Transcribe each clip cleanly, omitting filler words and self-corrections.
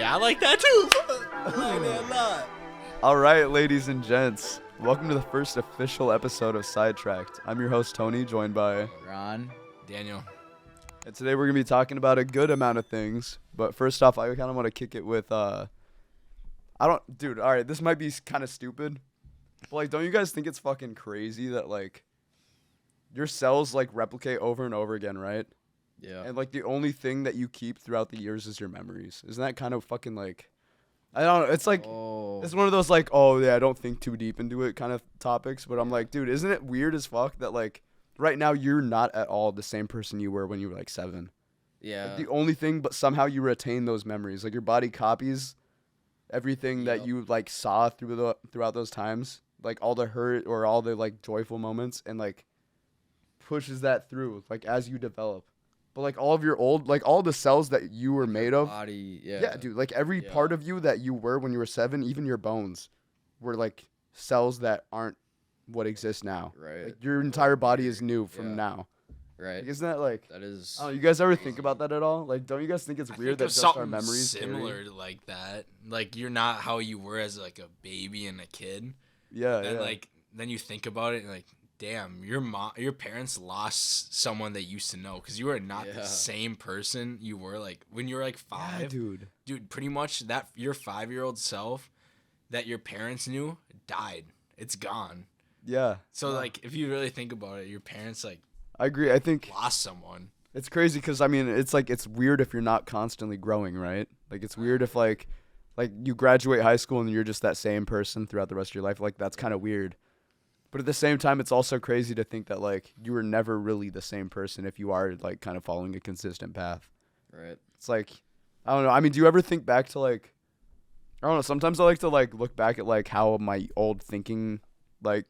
Yeah, I like that too. I like that a lot. All right, ladies and gents, welcome to the first official episode of Sidetracked. I'm your host, Tony, joined by Ron. Daniel. And today we're going to be talking about a good amount of things. But first off, I kind of want to kick it with, all right, this might be kind of stupid. But, like, don't you guys think it's fucking crazy that, like, your cells, like, replicate over and over again, right? Yeah. And, like, the only thing that you keep throughout the years is your memories. Isn't that kind of fucking, like, I don't know. It's like, It's one of those, like, oh, yeah, I don't think too deep into it kind of topics. But I'm like, dude, isn't it weird as fuck that, like, right now you're not at all the same person you were when you were, like, 7? Yeah. Like, the only thing, but somehow you retain those memories. Like, your body copies everything that you, like, saw throughout those times. Like, all the hurt or all the, like, joyful moments. And, like, pushes that through, like, as you develop. But, like, all of your all the cells that you were made of. Body, yeah. Yeah, dude. Like, every part of you that you were when you were 7, even your bones, were, like, cells that aren't what exists now. Right. Like, your entire body is new from now. Right. Like, isn't that, like... That is... I don't know, you guys ever think about that at all? Like, don't you guys think it's weird that just our memories similar to, like, that. Like, you're not how you were as, like, a baby and a kid. Yeah, and like, then you think about it and, like, damn, your parents lost someone they used to know because you were not the same person you were, like, when you were, like, 5. Yeah, dude. Dude, pretty much that your 5-year-old self that your parents knew died. It's gone. Yeah. So, like, if you really think about it, your parents, like, I agree. I think lost someone. it's crazy because, I mean, it's, like, it's weird if you're not constantly growing, right? Like, it's weird if, like you graduate high school and you're just that same person throughout the rest of your life. Like, that's kind of weird. But at the same time, it's also crazy to think that, like, you were never really the same person if you are, like, kind of following a consistent path. Right. It's like, I don't know. I mean, do you ever think back to, like, I don't know. Sometimes I like to, like, look back at, like, how my old thinking, like,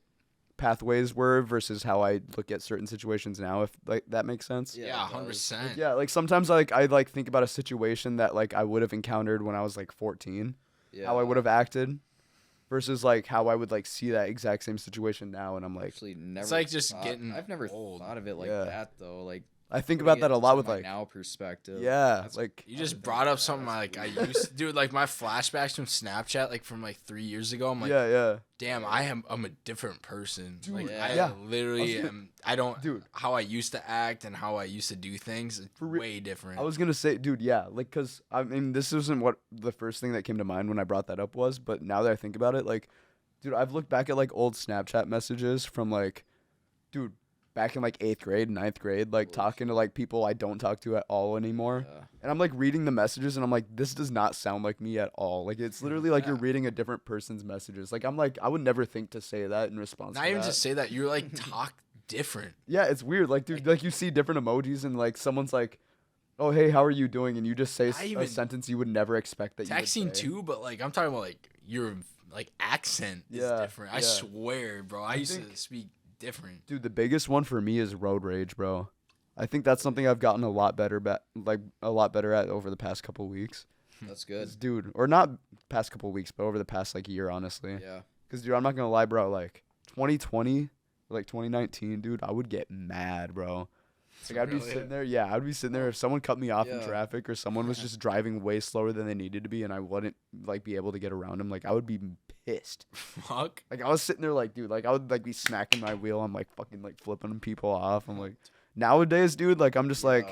pathways were versus how I look at certain situations now, if, like, that makes sense. Yeah, 100%. Like, yeah, like, sometimes, like, I, like, think about a situation that, like, I would have encountered when I was, like, 14. Yeah. How I would have acted. Versus, like, how I would, like, see that exact same situation now, and I'm like... Actually, never it's like just getting I've never old. thought of it like that, though. Like, I think about that a lot with, like... now perspective. Yeah, like... You just brought up something, like, I used to... Dude, like, my flashbacks from Snapchat, like, from, like, 3 years ago, I'm like... Yeah. Damn, I'm a different person. Dude, like, yeah. I literally am... I don't... Dude. How I used to act and how I used to do things is way different. I was gonna say, dude, yeah. Like, because, I mean, this isn't what the first thing that came to mind when I brought that up was, but now that I think about it, like... Dude, I've looked back at, like, old Snapchat messages from, like, dude, back in, like, 8th grade, 9th grade, like, talking to, like, people I don't talk to at all anymore. Yeah. And I'm, like, reading the messages, and I'm like, this does not sound like me at all. Like, it's literally like you're reading a different person's messages. Like, I'm like, I would never think to say that in response to that. Not even just say that. You're, like, talk different. Yeah, it's weird. Like, dude, like, you see different emojis, and, like, someone's like, oh, hey, how are you doing? And you just say a sentence you would never expect that you would say. Texting, too, but, like, I'm talking about, like, your... Like, accent is different. I swear, bro. I used to speak different. Dude, the biggest one for me is road rage, bro. I think that's something I've gotten a lot better at over the past couple weeks. That's good. Dude, or not past couple weeks, but over the past, like, year, honestly. Yeah. Because, dude, I'm not going to lie, bro. Like, 2020, like, 2019, dude, I would get mad, bro. Like, I'd be sitting there. Yeah, I'd be sitting there if someone cut me off in traffic or someone was just driving way slower than they needed to be and I wouldn't, like, be able to get around them. Like, I would be pissed. Fuck. Like, I was sitting there, like, dude, like, I would, like, be smacking my wheel. I'm, like, fucking, like, flipping people off. I'm, like, nowadays, dude, like, I'm just, like,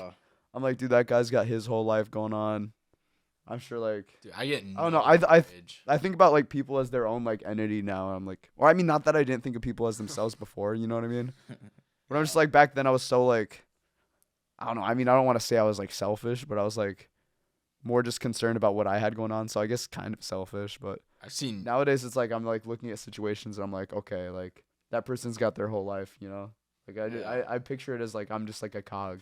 I'm, like, dude, that guy's got his whole life going on. I'm sure, like, dude, I don't know. I think about, like, people as their own, like, entity now. I'm, like, or I mean, not that I didn't think of people as themselves before, you know what I mean? But I'm just, like, back then I was so, like, I don't know. I mean, I don't want to say I was, like, selfish, but I was, like, more just concerned about what I had going on. So I guess kind of selfish, but I've seen nowadays it's like I'm, like, looking at situations and I'm like, okay, like, that person's got their whole life, you know? Like, I picture it as, like, I'm just, like, a cog,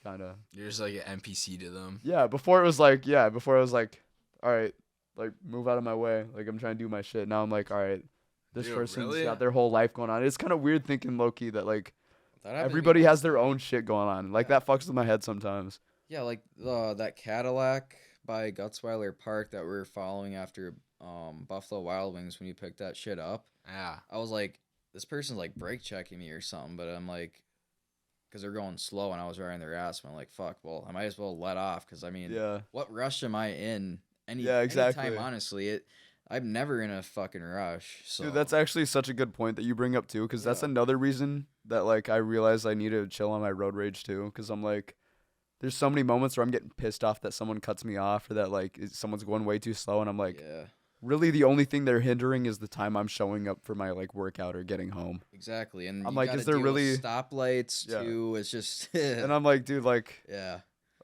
kind of. You're just, like, an NPC to them. Yeah, before it was, like, all right, like, move out of my way. Like, I'm trying to do my shit. Now I'm like, all right, this person's got their whole life going on. It's kind of weird thinking, low-key, that, like, everybody has their own shit going on. Like, that fucks with my head sometimes. Yeah, like that Cadillac by Gutzweiler Park that we were following after Buffalo Wild Wings when you picked that shit up. Yeah. I was like, this person's, like, brake checking me or something, but I'm like, because they're going slow and I was riding their ass, and I'm like, fuck, well, I might as well let off because, I mean, what rush am I in exactly. Anytime, honestly, I'm never in a fucking rush. So Dude, that's actually such a good point that you bring up too, because that's another reason that like I realize I need to chill on my road rage too, because I'm like, there's so many moments where I'm getting pissed off that someone cuts me off or that like someone's going way too slow, and I'm like, really the only thing they're hindering is the time I'm showing up for my like workout or getting home. Exactly, and I'm you like, gotta is there deal with really stoplights too? It's just and I'm like, dude, like, yeah.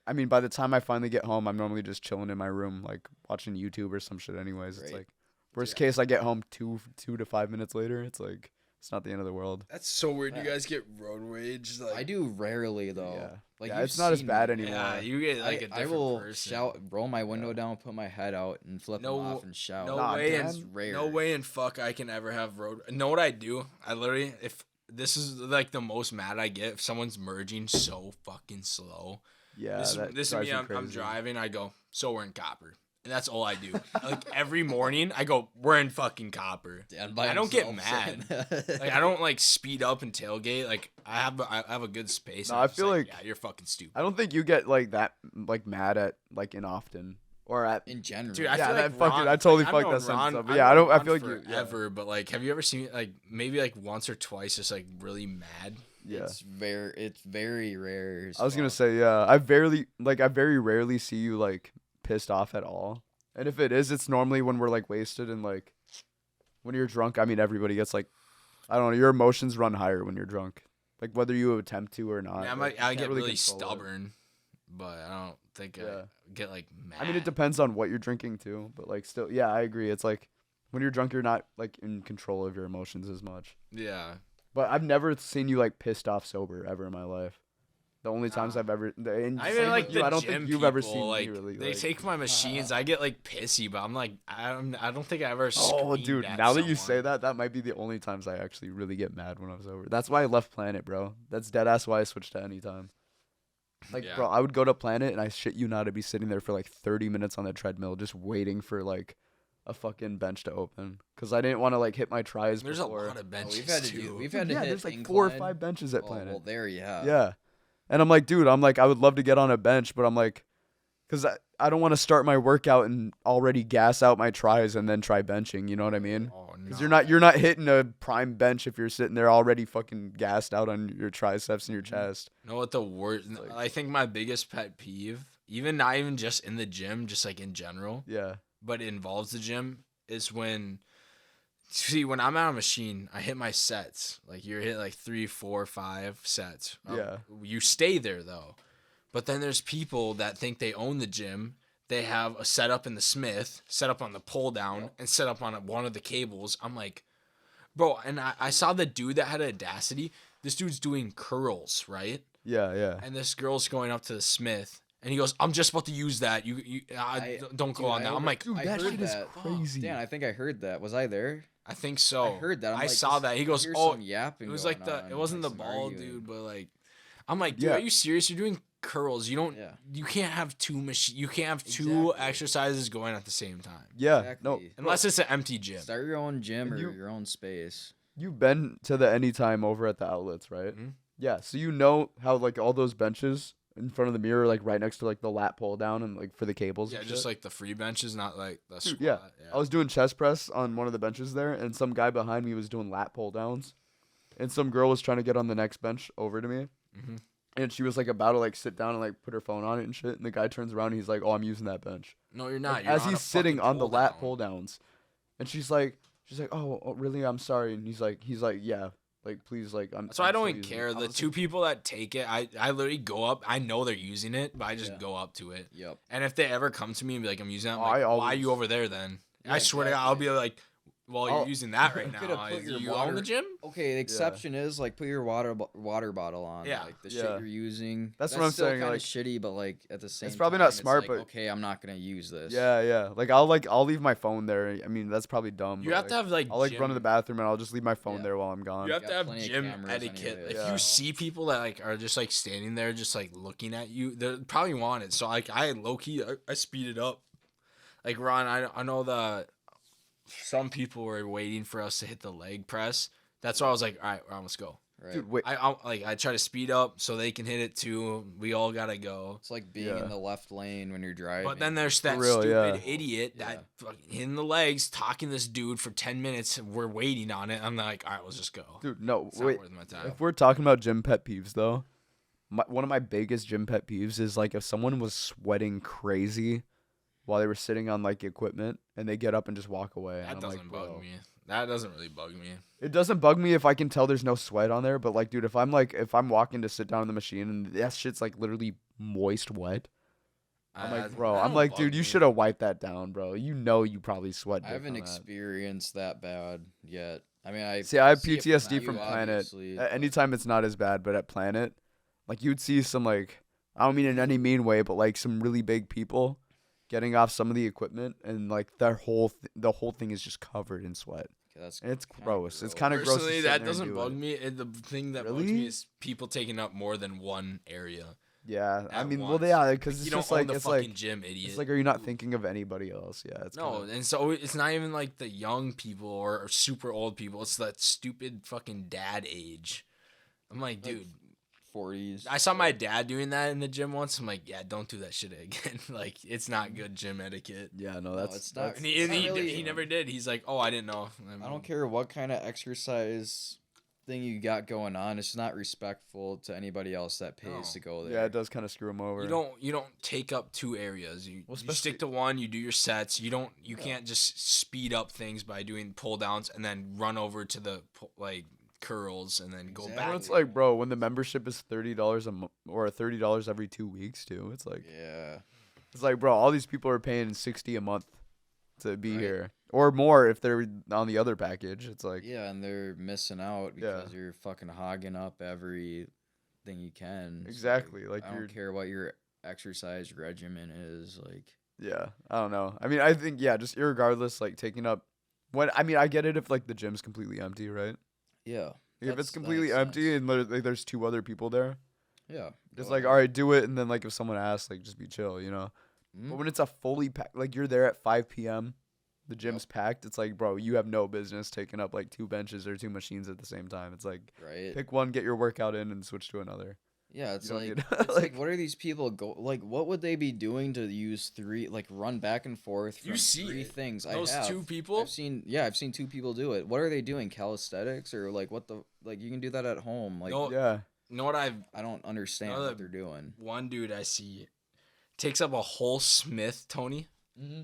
I mean, by the time I finally get home, I'm normally just chilling in my room, like watching YouTube or some shit. Anyways, it's like worst case, I get home 2 to 5 minutes later. It's like it's not the end of the world. That's so weird. You guys get road rage. Like I do rarely though. Yeah. Like it's not as bad anymore. Yeah, you get like a different I will person. shout, roll my window down, put my head out, and flip them off and shout. No Nah, way, man. and rare. no way in fuck I can ever have road. Know what I do? I literally, if this is like the most mad I get, if someone's merging so fucking slow. Yeah, this is me. I'm driving. I go, so we're in Copper, and that's all I do. Like every morning, I go, we're in fucking Copper. I don't get mad. Like I don't like speed up and tailgate. Like I have a good space. No, I feel like yeah, you're fucking stupid. I don't think you get like that like mad at like in often or at in general. Dude, I yeah, feel that like fucking Ron, I totally like, fucked know that sentence Ron- up. But I've yeah, I known don't. I Ron feel like you. Yeah. forever, but like, have you ever seen like maybe like once or twice just like really mad? Yeah. It's very rare. I was gonna say yeah. I very rarely see you like pissed off at all. And if it is, it's normally when we're like wasted and like when you're drunk. I mean, everybody gets like I don't know. Your emotions run higher when you're drunk, like whether you attempt to or not. Yeah, like, I you get can't really control it. stubborn, but I don't think I get like mad. I mean, it depends on what you're drinking too, but like still, yeah, I agree. It's like when you're drunk, you're not like in control of your emotions as much. Yeah. But I've never seen you like pissed off sober ever in my life. The only times I've ever, and I same mean, like with you, the I don't gym think you've ever people, seen like, me really. They like, take my machines. I get like pissy, but I'm like, I don't think I ever. oh, screamed dude! at Now that you say someone. that might be the only times I actually really get mad when I was sober. That's why I left Planet, bro. That's dead ass why I switched to Anytime. Like, Yeah. bro, I would go to Planet and I shit you not, I'd be sitting there for like 30 minutes on the treadmill just waiting for like a fucking bench to open because I didn't want to like hit my tries. There's before. a lot of benches we've had to too. do. We've had to hit there's like incline. 4 or 5 benches at Oh, Planet. well, there you have. Yeah. And I'm like, dude, I would love to get on a bench, but I'm like, because I don't want to start my workout and already gas out my tries and then try benching. You know what I mean? Oh, Because no. you're not hitting a prime bench if you're sitting there already fucking gassed out on your triceps and your chest. You know what the worst? like- I think my biggest pet peeve, not even just in the gym, just like in general, Yeah. but it involves the gym, is when. See, when I'm on a machine, I hit my sets. Like you're hit like 3, 4, 5 sets. Yeah. You stay there though. But then there's people that think they own the gym. They have a setup in the Smith, set up on the pull down, and set up on one of the cables. I'm like, bro, and I saw the dude that had Audacity. This dude's doing curls, right? Yeah, yeah. And this girl's going up to the Smith, and he goes, "I'm just about to use that. Don't go on that." I'm like, dude, I that heard shit is that. crazy. Dan, I think I heard that. Was I there? I think so. I heard that. I'm I like, saw this- that. He I goes, hear "Oh, some yapping it was going like the. on, It wasn't like the some bald arguing. dude, but like, I'm like, dude, Yeah. are you serious? You're doing curls. You don't. Yeah. You can't have two You can't have two Exactly. exercises going at the same time, Yeah. No. Exactly. unless it's an empty gym. Start your own gym or You- your own space. You've been to the Anytime over at the outlets, right? Mhm. Yeah. So you know how like all those benches in front of the mirror, like right next to like the lat pull down and like for the cables. Yeah, and just shit? like the free benches, not like the Dude, squat. yeah. I was doing chest press on one of the benches there, and some guy behind me was doing lat pull downs, and some girl was trying to get on the next bench over to me, Mhm. and she was like about to like sit down and like put her phone on it and shit, and the guy turns around and he's like, "Oh, I'm using that bench." No, you're not. Like, You're as on a he's sitting fucking on the lat pull-down. pull downs, and she's like, "Oh, really? I'm sorry." And he's like, "Yeah, like please, like I'm." So I I'm don't still even using care. it." I The was two like, people that take it, I literally go up. I know they're using it, but I just Yeah. go up to it. Yep. And if they ever come to me and be like, "I'm using that," I'm I like, why are always- you over there then? Yeah, I swear to God, I'll be exactly. like, "Well, you're I'll- using that right You now. could've put your You water- own the gym?" Okay, the exception is like put your water bottle on. Yeah. Like the Yeah. shit you're using. That's what I'm still saying, Kind like, of shitty, but like at the same. probably time, not smart, like, but- okay, I'm not gonna use this. Yeah. Like I'll leave my phone there. I mean, that's probably dumb. You but, have like, to have like I'll like gym, run to the bathroom and I'll just leave my phone Yeah. there while I'm gone. You have got to have plenty of gym cameras etiquette. anyway, If Yeah. you see people that like are just like standing there, just like looking at you, they probably want it. So like I low key, I speed it up. Like Ron, I know some people were waiting for us to hit the leg press. That's why I was like, all right, Ron, let's go. Right. Dude, wait. I try to speed up so they can hit it too. We all gotta go. It's like being in the left lane when you're driving. But then there's that real, stupid yeah. idiot that fucking hitting the legs, talking to this dude for 10 minutes. And we're waiting on it. I'm like, all right, let's just go. Dude, no, It's wait. not worth my time. If we're talking about gym pet peeves, though, one of my biggest gym pet peeves is like if someone was sweating crazy while they were sitting on like equipment and they get up and just walk away. That and I'm doesn't like, bug bro. me. That doesn't really bug me. It doesn't bug me if I can tell there's no sweat on there, but like, dude, if I'm walking to sit down in the machine and that shit's like literally moist wet, I'm like, bro, that I'm don't like, bug dude, you me. should have wiped that down, bro. You know you probably sweat. I dick haven't on that. experienced that bad yet. I mean, I See, I have see it PTSD you, from Planet. obviously, but- Anytime it's not as bad, but at Planet, like you'd see some like, I don't mean in any mean way, but like some really big people getting off some of the equipment and like the whole thing is just covered in sweat. Okay, that's And it's kinda gross. It's kind of gross. to Personally, sit that there and doesn't do bug it. me. The thing that bugs Really? me is people taking up more than one area. Yeah, I at mean, once. well, yeah, because it's You just don't own like the it's fucking like gym, idiot. it's like, are you not thinking of anybody else? Yeah, it's No, kinda, and so it's not even like the young people or super old people. It's that stupid fucking dad age. I'm like, dude, 40s. I saw my dad doing that in the gym once. I'm like, yeah, don't do that shit again. Like, it's not good gym etiquette. yeah, no, that's it's not- And It's not he really- never did. He's like, oh, I didn't know. I don't care what kind of exercise thing you got going on. It's not respectful to anybody else that pays No. to go there. yeah, it does kind of screw them over. You don't take up two areas. You Well, stick especially- to one. You do your sets. You can't just speed up things by doing pull downs and then run over to the like curls and then go Exactly. back. Well, it's like, bro, when the membership is $30 a month or $30 every 2 weeks too. It's like, Yeah. it's like, bro, all these people are paying $60 a month to be Right. here, or more if they're on the other package. It's like, Yeah, and they're missing out Yeah. because you're fucking hogging up everything you can. So, exactly, like I you're, don't care what your exercise regimen is. Like, yeah, I don't know. I mean, I think, yeah, just irregardless, like taking up when, I mean, I get it if like the gym's completely empty, right? yeah. If That's- it's completely that makes empty sense. and literally there's two other people there, Yeah. it's go like, ahead. all right, do it, and then like if someone asks, like just be chill, you know. Mhm. But when it's a fully packed, like you're there at 5 p.m., the gym's packed. It's like, bro, you have no business taking up like two benches or two machines at the same time. It's like, Right. pick one, get your workout in, and switch to another. Yeah, it's You don't like, need- it's like, like- what are these people like? What would they be doing to use three, like, run back and forth from You see three it. things? Those I have. two people? I've seen two people do it. What are they doing? Calisthenics or like what the like? You can do that at home. Like, No. Yeah, You know what I've I don't understand Another- what they're doing. one dude I see takes up a whole Smith, Tony, Mm-hmm.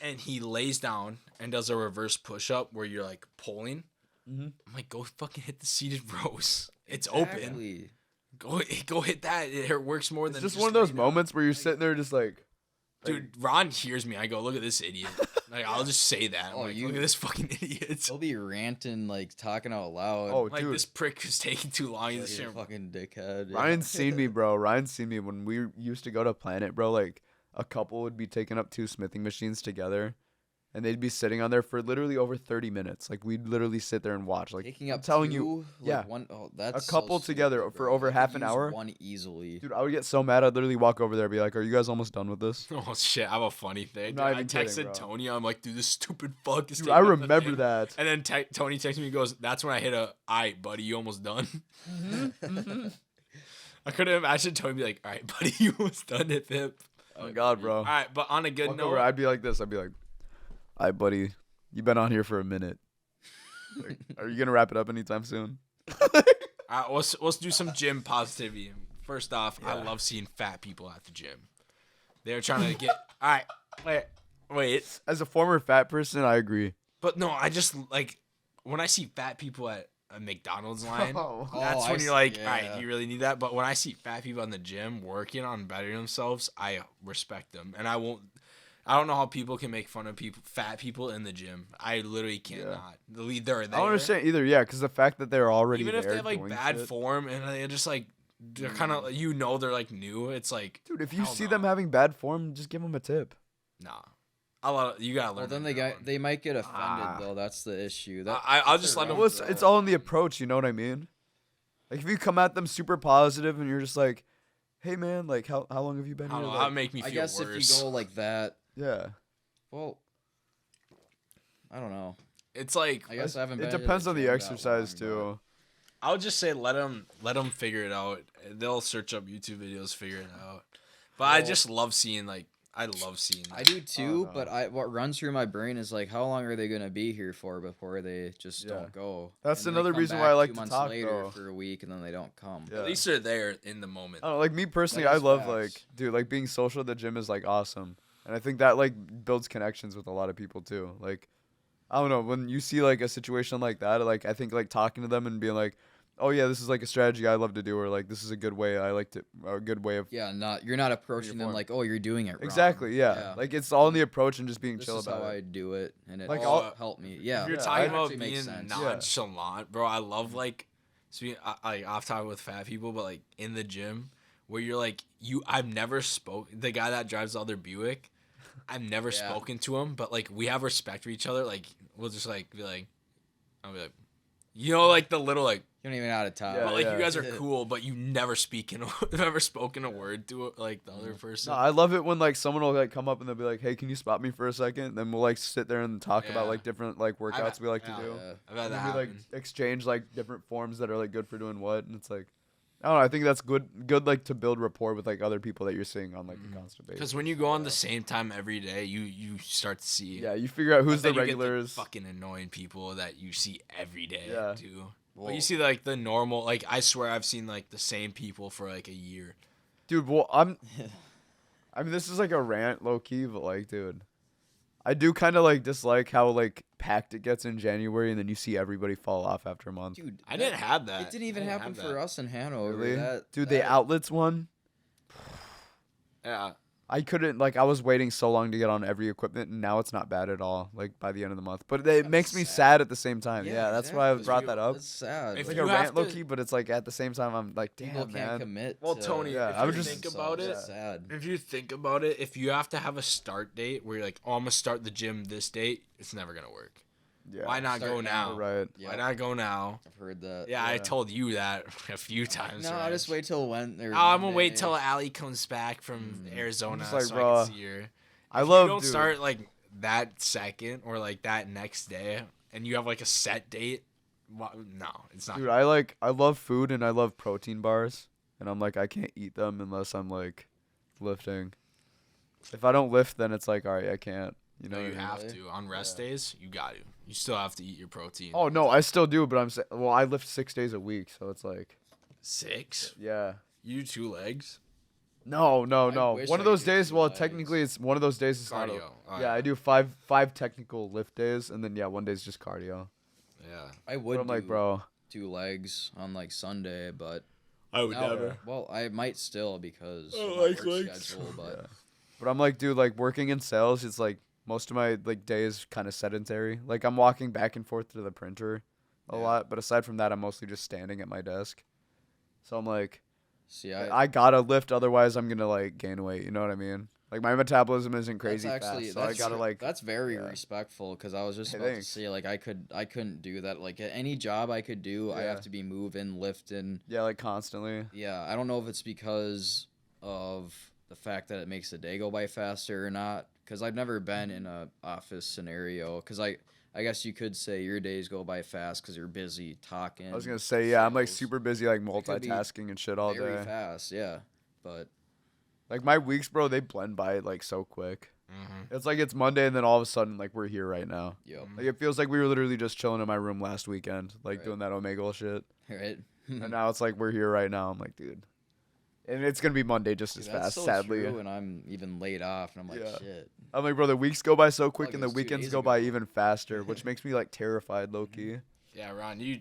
and he lays down and does a reverse push up where you're like pulling. Mhm. I'm like, go fucking hit the seated rows. It's open. Exactly. Go hit that. It works more it's than just one of those laying down. moments where you're sitting there just like, Dude, Ron hears me. I go, look at this idiot. Like, I'll just say that. I'm Oh, like, you- look at this fucking idiot. They'll be ranting, like talking out loud. oh, Like, dude, this prick is taking too long. like, He's you just fucking dickhead. Yeah. Ryan's seen me, bro. Ryan's seen me when we used to go to Planet, bro. Like a couple would be taking up two smithing machines together, and they'd be sitting on there for literally over 30 minutes. Like we'd literally sit there and watch. Like Taking I'm up telling two, you, like yeah. one, oh, that's couple so together stupid, for bro. over I could half an use hour. One easily. dude, I would get so mad. I'd literally walk over there and be like, "Are you guys almost done with this?" Oh shit! I have a funny thing. I'm not I even kidding, texted bro. Tony. I'm like, dude, this stupid fuck is. Dude, taking I up the remember thing. that. And then Tony texts me and goes, "That's when I hit a, alright, buddy, you almost done." I couldn't imagine Tony be like, "Alright, buddy, you almost done it, Pip." Oh God, bro. All right, but on a good Walk note, over, I'd be like this. I'd be like, "Hi, buddy. You've been on here for a minute. Like, are you gonna wrap it up anytime soon?" let's do some gym positivity. First off, I Yeah. love seeing fat people at the gym. They're trying to get. All right, wait. As a former fat person, I agree. But no, I just like when I see fat people at a McDonald's line. Oh. That's Oh, when you're like, all right, yeah. do you really need that? But when I see fat people in the gym working on bettering themselves, I respect them, and I won't. I don't know how people can make fun of fat people in the gym. I literally cannot. They're there. I don't understand either. Yeah, because the fact that they're already Even if there they have like doing bad shit. form and they're just like they're kind of they're like new. It's like Dude, if you hell see no. them having bad form, just give them a tip. nah. You gotta learn. Well, then on they your got own. they might get offended Ah. though. That's the issue. That, I'll that's just their let 'em- right, Well, it's though. all in the approach. You know what I mean? Like if you come at them super positive and you're just like, "Hey man, like how long have you been I don't here?" know. Like, That make me feel I guess worse. if you go like that, yeah. well, I don't know. It's like I guess I haven't. It been to depends the on the gym that exercise long, too. I would just say let them figure it out. They'll search up YouTube videos, figure it out. But I just love seeing I love seeing that. I do too, no. but what runs through my brain is like, how long are they gonna be here for before they just Yeah. don't go? That's And then they another come reason back why I like 2 to months talk, later though. for a week, and then they don't come. Yeah. At least they're there in the moment. I don't know, like me personally, That I is love facts. like, dude, like being social at the gym is like awesome, and I think that like builds connections with a lot of people too. Like, I don't know, when you see like a situation like that, like I think like talking to them and being like, oh yeah, this is like a strategy I love to do, or like this is a good way a good way of Yeah, you're not approaching them form. like, oh, you're doing it wrong. exactly, yeah. Like it's all in the approach and just being this chill is about how it. I do it, and it Like, helped me. Yeah, If you're Yeah, talking I- about actually makes being sense. nonchalant, bro, I love like speaking like off topic with fat people, but like in the gym where you're like I've never spoke the guy that drives the other Buick. I've never Yeah. spoken to him, but like we have respect for each other. Like we'll just like be like, I'll be like, like the little like. you don't even know how to talk. Yeah, But like yeah. you guys are cool, but you never never spoken a word to like the other person. No, I love it when like someone will like come up and they'll be like, "Hey, can you spot me for a second?" Then we'll like sit there and talk about Yeah. like different like workouts we like to do. Yeah. I've had And that then we like happen. exchange like different forms that are like good for doing what, and it's like, I don't know. I think that's good like to build rapport with like other people that you're seeing on like a constant basis. Because when you go on the same time every day, you start to see. Yeah, you figure out who's But the then you get regulars. fucking annoying people that you see every day Yeah. too. But Well- you see like the normal, like I swear I've seen like the same people for like a year. Dude, well, I mean, this is like a rant, low key, but like, dude, I do kind of like dislike how like packed it gets in January, and then you see everybody fall off after a month. Dude, I didn't have that. It didn't even I didn't happen have for that. us in Hanover. Really? Dude, the that- outlets one. Yeah. I couldn't like I was waiting so long to get on every equipment, and now it's not bad at all. Like by the end of the month, but it makes me sad at the same time. Yeah, that's why I exactly. brought that up. That's sad. If It's like you a have rant, low to- key, but it's like at the same time I'm like, People damn, can't man. commit. Well, to Tony, Yeah, if I you would just- think about it, It's sad. if you think about it, if you have to have a start date where you're like, oh, I'm gonna start the gym this date, it's never gonna work. Yeah, Why not Start go now. now? right? Yeah, Why not go now? I've heard that. Yeah, I Yeah. told you that a few times. No, I already. just wait till when. Oh, I'm gonna wait till Allie comes back from Arizona like, so I bro, can see her. I If love. you don't dude, start like that second or like that next day, and you have like a set date. No, it's not. Dude, I love food and I love protein bars, and I'm like I can't eat them unless I'm like lifting. If I don't lift, then it's like all right, I can't. You know, No, you what I mean? have Really? to on rest days. You got to. You still have to eat your protein. Oh no, I still do, but I'm saying, well, I lift 6 days a week, so it's like, 6. yeah. You do 2 legs. No. wish One I of those could do days. 2 Well, legs. technically, it's one of those days. Is not a- Cardio. Oh, yeah, I do five technical lift days, and then one day's just cardio. Yeah. I But would I'm like, do bro, 2 legs on like Sunday, but I would now- Well, I might still because I of my like work legs. schedule, but Yeah. But I'm like, dude, like working in sales, it's like most of my like day is kind of sedentary. Like I'm walking back and forth to the printer a Yeah. lot, but aside from that, I'm mostly just standing at my desk. So I'm like, see, I gotta lift, otherwise I'm gonna like gain weight. You know what I mean? Like my metabolism isn't crazy that's actually fast, so I that's, gotta like. that's very yeah. respectful because I was just Hey, about to thanks. say like I couldn't do that. Like any job I could do, I Yeah. have to be moving, lifting. Yeah, like constantly. Yeah, I don't know if it's because of the fact that it makes the day go by faster or not. Because I've never been in a office scenario. Because I guess you could say your days go by fast because you're busy talking. I was gonna say, yeah, I'm like sales. super busy, like could be multitasking and shit all very day. fast. Yeah, but Like my weeks, bro, they blend by like so quick. Mm-hmm. It's like it's Monday, and then all of a sudden, like we're here right now. yo, Like it feels like we were literally just chilling in my room last weekend, like Right. doing that Omegle shit. right. And now it's like we're here right now. I'm like, dude, and it's gonna be Monday just as Dude, that's fast. so Sadly, true, and I'm even laid off, and I'm like, Yeah. shit. I'm like, bro, the weeks go by so quick, Like, and it the was 2 weekends days go by ago. even faster, which makes me like terrified, low key. Yeah, Ron, yeah,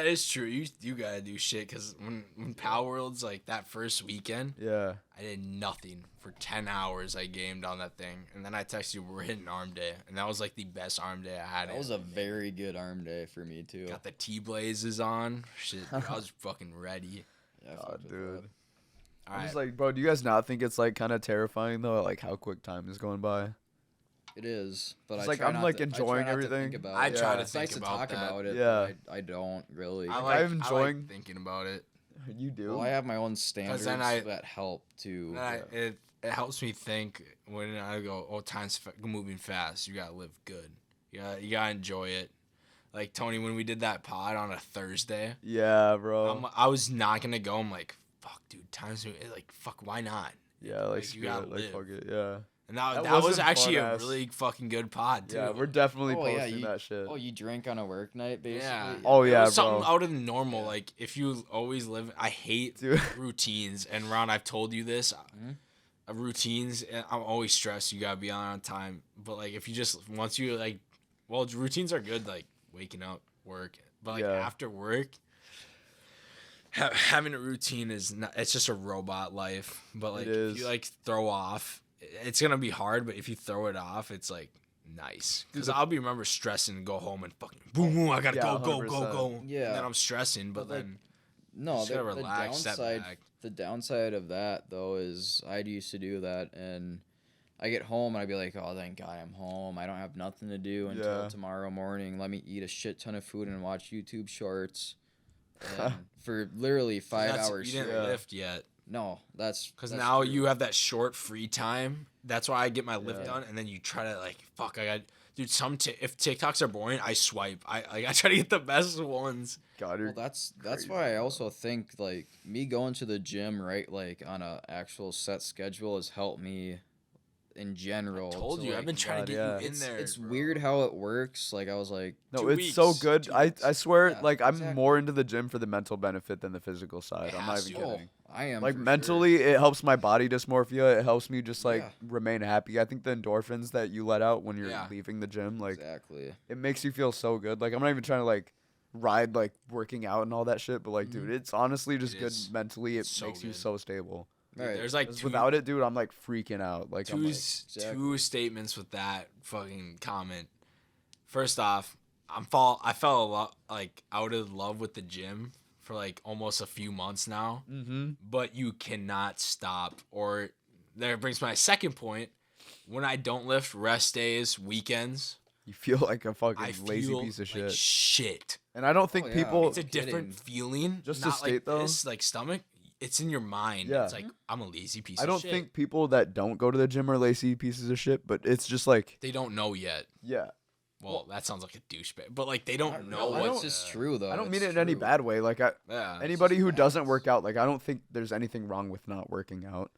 it's true. You gotta do shit because when Power World's like that first weekend, Yeah, I did nothing for 10 hours. I gamed on that thing, and then I texted you, we're hitting arm day, and that was like the best arm day I had. That was a very good arm day for me too. Got the T-blazes on. Shit, dude, I was fucking ready. Yeah, I God, fucked with dude. that. All I'm right. just like, bro, do you guys not think it's like kind of terrifying though, like how quick time is going by? It is, but It's I like, try I'm, not like, to, I try enjoying not to everything. think about I it. try to It's think nice to about talk that. about it. Yeah. but I don't really. I I'm like enjoying- thinking about it. You do? Well, I have my own standards then that help to. It helps me think when I go, oh, time's moving fast. You gotta live good. You gotta enjoy it. Like Tony, when we did that pod on a Thursday, Yeah, bro. I was not gonna go. I'm like, fuck, dude, like, fuck, why not? Yeah, like, you screw gotta it. Like, live. fuck it. Yeah. And that That was wasn't actually a fun-ass. really fucking good pod too. Yeah, we're definitely Oh, yeah, posting that shit. Oh, you drank on a work night, basically? Yeah. Oh, It yeah, was something bro. out of the normal. Yeah. Like if you always live, I hate Dude. routines. And Ron, I've told you this. Mhm. Routines. I'm always stressed. You gotta be on time. But like if you just once you like, well, routines are good. Like waking up, work. But like Yeah. after work, having a routine is not. It's just a robot life. But like It if is. you like throw off, it's gonna be hard. But if you throw it off, it's like nice. Because I'll be remember stressing and go home and fucking boom, boom, I gotta Yeah, go. 100%. Yeah. And then I'm stressing, but But, like, then No, just gotta relax, step back. the downside of that though is I used to do that, and I get home and I'd be like, oh, thank God I'm home. I don't have nothing to do until Yeah. tomorrow morning. Let me eat a shit ton of food and watch YouTube shorts. And for literally 5 hours You didn't straight. lift yet. No, that's Because that's now true. you have that short free time. That's why I get my lift Yeah. done, and then you try to like, fuck, I got, dude. If TikToks are boring, I swipe. I try to get the best ones. God, you're Well, that's crazy, why I bro. also think like me going to the gym, right, like on a actual set schedule has helped me in general. Told to, you, I've like, been trying God, to get yeah. you in there. it's bro. weird how it works. Like I was like, No, 2 it's so weeks, good. 2 I weeks. swear, Yeah, like I'm exactly. more into the gym for the mental benefit than the physical side. It I'm not has even to. oh, kidding. I am Like for sure. mentally, it helps my body dysmorphia. It helps me just like Yeah. remain happy. I think the endorphins that you let out when you're Yeah. leaving the gym, like Exactly. it makes you feel so good. Like I'm not even trying to like ride like working out and all that shit, but like, dude, it's honestly just It good is. mentally. It It's so makes you good. so stable. Dude, Right. there's like 'Cause two, without it, dude, I'm like freaking out. Like I'm two, like, Exactly. two statements with that fucking comment. First off, I fell a lot like out of love with the gym for like almost a few months now. But you cannot stop. Or that brings my second point. When I don't lift, rest days, weekends, you feel like a I fucking feel lazy piece of like shit. shit. And I don't think Oh, yeah. people. It's a different feeling. Just to not like state, though- this, like stomach. It's in your mind. Yeah. It's like I'm a lazy piece I of don't shit. think people that don't go to the gym are lazy pieces of shit, but it's just like, They don't know yet. yeah. Well, that sounds like a douchebag, but like they don't know No, I what. it's just true though. I don't it's mean it in any true. bad way. Like Yeah. anybody who facts. doesn't work out, like I don't think there's anything wrong with not working out.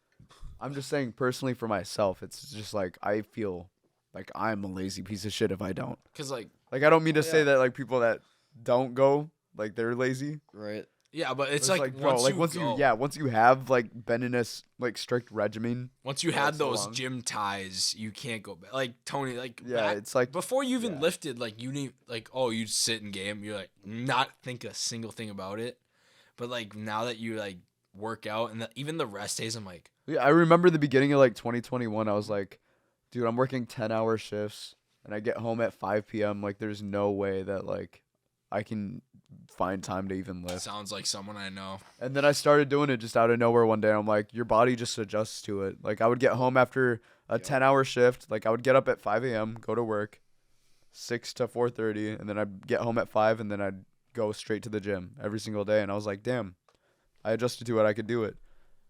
I'm just saying personally for myself, it's just like I feel like I'm a lazy piece of shit if I don't. Because like Like I don't mean to Oh, say yeah. that like people that don't go like they're lazy. Right. yeah, but it's It's like, bro, once like you once go, once you have like been in a like strict regimen. once you for, had like, so those long. gym ties, you can't go back. Like Tony, like Yeah, back- it's like before you even yeah. lifted, like you need like you'd sit in game, you're like not think a single thing about it. But like now that you like work out and even the rest days, I'm like, Yeah, I remember the beginning of like 2021. I was like, dude, I'm working 10-hour shifts and I get home at 5 p.m. Like, there's no way that like I can find time to even lift. sounds like someone I know. And then I started doing it just out of nowhere one day. I'm like, your body just adjusts to it. Like, I would get home after a 10-hour shift. Like, I would get up at 5 a.m., go to work, 6 to 4:30, and then I'd get home at 5, and then I'd go straight to the gym every single day. And I was like, damn, I adjusted to it. I could do it.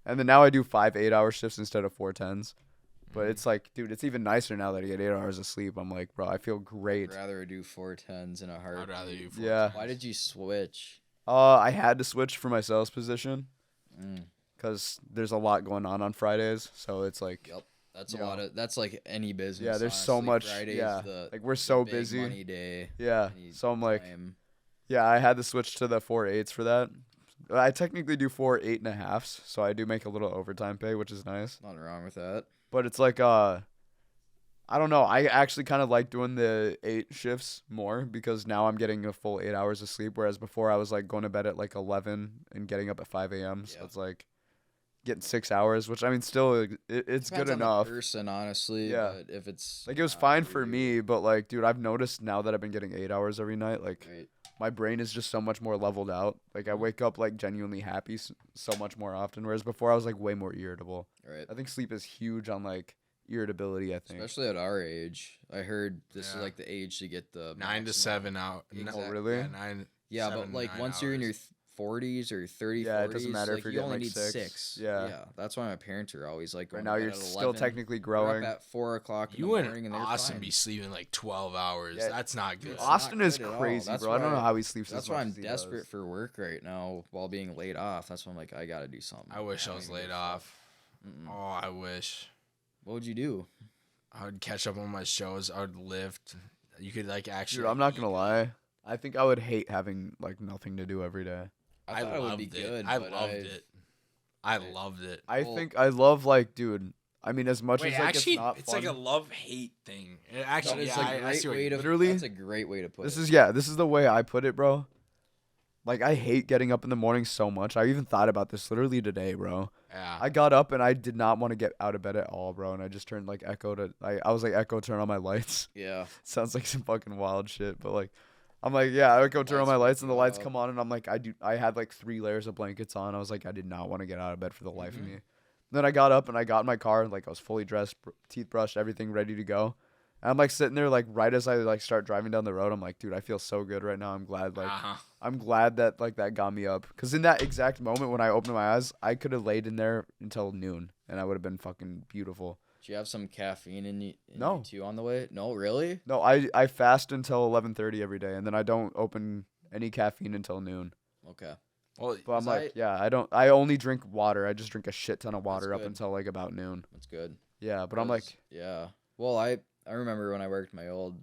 And then now I do 5 8-hour shifts instead of 4 10s. But it's like, dude, it's even nicer now that I get 8 hours of sleep. I'm like, bro, I feel great. I'd rather do 410s in a heartbeat. I'd rather you. Yeah. Why did you switch? I had to switch for my sales position Mm, because there's a lot going on Fridays. So it's like, yep. That's You a lot know. of. That's like any business. Yeah, there's so honestly. much- Friday is yeah, the, like, we're the so big busy. Money day. yeah. any So I'm like, time. yeah, I had to switch to the 4 8s for that. I technically do 4 8.5s, so I do make a little overtime pay, which is nice. Nothing wrong with that. But it's like, I don't know. I actually kind of like doing the 8 shifts more because now I'm getting a full 8 hours of sleep, whereas before I was like going to bed at like 11 and getting up at 5 a.m. So Yeah. it's like getting 6 hours, which I mean, still it's good Depends on the enough. person, honestly. Yeah. But if it's Like it was not fine for you, me, but like, dude, I've noticed now that I've been getting 8 hours every night, like Right. my brain is just so much more leveled out. Like I wake up like genuinely happy so much more often, whereas before I was like way more irritable. Right. I think sleep is huge on like irritability. I think. Especially at our age. I heard this Yeah. is like the age to get the 9 to maximum- 7 out. Exactly. Oh, really? Yeah, 9. Yeah, but 7, like 9 once you're in your hours. 40s or 30, Yeah, 40s. it doesn't matter if like, you're you getting, only like, need 6. Yeah. That's why my parents are always like, Right going now to you're bed at still 11. technically They're growing. up at 4 o'clock in You the and morning, and they're Austin fine. be sleeping like 12 hours. Yeah. That's not good. Dude, Austin not is good at all. crazy, That's bro. I don't know why- how he sleeps That's as why much I'm as he desperate does. for work right now while being laid off. That's why I'm like, I got to do something. I wish I was laid off. Mm-mm. Oh, I wish. What would you do? I would catch up on my shows. I would lift. You could like actually. Dude, I'm not gonna lie. I think I would hate having like nothing to do every day. I thought it would be good. I but loved it. I loved it. I Well- think I love like, dude. I mean, as much Wait, as like actually, it's not it's fun. like a love-hate thing. It That actually, is yeah, a I great see what way you to. Literally, That's a great way to put this it. is the way I put it, bro. Like I hate getting up in the morning so much. I even thought about this literally today, bro. Yeah. I got up and I did not want to get out of bed at all, bro. And I just turned like Echo to I was like, Echo, turn on my lights. Yeah. Sounds like some fucking wild shit, but like I'm like, yeah, I would go turn on my lights and the wake lights you up. come on and I'm like, I had like 3 layers of blankets on. I was like, I did not want to get out of bed for the life of Mhm. me. Then I got up and I got in my car and like I was fully dressed, teeth brushed, everything ready to go. And I'm like sitting there like right as I like start driving down the road, I'm like, dude, I feel so good right now. I'm glad like Uh-huh. I'm glad that like that got me up. Cause in that exact moment when I opened my eyes, I could have laid in there until noon and I would have been fucking beautiful. Do you have some caffeine in you No. too on the way? No, really? No, I fast until 11:30 every day and then I don't open any caffeine until noon. Okay. Well, But I'm 'Cause like, I only drink water. I just drink a shit ton of water up good. until like about noon. That's good. Yeah, but I'm like, 'Cause, yeah. Well, I remember when I worked my old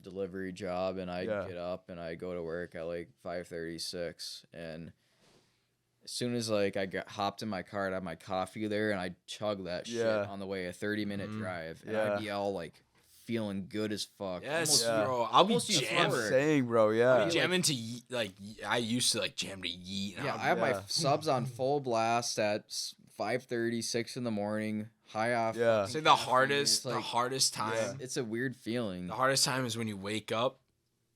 delivery job and I'd Yeah. get up and I go to work at like 5:36 and as soon as like I hopped in my car, I'd have my coffee there and I'd chug that shit Yeah. on the way, a 30-minute Mhm. drive, and Yeah. I'd be all like feeling good as fuck. yes, Yeah. bro. I'll be Almost that's what I'm jamming. euphoric. saying, bro. I'll Yeah. be jamming to I used to like jam to yeet. and Yeah, I'll I have my Yeah. subs on full blast at 5:30, 6 in the morning, high off. Yeah. fucking say the caffeine. hardest, It's the like- hardest time. Yeah. It's a weird feeling. The hardest time is when you wake up,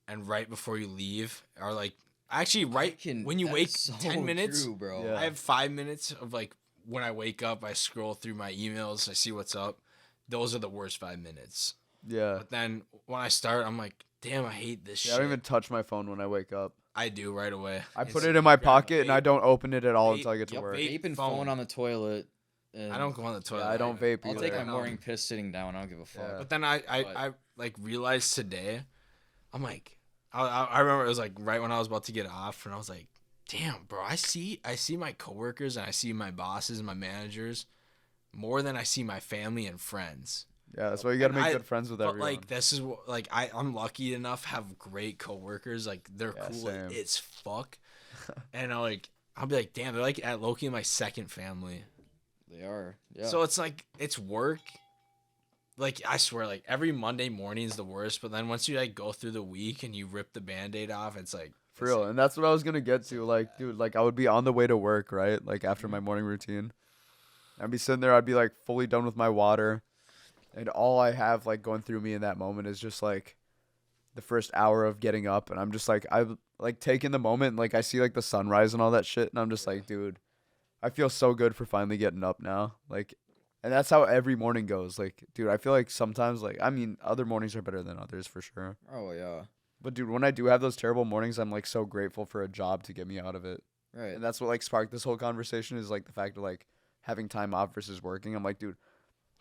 and right before you leave, or like actually when you That wake is so 10 minutes. true, bro. Yeah. I have 5 minutes of like when I wake up, I scroll through my emails, I see what's up. Those are the worst 5 minutes. Yeah. But then when I start, I'm like, damn, I hate this Yeah, shit. I don't even touch my phone when I wake up. I do right away. I It's put it in my grab a pocket and I vape. don't open it at all Vape- until I get to Yep, work. vape. vape and phone. phone on the toilet. And I don't go on the toilet. I don't vape I'll either. take a No. morning piss sitting down. I don't give a fuck. Yeah. But then I like realized today, I'm like, I remember it was like right when I was about to get off, and I was like, damn, bro, I see my coworkers and I see my bosses and my managers more than I see my family and friends. Yeah, that's why you gotta And make I- good friends with But everyone. like this is what like I'm lucky enough to have great coworkers. Like they're Yeah, cool same. as fuck, and I'll be like, damn, they're like at Loki my second family. They are. Yeah. So it's like it's work. Like I swear, like every Monday morning is the worst. But then once you like go through the week and you rip the Band-Aid off, it's like For real, and that's what I was gonna get to. Like, dude, like I would be on the way to work, right? Like after my morning routine, I'd be sitting there. I'd be like fully done with my water, and all I have like going through me in that moment is just like the first hour of getting up, and I'm just like I've like taken the moment, and, like I see like the sunrise and all that shit, and I'm just like, dude, I feel so good for finally getting up now. Like, and that's how every morning goes. Like, dude, I feel like sometimes like I mean, other mornings are better than others for sure. Oh yeah. But dude, when I do have those terrible mornings, I'm like so grateful for a job to get me out of it. Right. And that's what like sparked this whole conversation is like the fact of like having time off versus working. I'm like, dude,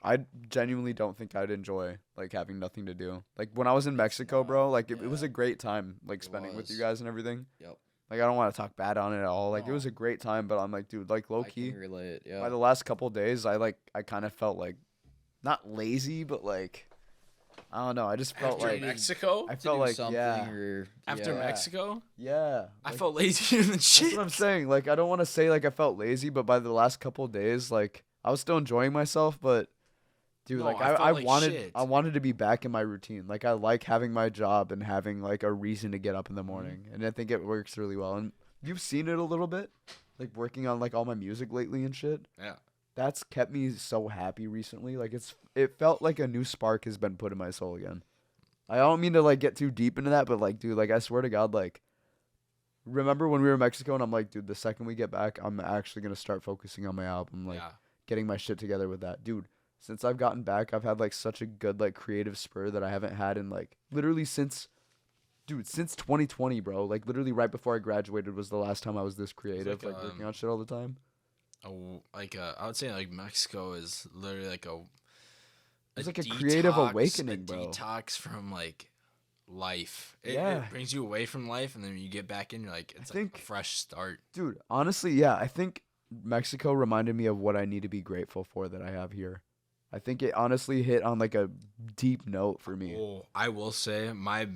I genuinely don't think I'd enjoy like having nothing to do. Like when I was in Mexico, bro, like it was Yeah. a great time like It spending with you was. guys and everything. Yep. Like I don't want to talk bad on it at all. Like it was No. a great time, but I'm like, dude, like low I key can relate. Yeah. by the last couple days, I kind of felt like not lazy, but like I don't know. I just felt after like Mexico. I To felt do like something yeah. or After yeah. Mexico, Yeah. I Like, felt lazier than that's shit. what I'm saying. Like I don't want to say like I felt lazy, but by the last couple of days, like I was still enjoying myself, but dude, No, like I felt I like wanted shit. I wanted to be back in my routine. Like I like having my job and having like a reason to get up in the morning. And I think it works really well. And you've seen it a little bit, like working on like all my music lately and shit. Yeah. That's kept me so happy recently. Like it felt like a new spark has been put in my soul again. I don't mean to like get too deep into that, but like dude, like I swear to God, like remember when we were in Mexico and I'm like, dude, the second we get back, I'm actually gonna start focusing on my album, like yeah. getting my shit together with that. Dude, since I've gotten back, I've had like such a good like creative spur that I haven't had in like literally since dude, since 2020, bro. Like literally right before I graduated was the last time I was this creative, like, working on shit all the time. I would say like Mexico is literally like It's like a creative detox, awakening, bro. Detox from like life. Yeah. It brings you away from life, and then when you get back in, you're like, it's like a fresh start. Dude, honestly, yeah, I think Mexico reminded me of what I need to be grateful for that I have here. I think it honestly hit on like a deep note for me. Oh, I will say my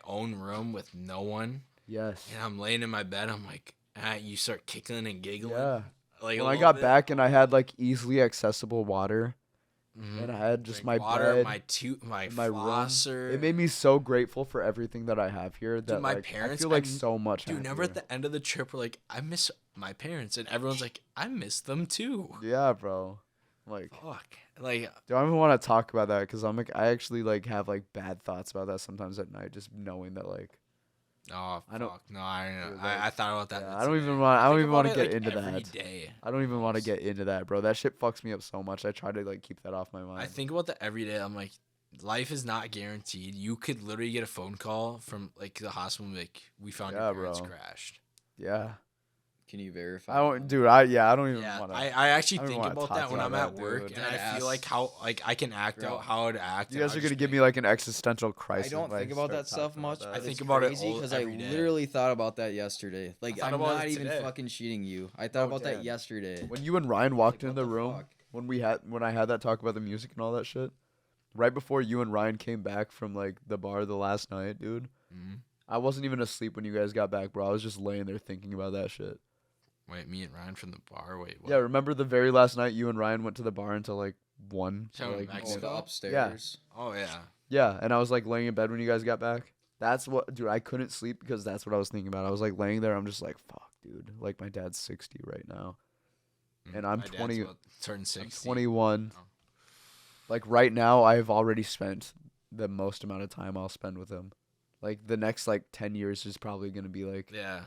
own room with no one, Yes. and I'm laying in my bed. I'm like, you start giggling and giggling. Yeah. Like When I got back and I had like easily accessible water, and I had just my water, bed, my my flosser. room. It made me so grateful for everything that I have here that my like, parents, I feel like so much. Dude, never happier. at the end of the trip we're like, I miss my parents, and everyone's like, I miss them too. Yeah, bro. Like, Fuck. Like, do I even want to talk about that? Because I'm like, I actually like have like bad thoughts about that sometimes at night, just knowing that like. oh I don't- fuck. No, I don't know. Dude, like, I thought about that. Yeah, the I don't other even day. want. I don't think even want to about get it, into every that. day. I don't even want to get into that, bro. That shit fucks me up so much. I try to like keep that off my mind. I think about that every day. I'm like, life is not guaranteed. You could literally get a phone call from like the hospital, and be like, we found Yeah, your parents bro. crashed. Yeah. Can you verify? I don't, that? dude. I don't even Yeah, want to. I actually I don't think wanna about talk that when I'm about at that, work, dude. and I Dead feel like ass. how like I can act Bro. out how to act. You and guys I'll are gonna just give be me like an existential crisis. I don't if I think about start that stuff talking about much. that. I But think it's about it crazy all- because every day. literally thought about that yesterday. Like thought I'm about not it even today. fucking cheating you. I thought Oh, about that damn. yesterday. When you and Ryan walked Like, in what the the room fuck? when I had that talk about the music and all that shit, right before you and Ryan came back from like the bar the last night, dude. Mhm. I wasn't even asleep when you guys got back, bro. I was just laying there thinking about that shit. Wait, me and Ryan from the bar. Wait, what? Yeah, remember the very last night you and Ryan went to the bar until like 1? So like, Mexico? Oh, the Mexico? upstairs. Oh yeah. yeah, and I was like laying in bed when you guys got back. That's what, dude, I couldn't sleep because that's what I was thinking about. I was like laying there, I'm just like, fuck, dude. Like my dad's 60 right now. And I'm My dad's 20 about to turn I'm 60. 21. Oh. Like right now, I've already spent the most amount of time I'll spend with him. Like the next like 10 years is probably gonna be like Yeah.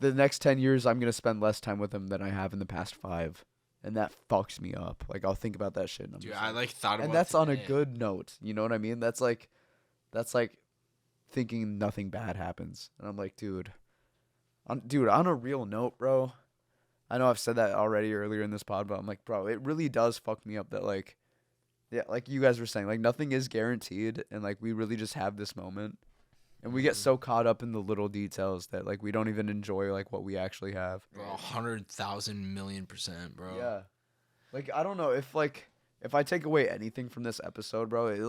the next 10 years I'm gonna spend less time with him than I have in the past 5, and that fucks me up. Like I'll think about that shit. And I'm Dude, just I like, thought about and that's on a today. good note. You know what I mean? That's like thinking nothing bad happens, and I'm like, dude, on a real note, bro. I know I've said that already earlier in this pod, but I'm like, bro, it really does fuck me up that like, yeah, like you guys were saying, like nothing is guaranteed, and like we really just have this moment, and we get so caught up in the little details that like we don't even enjoy like what we actually have. Bro, 100,000,000,000%, bro. Yeah, like I don't know if I take away anything from this episode, bro, it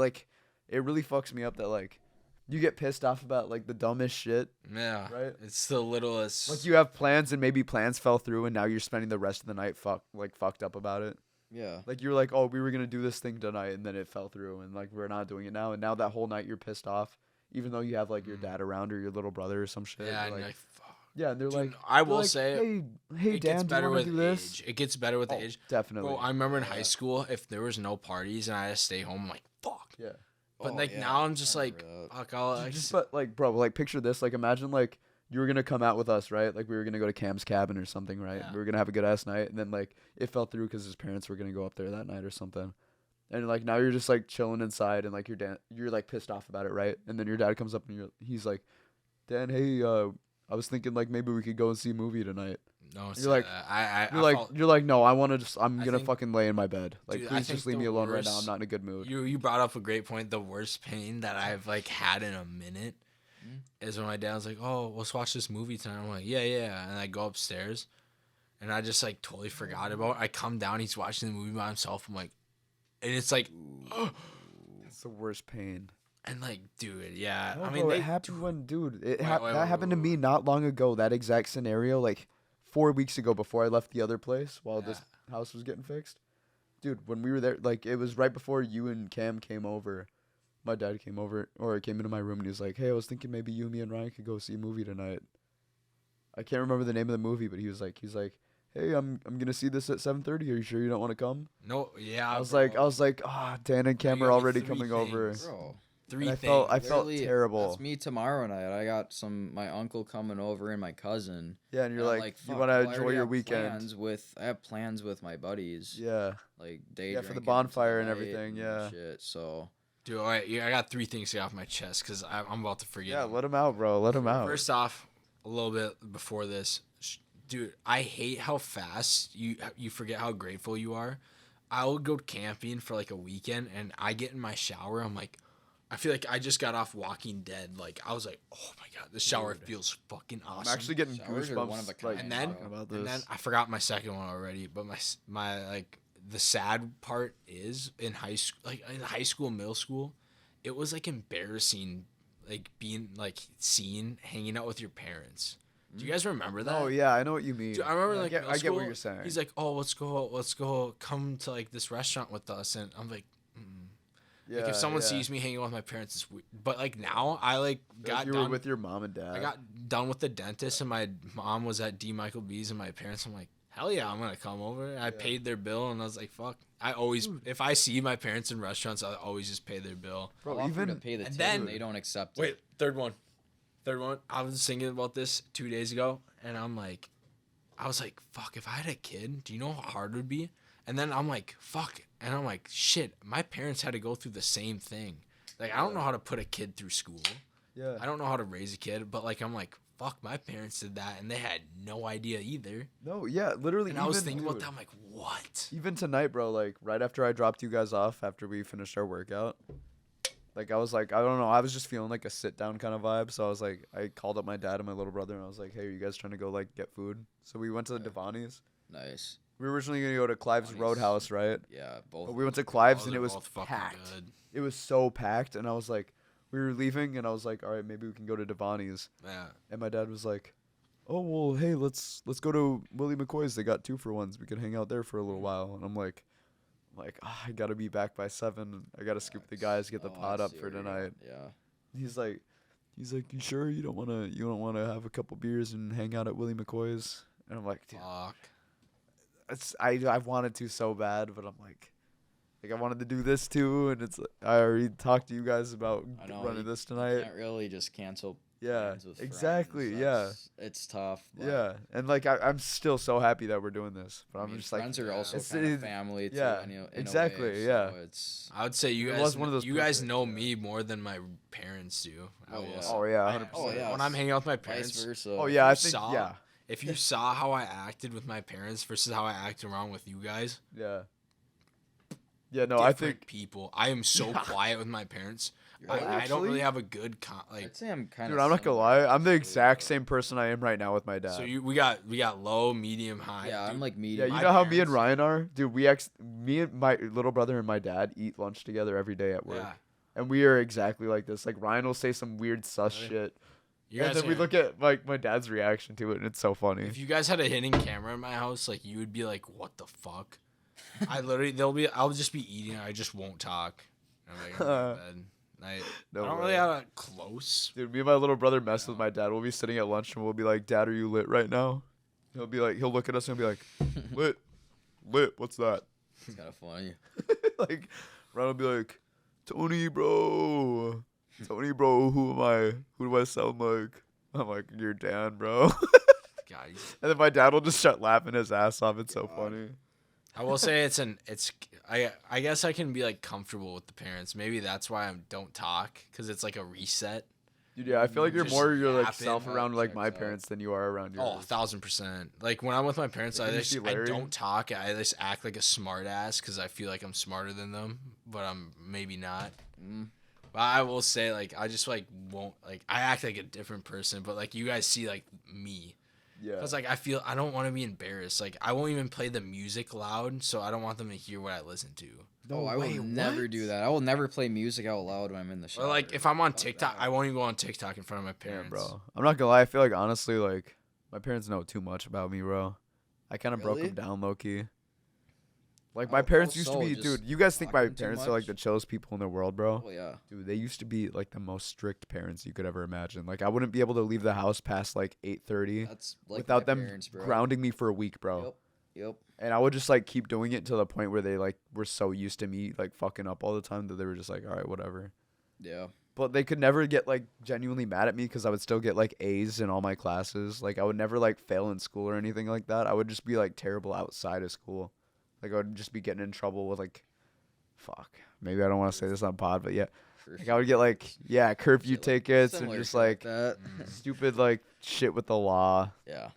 really fucks me up that like you get pissed off about like the dumbest shit. Yeah. Right? It's the littlest. Like you have plans and maybe plans fell through and now you're spending the rest of the night fucked up about it. Yeah. Like you're like, oh, we were gonna do this thing tonight and then it fell through and like we're not doing it now, and now that whole night you're pissed off, even though you have like your dad around or your little brother or some shit. Yeah, You're and like, fuck. yeah, and they're Dude, like, I they're will like, say, hey, it Dan, gets do you better want with to do this? age. It gets better with Oh, age. definitely. Bro, I remember in Yeah. high school, if there was no parties and I had to stay home, I'm like, fuck. Yeah. But Oh, like yeah, now I'm just I like, remember that. fuck, I'll Just but like, bro, like picture this. Like imagine like you were gonna come out with us, right? Like we were gonna go to Cam's cabin or something, right? Yeah. We were gonna have a good ass night, and then like it fell through because his parents were gonna go up there that night or something. And like now you're just like chilling inside, and like you're like pissed off about it, right? And then your dad comes up and he's like, Dan, hey, I was thinking like maybe we could go and see a movie tonight. no, You're like- You're like, no, I'm I gonna think- fucking lay in my bed. Like, Dude, I please think just leave the me alone right now. I'm worst- not in a good mood. You brought up a great point. The worst pain that I've like had in a minute is when my dad was like, "Oh, let's watch this movie tonight." I'm like, "Yeah, yeah," and I go upstairs, and I just like totally forgot about it. I come down, he's watching the movie by himself. I'm like, and it's like, It's the worst pain. and like, dude, yeah. No, I mean, bro, they it happened when, dude, Wait, that wait, happened to me not long ago. That exact scenario, like 4 weeks ago, before I left the other place while this house was getting fixed. Dude, when we were there, like it was right before you and Cam came over. My dad came over, or came into my room, and he was like, "Hey, I was thinking maybe you, me, and Ryan could go see a movie tonight." I can't remember the name of the movie, but he's like, "Hey, I'm gonna see this at 7:30. Are you sure you don't want to come?" no, yeah. I was bro. like, ah, Dan and Cam you are got me already 3 coming over. things. Bro. Three I things. felt Literally, terrible. That's me tomorrow night. I got my uncle coming over and my cousin. Yeah, and you're And I'm like, you fuck, want to well, I enjoy already your have weekend. I have plans with my buddies. Yeah. Like day Yeah, for the drinking bonfire and tonight everything, and yeah. Shit. So Dude, all right, I got 3 things to get off my chest because I'm about to forget. Yeah, them. let him out, bro. Let him out. First off, a little bit before this, dude, I hate how fast you forget how grateful you are. I will go camping for like a weekend, and I get in my shower. I'm like, I feel like I just got off Walking Dead. Like I was like, oh my god, the shower feels fucking awesome. I'm actually getting Showers are goosebumps. one of a kind, like, and then talking about and this. then I forgot my second one already. But my like the sad part is in high school, like in high school, middle school, it was like embarrassing, like being like seen hanging out with your parents. Do you guys remember that? Oh yeah, I know what you mean. Dude, I remember I like get, middle I get what school, you're saying. He's like, "Oh, let's go, come to like this restaurant with us," and I'm like, yeah, like if someone yeah. sees me hanging out with my parents, it's weird. But like now, I like got you done. were with your mom and dad. I got done with the dentist, and my mom was at D. Michael B's, and my parents. I'm like, hell yeah, I'm gonna come over. I paid their bill, and I was like, fuck. I always, if I see my parents in restaurants, I always just pay their bill. I'll Bro, offer to even pay the and tip then- and they don't accept it. Wait, third one. I was thinking about this 2 days ago, and I was like, fuck. If I had a kid, do you know how hard it would be? And then I'm like, fuck. And I'm like, shit. My parents had to go through the same thing. Like, I don't know how to put a kid through school. yeah. I don't know how to raise a kid, but like, I'm like, fuck. My parents did that, and they had no idea either. No, yeah, literally. And I was even, thinking about dude, that. I'm like, what? Even tonight, bro. Like right after I dropped you guys off after we finished our workout. Like I was like, I don't know. I was just feeling like a sit down kind of vibe. So I was like, I called up my dad and my little brother, and I was like, hey, are you guys trying to go like get food? So we went to the Devani's. Nice. We were originally gonna go to Clive's Devani's. Roadhouse, right? Yeah, both. But we went to Oh, Clive's and they're it was both fucking packed. good. It was so packed, and I was like, we were leaving, and I was like, all right, maybe we can go to Devani's. Yeah. And my dad was like, oh well, hey, let's go to Willie McCoy's. They got 2-for-1s. We could hang out there for a little while. And I'm like, I gotta be back by 7. I gotta scoop the guys, get the Oh, I pot up see for where you're tonight. at. Yeah. He's like, you sure you don't wanna have a couple beers and hang out at Willie McCoy's? And I'm like, dude, Fuck. I wanted to so bad, but I'm like I wanted to do this too, and it's I already talked to you guys about I know, running you this tonight. Can't really just cancel. Yeah, plans with friends. exactly. Yeah, That's- It's tough. But yeah, and like I'm still so happy that we're doing this, but I I'm mean, just like, friends are also it's- kind it- of family too. yeah, in a exactly, way, yeah. So it's. I would say you It guys, was one of those you guys perfect, know yeah. me more than my parents do. I Oh, will yeah. say. oh yeah, I- 100%. Oh, yeah. When I'm hanging out with my Vice parents, versa. Oh yeah, I you think saw- yeah, if you saw how I acted with my parents versus how I act around with you guys, yeah. Yeah, no, I different think people. I am so quiet with my parents. You're I like- don't Actually? really have a good like. I'd say I'm kind dude, of. I'm not gonna lie, I'm the exact same person I am right now with my dad. So we got low, medium, high. Yeah, I'm dude. like yeah, medium. you my know how me and parents- Ryan are, dude. Me and my little brother and my dad eat lunch together every day at work, Yeah. and we are exactly like this. Like Ryan will say some weird sus Really? shit, You and guys then we are- look at like my dad's reaction to it, and it's so funny. If you guys had a hidden camera in my house, like you would be like, "What the fuck?" I literally, I'll just be eating. I just won't talk. I'm like, I'm going to bed. No I don't way. really have a close. Dude, me and my little brother mess with my dad. We'll be sitting at lunch and we'll be like, "Dad, are you lit right now?" He'll be like, he'll look at us and be like, "Lit, what's that?" It's kind of funny. Like, Ryan will be like, Tony, bro, who am I? Who do I sound like? I'm like, "You're Dan, bro." Guys, And then my dad will just start laughing his ass off. It's so funny. I will say I guess I can be like comfortable with the parents. Maybe that's why I don't talk, because it's like a reset. Dude, yeah, I feel like you're Just more your like yapping. self around like Checks my out. parents than you are around yours. Oh, 1,000%. Like when I'm with my parents, Like, I when you see just I Larry? don't talk. I just act like a smart ass because I feel like I'm smarter than them, but I'm maybe not. Mm. But I will say, like, I just like won't like I act like a different person, but like you guys see like me. Yeah. Cause like I don't want to be embarrassed. Like I won't even play the music loud, so I don't want them to hear what I listen to. Oh, I will never do that. I will never play music out loud when I'm in the shower. Or like if I'm on Fuck TikTok, that. I won't even go on TikTok in front of my Yeah, parents. bro. I'm not gonna lie. I feel like honestly, like my parents know too much about me, bro. I kind of broke Really? them down low key. Like my How- parents how used to so? be, Just dude. You guys think my talking too parents are like much? the chillest people in the world, bro? Oh yeah. Dude, they used to be like the most strict parents you could ever imagine. Like I wouldn't be able to leave the house past like 8:30 That's like without my them parents, bro. grounding me for a week, bro. Yep. Yep. And I would just like keep doing it to the point where they like were so used to me like fucking up all the time that they were just like, all right, whatever. Yeah. But they could never get like genuinely mad at me because I would still get like A's in all my classes. Like I would never like fail in school or anything like that. I would just be like terrible outside of school. Like I would just be getting in trouble with like, fuck. maybe I don't want to say this on pod, but yeah, For like I would get like curfew shit like- tickets and similar just shit like that. stupid like shit with the law, Yeah.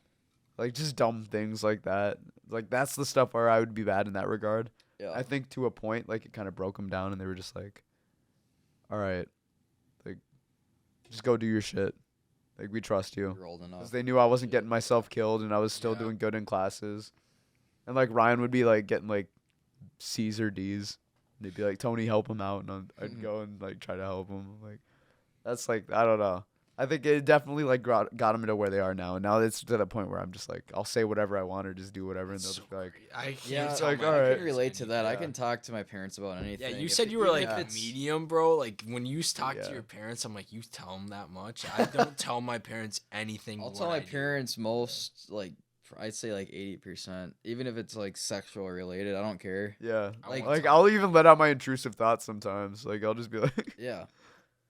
like just dumb things like that. Like that's the stuff where I would be bad in that regard. Yeah. I think to a point, like it kind of broke them down, and they were just like, "All right, like just go do your shit. Like we trust you." You're old enough. Because they knew I wasn't getting myself killed, and I was still Yeah. doing good in classes. And like Ryan would be like getting like C's or D's. And they'd be like, "Tony, help him out," and I'd go and like try to help him. Like that's like I don't know. I think it definitely like got them to where they are now. And now it's to the point where I'm just like I'll say whatever I want or just do whatever, and they'll That's just be like, I can't Yeah, tell like, my all I right. can relate to that. I Yeah. can talk to my parents about anything. Yeah, you If said it- you were even like if it's- medium, bro. Like when you talk Yeah. to your parents, I'm like, you tell them that much. I don't tell my parents anything. I'll what tell my I do. parents most like I'd say like 80%, even if it's like sexual related. I don't care. yeah. I Like- won't Like tell I'll them. even let out my intrusive thoughts sometimes. Like I'll just be like, Yeah,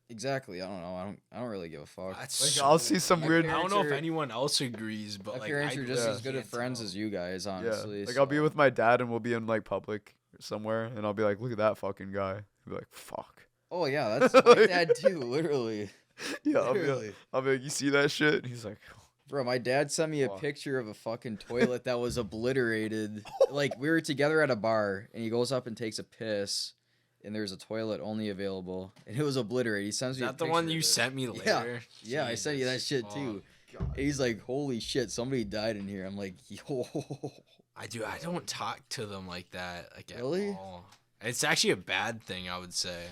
exactly. I don't know. I don't really give a fuck. That's like so I'll see some My weird. I don't parents know if are- anyone else agrees, but My like parents I are just Yeah. as good of can't friends tell. as you guys, Yeah. honestly. Like I'll be so- with my dad and we'll be in like public somewhere, and I'll be like, "Look at that fucking guy." He'll be like, "Fuck." Oh yeah, that's my dad too. Literally. Yeah, Literally. I'll be like, "You see that shit?" And he's like, Bro, my dad sent me a Fuck. picture of a fucking toilet that was obliterated. Like we were together at a bar, and he goes up and takes a piss, and there's a toilet only available, and it was obliterated. He sends Is me. that a the one picture you of it. sent me later? Yeah, I sent you that Jesus shit too. fuck. And he's like, "Holy shit, somebody died in here." I'm like, "Yo." I don't talk to them like that. Like Really? At all. It's actually a bad thing, I would say.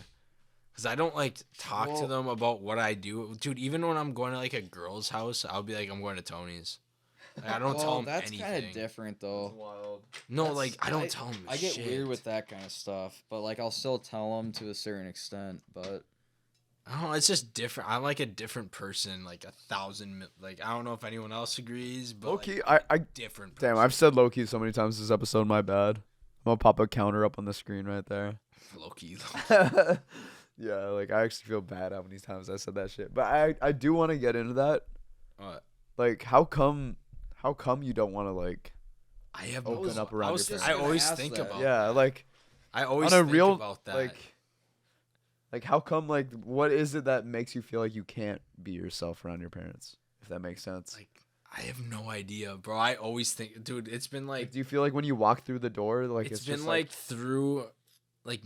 Because I don't like talk to Well- them about what I do. Dude, even when I'm going to like a girl's house, I'll be like, I'm going to Tony's. Like, I don't tell Well, them that's anything. kind of different though. "Wild." No, That's- like I don't tell them I get shit. weird with that kind of stuff, but like I'll still tell them to a certain extent. But I don't know. It's just different. I'm like a different person. Like 1,000. Like I don't know if anyone else agrees, but Low like, key, I different. Person. damn, I've said low key so many times this episode. My bad. I'm gonna pop a counter up on the screen right there. Low-key. Yeah, like I actually feel bad how many times I said that shit. But I do want to get into that. What? Like, how come you don't want to like I have open no- up around I your was- parents? I gonna always ask think that. about. yeah, that. like I always on a think real about that. like how come like what is it that makes you feel like you can't be yourself around your parents? If that makes sense. Like I have no idea, bro. I always think, dude. It's been Like, like do you feel like when you walk through the door, like it's it's been just like through, like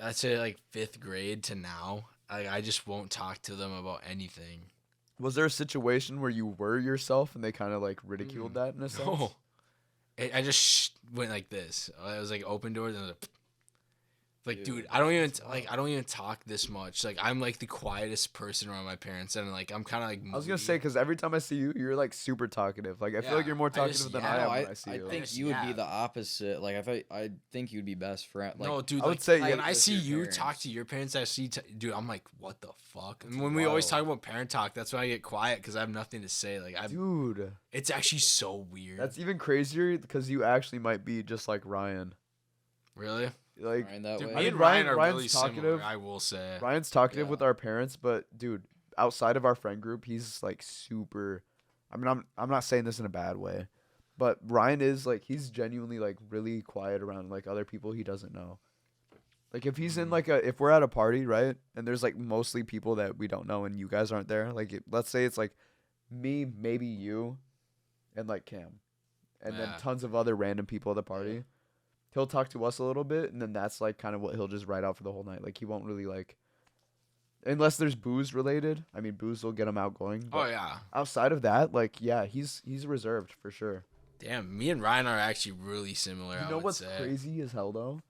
I'd say like 5th grade to now. I just won't talk to them about anything. was there a situation where you were yourself and they kind of like ridiculed that in a sense? No, I just went like this. I was like open doors and I was like, dude, I don't even talk this much. Like I'm like the quietest person around my parents, and like I'm kind of like. I was gonna moody. say because every time I see you, you're like super talkative. Like I feel like Yeah, you're more I just- talkative than yeah, I am no, when I see I you. think Just you would be yap. the opposite. Like I think you'd be best friend. Like, no, dude. I would like, say, when yeah, I with see your you parents. talk to your parents, I see, dude. I'm like, what the fuck? And That's when we always wild. talk about parent talk, that's when I get quiet because I have nothing to say. Like Dude, it's actually so weird. that's even crazier because you actually might be just like Ryan. really. Like Ryan that Dude, way. me I mean, and Ryan are Ryan's really talkative. similar. I will say. Ryan's talkative Yeah. with our parents, but dude, outside of our friend group, he's like super. I mean, I'm not saying this in a bad way, but Ryan is like he's genuinely like really quiet around like other people he doesn't know. Like if he's in Mhm. like if we're at a party, right, and there's like mostly people that we don't know and you guys aren't there, like let's say it's like me, maybe you, and like Cam, and then Yeah. tons of other random people at the party. He'll talk to us a little bit, and then that's like kind of what he'll just write out for the whole night. Like he won't really like, unless there's booze related. I mean, booze will get him outgoing. Oh But yeah. outside of that, like yeah, he's reserved for sure. Damn, me and Ryan are actually really similar. You I know would what's say. crazy as hell though?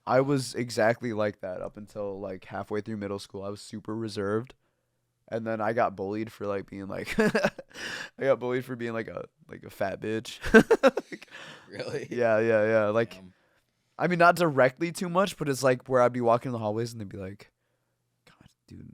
I was exactly like that up until like halfway through middle school. I was super reserved. And then I got bullied for like being like I got bullied for being like a fat bitch. Really? yeah. Like Damn. I mean not directly too much, but it's like where I'd be walking in the hallways and they'd be like, God, dude,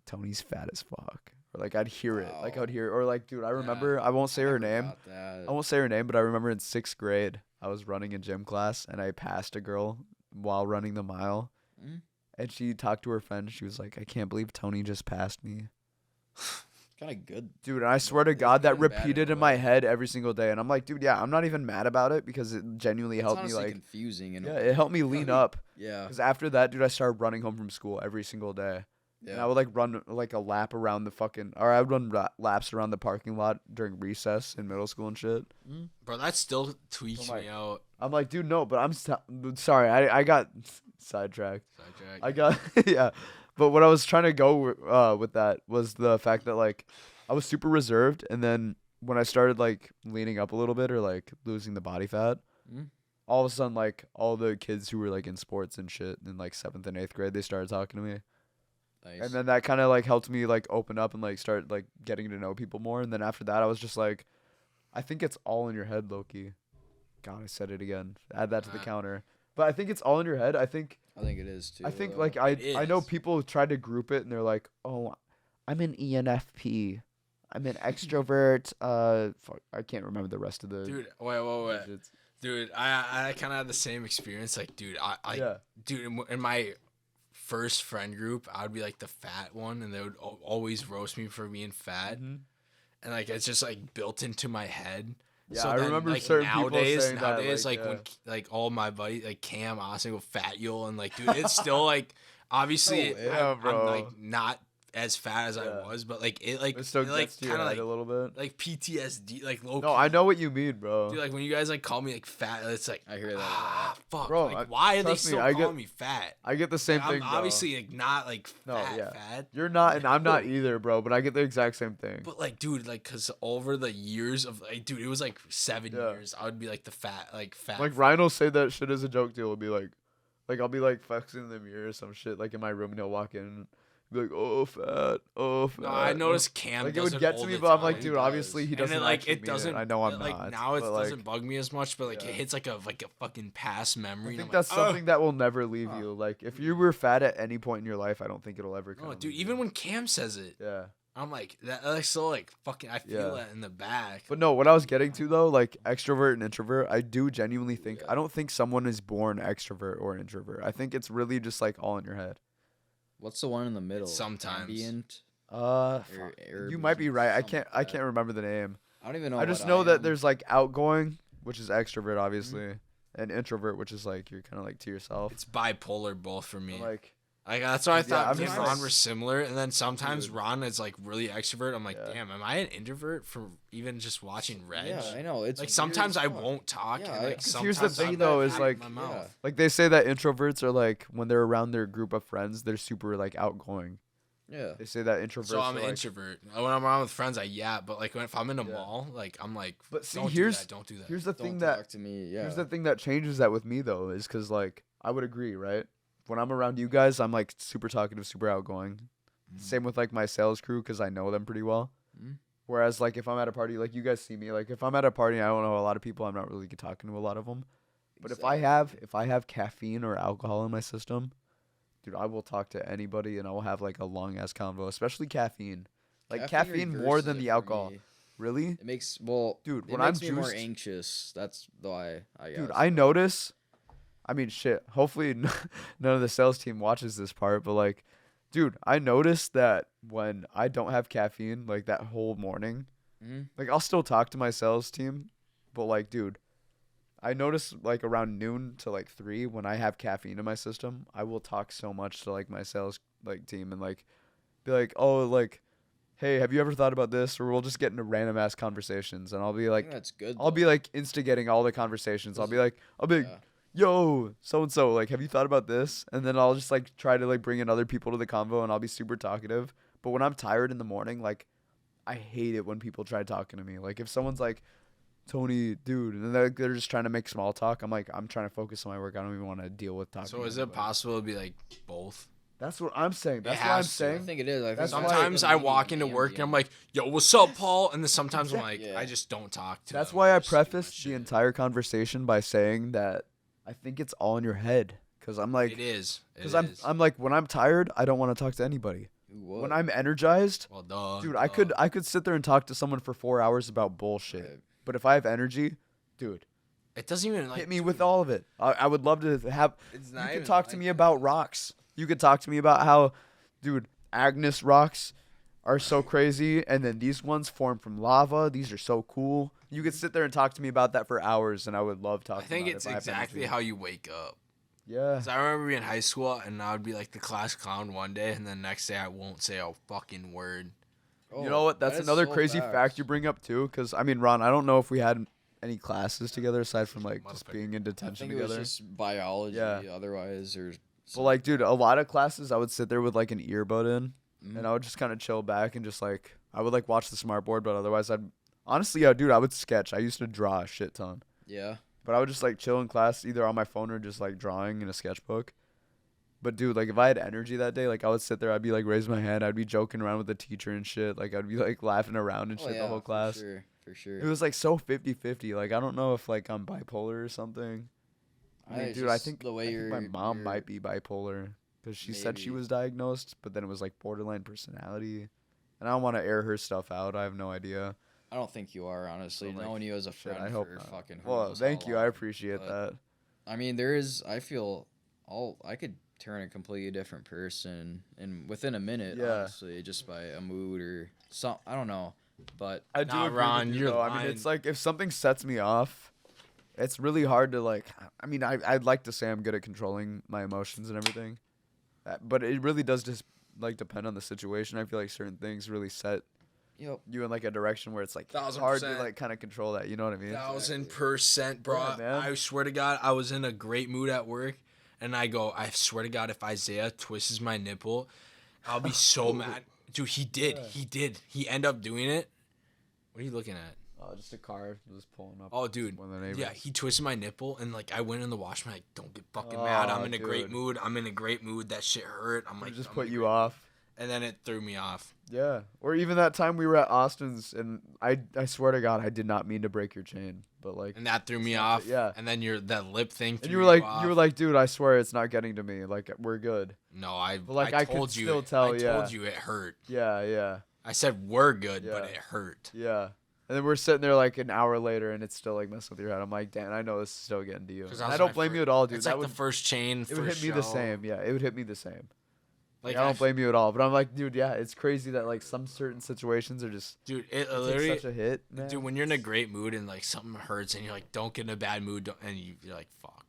Tony's fat as fuck. Or like I'd hear it. Like I'd hear or like, dude, I remember I won't say her never name. got that. I won't say her name, but I remember in 6th grade, I was running in gym class and I passed a girl while running the mile. Mm. And she talked to her friend. She was like, I can't believe Tony just passed me. kind of good. Dude, and I swear to It's God, that good and bad in repeated a in my way. head every single day. And I'm like, dude, yeah, I'm not even mad about it because it genuinely It's helped me, honestly like, confusing. yeah, it helped me lean up. Yeah. Because after that, dude, I started running home from school every single day. And I would, like, run, like, a lap around the I would run laps around the parking lot during recess in middle school and shit. Bro, that still tweaks Oh my- me out. I'm like, dude, no, but sorry, I got sidetracked. I got yeah, but what I was trying to go with that was the fact that like I was super reserved, and then when I started like leaning up a little bit or like losing the body fat, Mm. all of a sudden like all the kids who were like in sports and shit in like 7th and 8th grade, they started talking to me, Nice. and then that kind of like helped me like open up and like start like getting to know people more, and then after that I was just like, I think it's all in your head, Loki. God, I said it again. Add that to the counter. But I think it's all in your head. I think it is too. I think though. like It I know is. people try to group it and they're like, "Oh, I'm an ENFP. I'm an extrovert." Fuck, I can't remember the rest of the Dude, wait. digits. Dude, I kind of had the same experience. Like, dude, Yeah. dude, in my first friend group, I would be like the fat one, and they would always roast me for being fat, Mhm. and like it's just like built into my head. Yeah, So I then, remember like, certain people saying that, nowadays, like, like when yeah. like all my buddies, like Cam, Austin, go fat Yule, and like, dude, it's still like obviously No way. Yeah, I'm bro. like not as fat as Yeah. I was, but like it like It still it, like gets to your kind of head like a little bit. like PTSD, like low. No, I know what you mean, bro. Dude, like when you guys like call me like fat, it's like I hear that a ah, fuck. Bro, like why are they trust me, still I calling get- me fat? I get the same Like, thing, I'm bro. obviously like not like No, fat, yeah. fat. You're not, and I'm not either, bro. But I get the exact same thing. But like, dude, like, cause over the years of like, dude, it was like 7 Yeah. years. I would be like the fat, like fat. Like Ryan will say that shit as a joke too. He'll be like I'll be like flexing in the mirror or some shit like in my room, and he'll walk in and be like, "Oh fat, oh fat." No, I noticed Cam. Like it does would get all to me, the but I'm like, time. dude, does. obviously he And doesn't then, like actually it mean doesn't. it. I know I'm like, not. now it but, doesn't like, bug me as much, but like Yeah. it hits like a fucking past memory. I and think I'm that's like, "Ugh." something that will never leave you. Like if you were fat at any point in your life, I don't think it'll ever come. No, dude. Even when Cam says it, Yeah. I'm like that. Like so, like fucking. I feel Yeah. that in the back. But no, what I was getting to though, like extrovert and introvert, I do genuinely think Yeah. I don't think someone is born extrovert or introvert. I think it's really just like all in your head. What's the one in the middle? Sometimes. Ambient. You might be right. I something can't like I that. can't remember the name. I don't even know. I just what know I that am. there's like outgoing, which is extrovert obviously, and introvert, which is like you're kind of like to yourself. It's bipolar both for me. Like That's why I Yeah, thought I'm me and just Ron like- were similar, and then sometimes Dude. Ron is like really extrovert. I'm like, Yeah. damn, am I an introvert for even just watching Reg? Yeah, I know. It's Like weird sometimes as I fuck. won't talk, Yeah, and like 'cause here's the sometimes thing, I'm though, like, is, in like- my Yeah. mouth. like they say that introverts are like when they're around their group of friends, they're super like outgoing. Yeah. They say that introverts. So I'm are, an like, introvert. When I'm around with friends, I yap, but like if I'm in a Yeah. mall, like I'm like, But see, don't here's do that, don't do that. here's the Don't thing talk that to me. Yeah. here's the thing that changes that with me though is because like I would agree, right? When I'm around you guys, I'm like super talkative, super outgoing. Same with like my sales crew because I know them pretty well. Mhm. Whereas like if I'm at a party, like you guys see me, like if I'm at a party, and I don't know a lot of people. I'm not really talking to a lot of them. But if I have caffeine or alcohol in my system, dude, I will talk to anybody and I will have like a long ass convo, especially caffeine. Like caffeine more reverses than it the for alcohol. me. Really? It makes Dude, It when makes I'm me more juiced- anxious. That's why I guess. Dude, I notice. I mean, shit. Hopefully, none of the sales team watches this part. But like, dude, I noticed that when I don't have caffeine, like that whole morning, Mhm. like I'll still talk to my sales team, but like, dude, I notice like around noon to like 3 when I have caffeine in my system, I will talk so much to like my sales like team and like be like, oh, like, hey, have you ever thought about this? Or we'll just get into random ass conversations, and I'll be I like, think that's good. I'll be though. like instigating all the conversations. I'll be like, Yeah. yo, so and so, like, have you thought about this? And then I'll just like try to like bring in other people to the convo, and I'll be super talkative. But when I'm tired in the morning, like, I hate it when people try talking to me. Like, if someone's like, Tony, dude, and they're just trying to make small talk, I'm like, I'm trying to focus on my work. I don't even want to deal with talking. So to is it anybody. possible to be like both? That's what I'm saying. That's what I'm has to. I saying. think it is. I think That's why- Sometimes the I medium walk into work and I'm ambient. like, yo, what's up, Paul? And then sometimes I'm like, Yeah. I just don't talk to That's them. why I just do my prefaced the shit. entire conversation by saying that I think it's all in your head. Cause I'm like, It is. It because is. I'm like, when I'm tired, I don't want to talk to anybody. Who would? When I'm energized, well, duh. dude, duh. I could sit there and talk to someone for 4 hours about bullshit. Right. But if I have energy, dude, It doesn't even like hit me with all of it. I would love to have. It's You not could even talk to like me about rocks. You could talk to me about how, dude, Agnes rocks. are so crazy, and then these ones form from lava. These are so cool. You could sit there and talk to me about that for hours, and I would love talking. I think about it's it if I have exactly energy. how you wake up. Yeah. 'Cause I remember being in high school, and I would be like the class clown one day, and then next day I won't say a fucking word. You know what? That's that is another so crazy facts. fact you bring up too. Because I mean, Ron, I don't know if we had any classes together aside from like just Motherfucker. being in I detention think it was together. just biology, Yeah. otherwise, or. But like, dude, a lot of classes I would sit there with like an earbud in, Mhm. and I would just kind of chill back and just like I would like watch the smartboard, but otherwise I'd honestly, yeah, dude, I would sketch. I used to draw a shit ton, Yeah. but I would just like chill in class either on my phone or just like drawing in a sketchbook. But dude, like if I had energy that day, like I would sit there, I'd be like raise my hand, I'd be joking around with the teacher and shit, like I'd be like laughing around and Oh, shit yeah, the whole class. For sure. It was like so 50-50. Like I don't know if like I'm bipolar or something. I mean, It's dude, I just think, the way I think my you're- mom you're- might be bipolar because she said she Maybe. was diagnosed, but then it was like borderline personality. And I don't want to air her stuff out. I have no idea. I don't think you are, honestly. So, like, Knowing you as a shit, friend I hope for not. fucking. who Well, knows how thank you. I long, appreciate but, that. I mean, there is. I feel I could turn a completely different person in within a minute. Yeah. Honestly, just by a mood or some. I don't know, but I do Nah, agree Ron, with you, you're though. I mean, it's lying. like if something sets me off, it's really hard to like. I mean, I'd like to say I'm good at controlling my emotions and everything, but it really does just like depend on the situation. I feel like certain things really set yep. you in like a direction where it's like 1000%. hard to like kind of control that. You know what I mean? 1000%, bro. Yeah, man. I swear to God, I was in a great mood at work, and I swear to God, if Isaiah twists my nipple, I'll be so mad. Dude, he did. Yeah. He did. He ended up doing it. What are you looking at? Oh, just a car just pulling up. Oh, dude. One of the neighbors. Yeah, he twisted my nipple, and like I went in the washroom, like, don't get fucking mad. I'm Oh, in a great dude. mood. I'm in a great mood. That shit hurt. I'm Like, like, just I'm put in a you great- off. And then it threw me off. Yeah. Or even that time we were at Austin's, and I swear to God, I did not mean to break your chain, but like, And that threw me Snapchat, off. yeah. And then that lip thing threw and you were like, off. dude, I swear it's not getting to me. Like, we're good. No, I like, I I could told you. still tell, I yeah. told you it hurt. Yeah, yeah, I said we're good, but Yeah. it hurt. yeah. And then we're sitting there like an hour later, and it's still like messing with your head. I'm like, damn, I know this is still getting to you. 'Cause And that I was my don't blame fir- you at all, dude. It's That like would, the first chain. it would hit me the same. Yeah, it would hit me the same. Like I don't blame you at all. But I'm like, dude, yeah, it's crazy that like some certain situations are just dude. It it takes literally, such a hit, man. dude. When you're in a great mood and like something hurts and you're like, don't get in a bad mood, and you're like, fuck.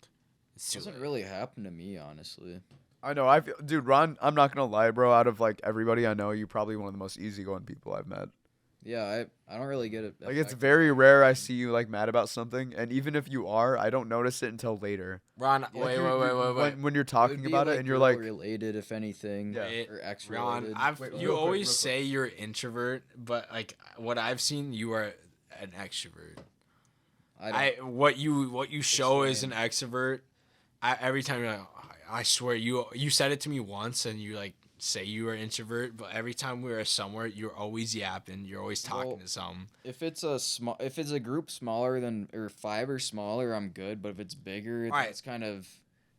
It's It too doesn't late. really happen to me, honestly. I know. I feel, dude, Ron. I'm not gonna lie, bro. Out of like everybody I know, you're probably one of the most easygoing people I've met. Yeah, I don't really get it. Like it's very rare I see you like mad about something, and even if you are, I don't notice it until later. Ron, Yeah, wait, Like, wait. When you're talking about it, and you're like, related, if anything, Yeah. or X Ron, related. Wait, you real quick, always real quick. say you're an introvert, but like what I've seen, you are an extrovert. What you show is an extrovert. Every time you're like, I swear you said it to me once, and you like say you are introvert, but every time we are somewhere, you're always yapping. You're always talking Well, to some. If it's a group smaller than or 5 or smaller, I'm good. But if it's bigger, Alright. it's kind of.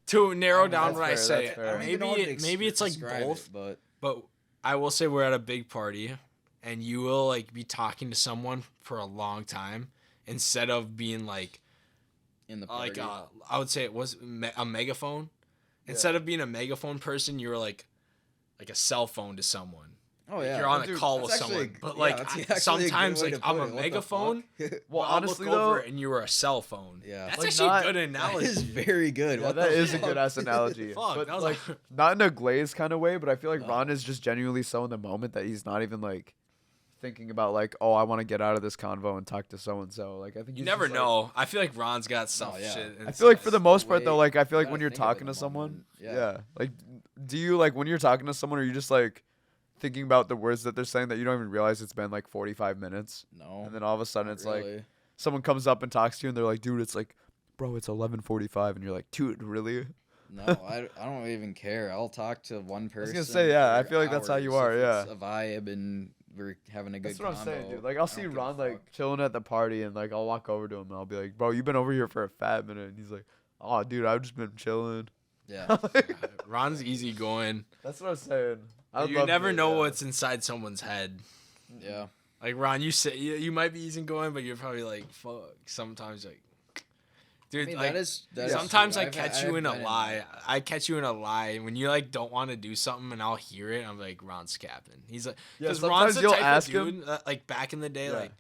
To narrow I don't know, down that's what I fair, say, that's fair. I don't even know how to maybe it's like describe both. it, But I will say we're at a big party, and you will like be talking to someone for a long time instead of being like in the party. I would say it was a megaphone. Instead of being a megaphone person, you were like a cell phone to someone. oh Like, yeah, you're on a dude, call with that's actually someone. a- But yeah, like that's I- actually a good sometimes way like to I'm put a it. What the megaphone. fuck? well, I'll honestly look over though, and you were a cell phone. Yeah. That's Like, actually not- a good That analogy. is very good. yeah, What that the is a fuck? good ass analogy. Fuck, but that was like like- not in a glazed kind of way, but I feel like No. Ron is just genuinely so in the moment that he's not even like thinking about like, oh, I want to get out of this convo and talk to so and so. Like I think You he's never just, like- know. I feel like Ron's got some yeah. shit. I feel like for the That's most the part though, way- like I feel like gotta when you're think of it talking in to the someone, moment. yeah. Yeah. Like, do you like when you're talking to someone, are you just like thinking about the words that they're saying that you don't even realize it's been like 45 minutes, No. and then all of a sudden not it's like really. someone comes up and talks to you, and they're like, dude, it's like, bro, it's 11:45, and you're like, dude, really? No, I don't even care. I'll talk to one person. gonna say, yeah, I for feel like that's how you hours are, if it's a vibe and we're having a good That's what I'm saying, convo. dude. Like I'll I see don't give a Ron like fuck. chilling at the party, and like I'll walk over to him and I'll be like, bro, you've been over here for a fat minute, and he's like, oh, dude, I've just been chilling. Yeah. Ron's easygoing. That's what I'm saying. I'd You love never to, know yeah. what's inside someone's head. Yeah. Like Ron, you say you might be easygoing, but you're probably like, fuck. Sometimes like, Dude, I mean, like, that is sometimes true. I catch you I've in a been lie. that. I catch you in a lie when you like don't want to do something, and I'll hear it. I'm like, Ron's capping. He's like, Yeah, because sometimes Ron's the you'll type ask of him. dude that, like back in the day, Yeah. like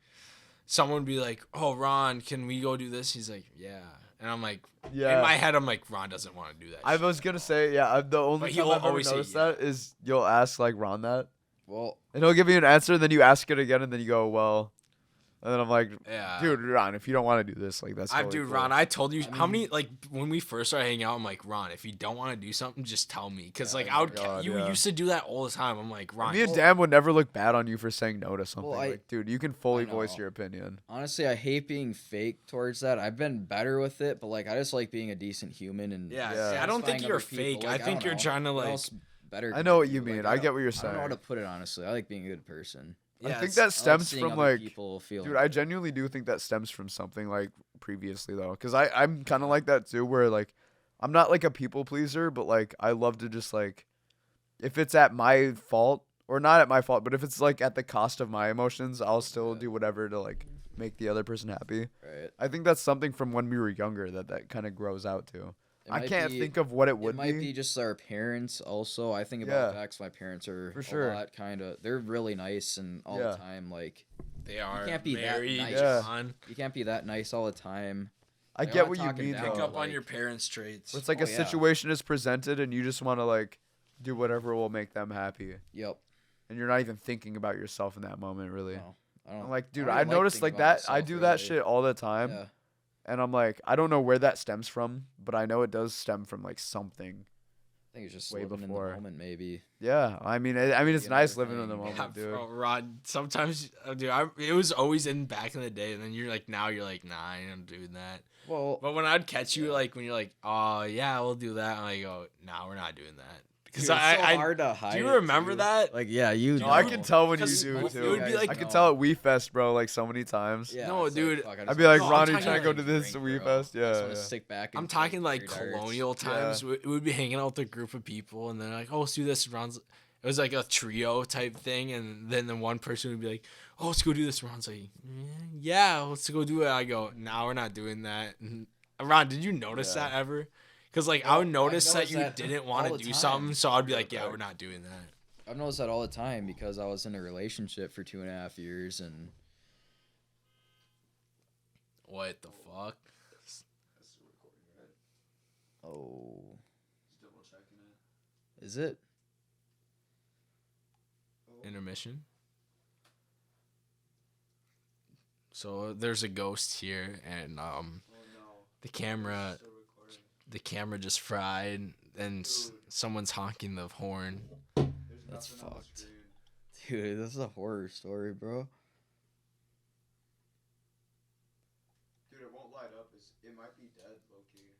someone would be like, "Oh, Ron, can we go do this?" He's like, "Yeah," and I'm like, Yeah. in my head, I'm like, Ron doesn't want to do that. I shit was at gonna all." say, yeah. The only But time he'll I've ever always say noticed yeah. that is you'll ask like Ron that, Well, and he'll give you an answer, and then you ask it again, and then you go, well, and then I'm like, Yeah. dude, Ron, if you don't want to do this, like that's. I Totally dude, cool. Ron, I told you I how many mean- like when we first started hanging out. I'm like, Ron, if you don't want to do something, just tell me, because like Yeah, I would. God, you yeah. used to do that all the time. I'm like, Ron, Me and Well- Dan would never look bad on you for saying no to something. I- Like, dude, you can fully I voice know. your opinion. honestly, I hate being fake towards that. I've been better with it, but like I just like being a decent human and yeah, Yeah. I don't think satisfying you're other people. fake. Like, I think don't you're know. trying to What like. else better I can know what do? you mean. Like, I get what you're I don't know how saying. to put it honestly. I like being a good person. I Yeah, think it's- that I like stems seeing from other like, people feel dude, I genuinely do think that stems from something like previously though, because I'm kind of like that too, where like I'm not like a people pleaser, but like I love to just like, if it's at my fault or not at my fault, but if it's like at the cost of my emotions, I'll still Yeah. do whatever to like make the other person happy. right. I think that's something from when we were younger that kind of grows out too. It I might can't be- think of what it It would might be just our parents. Also, I think Yeah. about that 'cause my parents are For sure. a lot kind of. They're really nice and all Yeah. the time. Like They are can't be that married, nice. Yeah. John. you can't be that nice all the time. I Like, I'm get not what you talking mean down, Pick though. up on like- your parents' traits. It's like Oh, a yeah. situation is presented and you just want to like do whatever will make them happy, Yep. and you're not even thinking about yourself in that moment really. No, I don't. I'm like, dude, don't I even noticed thinking like about that. I myself, do that really. shit all the time, Yeah. and I'm like, I don't know where that stems from, but I know it does stem from like something. I think it's just Way living before. in the moment, maybe. Yeah, I mean, it's Another nice living in the thing, moment, Yeah, dude. bro, Rod, sometimes, dude, it was always in back in the day, and then you're like, now you're like, nah, I ain't doing that. Well, But when I'd catch you, Yeah. like, when you're like, oh, yeah, we'll do that, and I go, nah, we're not doing that. Because dude, it's so I hard to hide. do you it, remember too. that? Like, yeah, you. No, I know. can tell when you 'Cause do it too. would be like- I can tell at WeFest, bro, like so many times. Yeah, No, it's dude, fuck, I I'd just be like, wanna No, I'm Ron, you talking trying to go like to this drink, bro. WeFest? I just Yeah, wanna yeah. stick back. And I'm talking play like darts. colonial times. We would be hanging out with a group of people, and then like, oh, let's do this. Ron's, it was like a trio type thing, and then the one person would be like, oh, let's go do this. Ron's like, yeah, let's go do it. I go, nah, we're not doing that. And Ron, did you notice Yeah. that ever? Because like I Well, would notice I've that noticed you that didn't all want to the do time. something, so I'd be like, Yeah, yeah, right. we're not doing that. I've noticed that all the time because I was in a relationship for 2.5 years, and What the fuck? oh, is it? Intermission. So there's a ghost here, and the camera just fried, and someone's honking the horn. That's fucked. Dude, this is a horror story, bro. Dude, it won't light up. It might be dead, low key.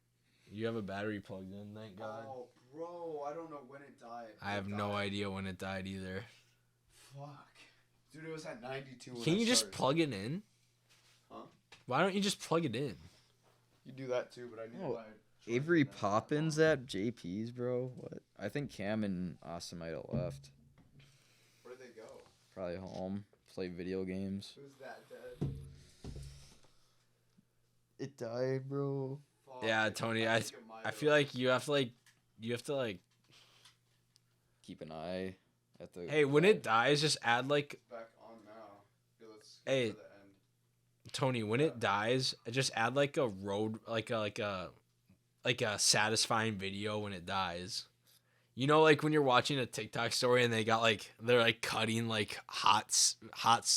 You have a battery plugged in, thank God. Oh, bro, I don't know when it died. I have no idea when it died either. Fuck. Dude, it was at 92. when Can I you just started. plug it in? Huh? Why don't you just plug it in? You do that too, but I need Oh, to buy Avery Poppins at JP's, bro. What? I think Cam and Austin might have left. Where'd they go? Probably home. Play video games. Who's that dead? It died, bro. Fuck, Yeah, Tony, I think it might I have. feel like you have to like Keep an eye at the. hey, when it dies, just add like Back on now. Yeah, let's Hey. go to the end. Tony, when it dies, just add like a road, like a satisfying video when it dies. You know, like when you're watching a TikTok story and they're like cutting like hot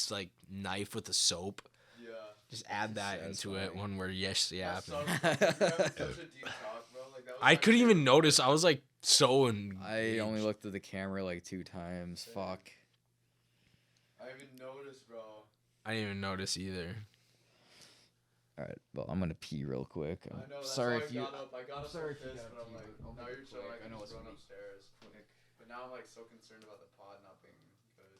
like knife with a soap. Yeah. Just add that into it Satisfying. when we're yeah. That's so- you're having such a deep talk, bro. Like, that was I my couldn't favorite even notice. I was like so engaged. I only looked at the camera like 2 times. Fuck. I haven't noticed, bro. I didn't even notice either. All right. Well, I'm gonna pee real quick. I know. That's sorry why if you. I got up sorry so if you pissed, got but I'm pee, like, but I'll now make you're it so quick. I I can know just it's run me. upstairs. But now I'm like so concerned about the pod not being good.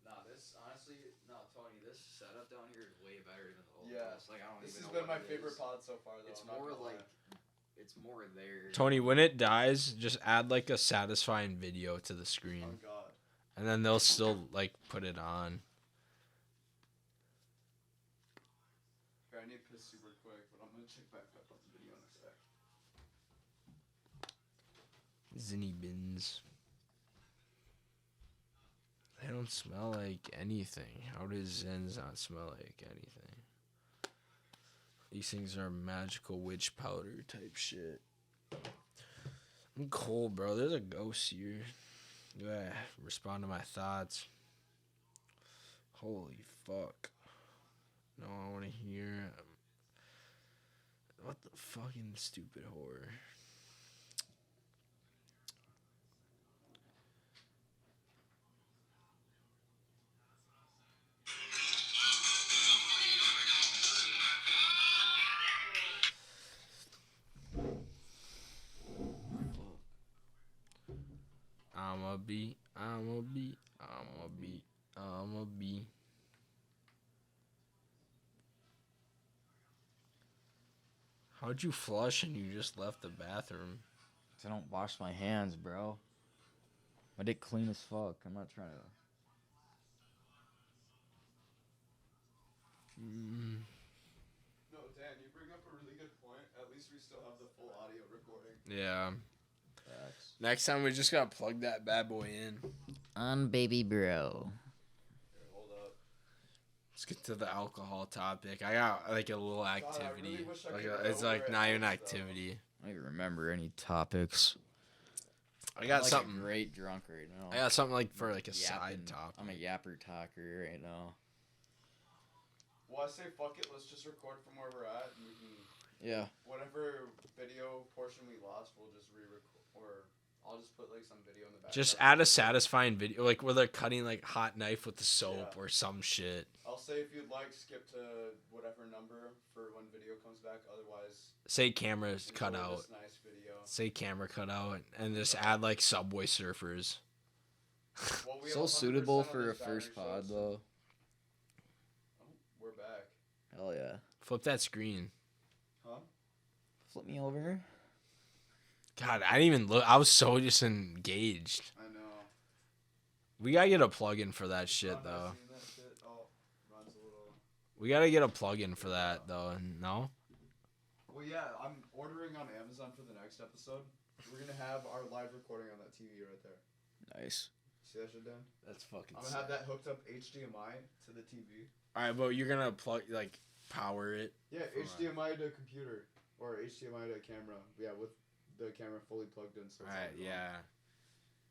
Nah, this honestly, no, Tony. This setup down here is way better than the old Yeah. place. Like I don't This even has know been what my it favorite is. pod so far, though. It's I'm not more gonna like, lie. it's more there. Tony, when it dies, just add like a satisfying video to the Oh screen, God. and then they'll still like put it on. Here, I need to piss super Zinny bins. They don't smell like anything. How does Zens not smell like anything? These things are magical witch powder type shit. I'm cold, bro. There's a ghost here. Yeah, respond to my thoughts. Holy fuck. No, I want to hear. What the fucking stupid horror. I'ma be. How'd you flush and you just left the bathroom? I don't wash my hands, bro. My dick clean as fuck. I'm not trying to. No, Dan, you bring up a really good point. At least we still have the full audio recording. Yeah. Facts. Next time we just gotta plug that bad boy in. On baby bro. Here, hold up. Let's get to the alcohol topic. I got like a little activity. really wish I Like could it's know like where it not even was, though. activity. I don't even remember any topics. I got I'm like something. a great drunk right now. I got something like for like a Yapping. side topic. I'm a yapper talker right now. Well, I say fuck it. Let's just record from where we're at, and we can Yeah. whatever video portion we lost, we'll just re-record, or I'll just put like some video in the background. Just add a satisfying video, like where they're cutting like hot knife with the soap Yeah. or some shit. I'll say if you'd like, skip to whatever number for when video comes back. Otherwise, Say cameras cut enjoy out. this nice video. Say camera cut out, and just add like Subway Surfers. Well, we So have 100% suitable of for a this battery first pod, show, so- though. Oh, we're back. Hell yeah. Flip that screen. Huh? Flip me over. God, I didn't even look. I was so just engaged. I know. We gotta get a plug-in for that shit, Ron, though. I've seen that shit. Oh, Ron's a little. We gotta get a plug-in for that, though. No? Well, yeah, I'm ordering on Amazon for the next episode. We're gonna have our live recording on that TV right there. Nice. See that shit, Dan? That's fucking I'm gonna have that hooked up HDMI to the TV. Alright, but you're gonna plug, like, power it. Yeah, HDMI to computer or HDMI to camera. Yeah, with the camera fully plugged in. So it's Alright, all yeah.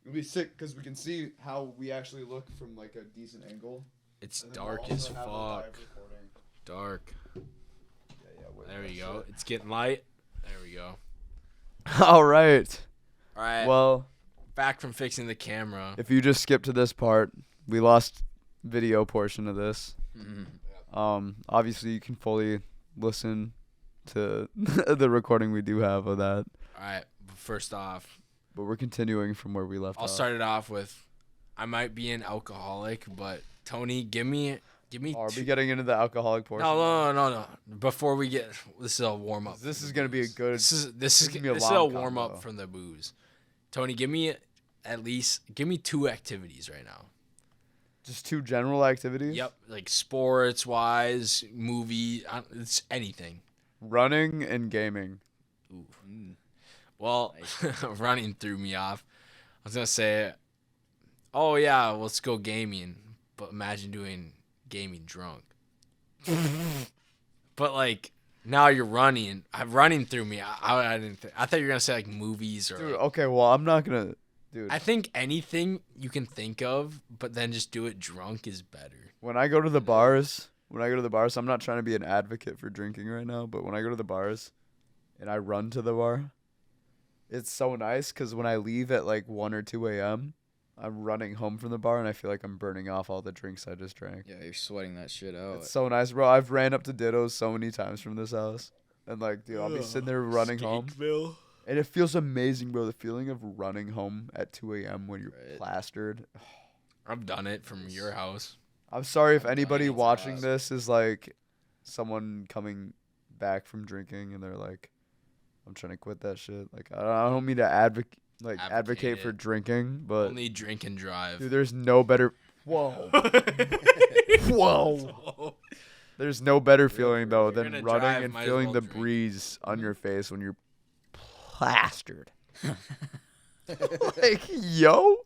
It'll be sick because we can see how we actually look from like a decent angle. It's And then we'll dark also as have a live fuck. recording. Dark. Yeah, wait, There we that's go. it. It's getting light. There we go. All right. Alright, Well, back from fixing the camera. if you just skip to this part, we lost video portion of this. Mm-hmm. Obviously you can fully listen to the recording we do have of that, Alright, first off, but we're continuing from where we left I'll off. start it off with, I might be an alcoholic, but Tony, give me Are two- we getting into the alcoholic portion? No. Before we get, this is a warm up. This is gonna be a good. This is gonna be a a long warm combo. up from the booze. Tony, give me two activities right now. Just two general activities. Yep, like sports wise, movie, it's anything. Running and gaming. Ooh. Mm. Well, Nice. running threw me off. I was gonna say, oh yeah, let's go gaming, but imagine doing gaming drunk. But like now you're running. Running through me. I didn't. I thought you were gonna say like movies or. Dude, like- okay, well I'm not gonna. Dude, I think anything you can think of, but then just do it drunk is better. when I go to the bars, I'm not trying to be an advocate for drinking right now, but when I go to the bars, and I run to the bar, it's so nice because when I leave at like 1 or 2 a.m., I'm running home from the bar and I feel like I'm burning off all the drinks I just drank. Yeah, you're sweating that shit out. It's so nice, bro. I've ran up to Ditto's so many times from this house. And like, dude, I'll be sitting there running home. And it feels amazing, bro. The feeling of running home at 2 a.m. when you're Right. plastered. I've done it from your house. I'm sorry if I'm anybody dying to watching ask. this is like someone coming back from drinking and they're like, I'm trying to quit that shit. Like, I don't mean to advocate Advocate for it. drinking, but Only drink and drive. dude, there's no better. Whoa. Whoa. There's no better feeling though If you're than gonna running drive, and might as feeling well the drink. breeze on your face when you're plastered. Like, yo.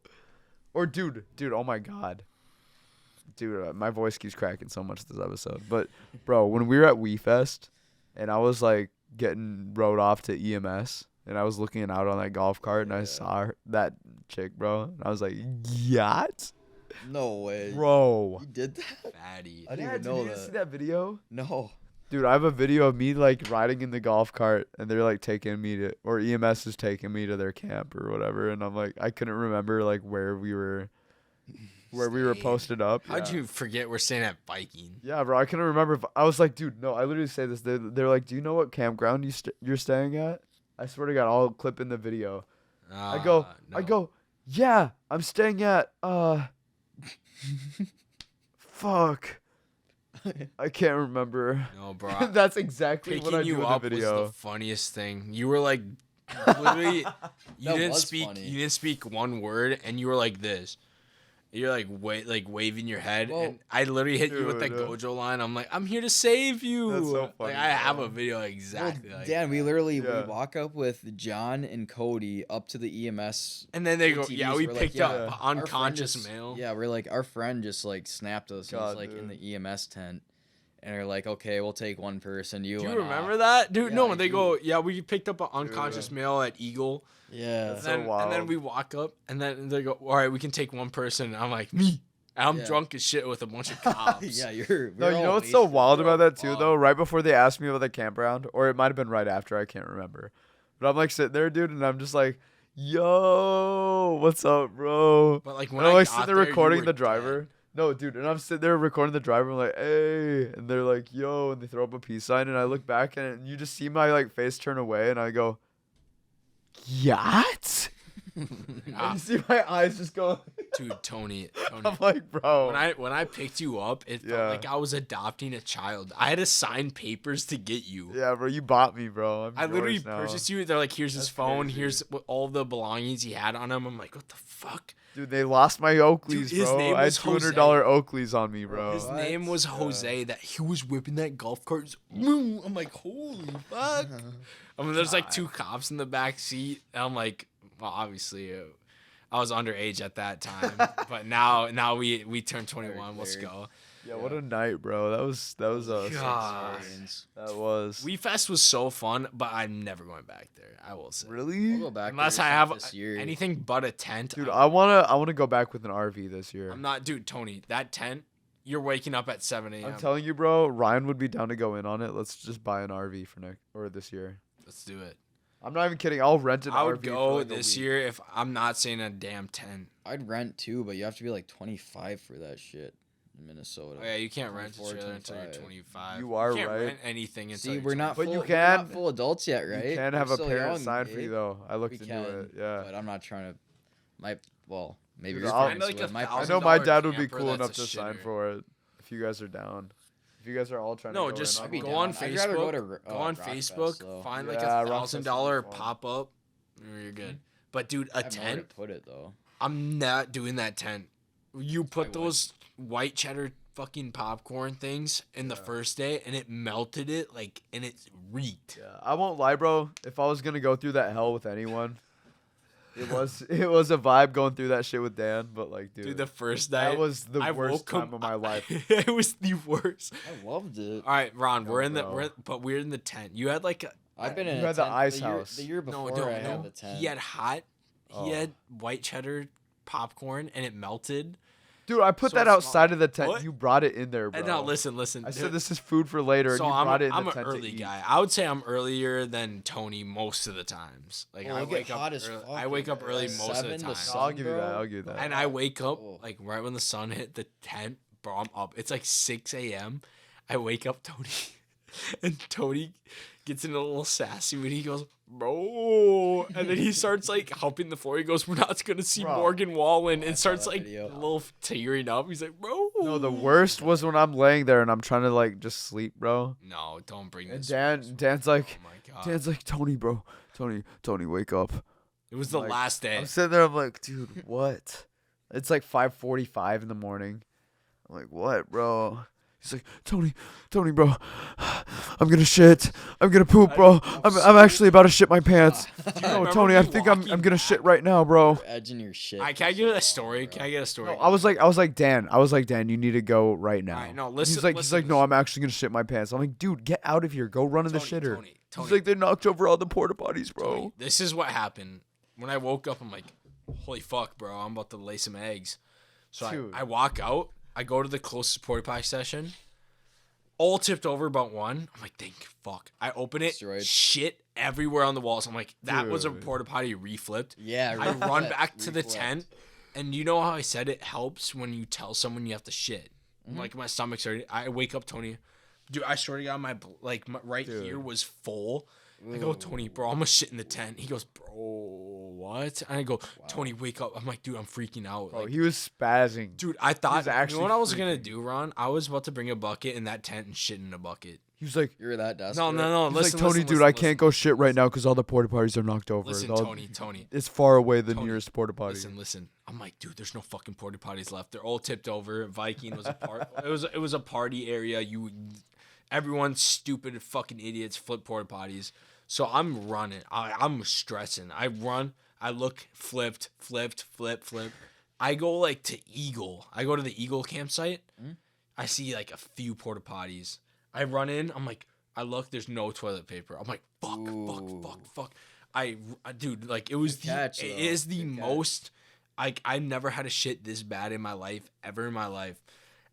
Or dude, oh my god. Dude, my voice keeps cracking so much this episode. But bro, when we were at WEFEST and I was like getting rode off to EMS and I was looking out on that golf cart and I saw that chick, bro. And I was like, yacht? No way. Bro. You did that? Fatty. I didn't even Dude, know you that. see that video? No. Dude, I have a video of me like riding in the golf cart and they're like taking me to, or EMS is taking me to their camp or whatever. And I'm like, I couldn't remember like where we were posted up. How'd Yeah. you forget we're staying at Viking? Yeah, bro, I couldn't remember. I was like, dude, no, I literally say this. They're like, do you know what campground you're staying at? I swear to God, I'll clip in the video. I go, yeah, I'm staying at, fuck. I can't remember. No, bro. That's exactly what I Picking do you in up the was video. the funniest thing. You were like, literally, you That didn't was speak. funny. You didn't speak one word, and you were like this. You're like waving your head, Well, and I literally hit you with that dude. Gojo line. I'm like, I'm here to save you. That's so funny, Like I have bro. a video exactly Well, like. Dan, we literally Yeah. we walk up with John and Cody up to the EMS. And then they go, ATVs, yeah, we we're like, picked yeah, up our friend unconscious just- male. Yeah, we're like, our friend just like snapped us. God, He's like in dude. the EMS tent. And they're like, okay, we'll take one person. You Do you and remember that, dude? Yeah, no, I they do. go, yeah, we picked up an unconscious male at Eagle. Yeah. That's And so then, and then wild. we walk up, and then they go, all right, we can take one person. And I'm like, me. And I'm Yeah. drunk as shit with a bunch of cops. Yeah, you're. No, we're you all know what's so wasted. wild We're all about that too, fucked. though? Right before they asked me about the campground, or it might have been right after, I can't remember. But I'm like sitting there, dude, and I'm just like, yo, what's up, bro? But like when And I'm I like got sitting there there, you recording were the dead. driver. No, dude, and I'm sitting there recording the driver. I'm like, hey, and they're like, yo, and they throw up a peace sign, and I look back, and you just see my like face turn away, and I go, yacht? Ah, And you see my eyes just go. dude, Tony. I'm like, bro. When I picked you up, it Yeah. felt like I was adopting a child. I had to sign papers to get you. Yeah, bro, you bought me, bro. I literally yours now. purchased you. They're like, here's his That's phone. crazy. Here's all the belongings he had on him. I'm like, what the fuck? Dude, they lost my Oakleys, Dude, his bro. name I had was Jose. $200 Oakleys on me, bro. His What? name was Jose. That he was whipping that golf cart. I'm like, holy fuck. I mean, there's like two cops in the back seat. And I'm like, well, obviously, I was underage at that time, but now we turned 21. Let's Very go. Yeah, what a night, bro. That was God. that was WeFest was so fun, but I'm never going back there. I will say. We'll really, go back Unless there I have this year. anything but a tent. dude. I wanna go back with an RV this year. I'm not, dude. Tony, that tent. You're waking up at 7 a.m. I'm telling you, bro. Ryan would be down to go in on it. Let's just buy an RV for next or this year. Let's do it. I'm not even kidding. I'll rent an I would RV go for like a this week. year if I'm not saying a damn tent. I'd rent too, but you have to be like 25 for that shit in Minnesota. Oh yeah, you can't rent a 24, trailer until you're 25. 25. You are can't right. rent anything until See, you're we're not. 25. But you full, we're not can- full adults yet, right? You can We're have a still parent young, sign for eh? you though. I looked We into can, it. Yeah. but I'm not trying to. Maybe Dude, your I'll- parents Like would. a My I thousand- know my $1,000 dad would be camper, cool that's enough a to sign shitter. for it if you guys are down. If you guys are all trying No, to go just in I'd be go down. on I'd rather go Facebook. to, Go on Rockfest, Facebook. though. Find like Yeah, a Rockfest would be $1,000 fun. pop up. You're good. But dude, a I have nowhere to tent. put it though. I'm not doing that tent. You put would. those white cheddar fucking popcorn things in the first day, and it melted it like, and it reeked. Yeah, I won't lie, bro. If I was gonna go through that hell with anyone, it was a vibe going through that shit with Dan. But like, dude, Dude, the first night that was the I worst woke time up- of my life. it was the worst. I loved it. All right, Ron, we're in the bro. we're in the tent. You had like a I've been in You a had the tent ice year, house. The year no, before I had the tent. He had hot. Oh. He had white cheddar popcorn, and it melted. Dude, I put So that it's outside not- of the tent. What? You brought it in there, bro. And now listen. I said this is food for later, So and you I'm brought it in I'm the an tent to early eat. guy. I would say I'm earlier than Tony most of the times. Like Well, I I get wake up hot as early. fuck I wake up at early most of the 7 to time. sun. I'll give you that. bro. I'll give you that. And I wake up Oh. like right when the sun hit the tent, bro. I'm up. It's like 6 a.m. I wake up Tony, and Tony gets in a little sassy when he goes, bro, and then he starts like humping the floor. He goes, "We're not gonna see Bro. Morgan Wallen," and I saw starts that like video. a little tearing up. He's like, "Bro." No, the worst was when I'm laying there and I'm trying to like just sleep, bro. No, don't bring And this. Dan's like, Oh my god. Dan's like, Tony, bro, Tony, wake up. It was the like, last day. I'm sitting there. I'm like, dude, what? It's like 5:45 in the morning. I'm like, what, bro? He's like, Tony, bro, I'm gonna shit. I'm gonna poop, bro. I'm actually about to shit my pants. No, Tony, I think I'm gonna shit right now, bro. You're edging your shit. Can I get a story? Can I get a story? No, I was like, Dan, you need to go right now. Alright, no, listen. He's like, no, I'm actually gonna shit my pants. I'm like, dude, get out of here. Go run in the shitter. Tony, He's like, they knocked over all the porta potties, bro. Tony, this is what happened. When I woke up, I'm like, holy fuck, bro. I'm about to lay some eggs. So I walk out. I go to the closest porta potty session. All tipped over about one. I'm like, thank fuck. I open it. Destroyed. Shit everywhere on the walls. I'm like, that was a Dude. porta potty reflipped. Yeah. I run back to the Reflect. tent. And you know how I said it helps when you tell someone you have to shit. Like my stomach's hurting. I wake up, Tony. Dude, I swear to God, my right here was full. I go, Tony, bro, I'm gonna shit in the tent. He goes, bro, what? And I go, Tony, wake up. I'm like, dude, I'm freaking out. Bro, Like, he was spazzing. dude, I thought, was actually you know what I was freaking. gonna do, Ron? I was about to bring a bucket in that tent and shit in a bucket. He was like, You're that desperate. No. he's Listen, like, Tony, listen, dude, listen, I can't go shit right now because all the porta potties are knocked over. Listen, All- Tony. It's far away, the Tony, nearest porta potty. Listen. I'm like, dude, there's no fucking porta potties left. They're all tipped over. Viking was a part. it was a party area. Everyone stupid fucking idiots flip porta potties. So I'm running. I'm stressing. I run. I look, flip. I go like to Eagle. I go to the Eagle campsite. I see like a few porta potties. I run in. I'm like, I look. There's no toilet paper. I'm like, fuck. Dude, like it was. catch, It though. is the Good catch. most. I never had a shit this bad in my life ever in my life,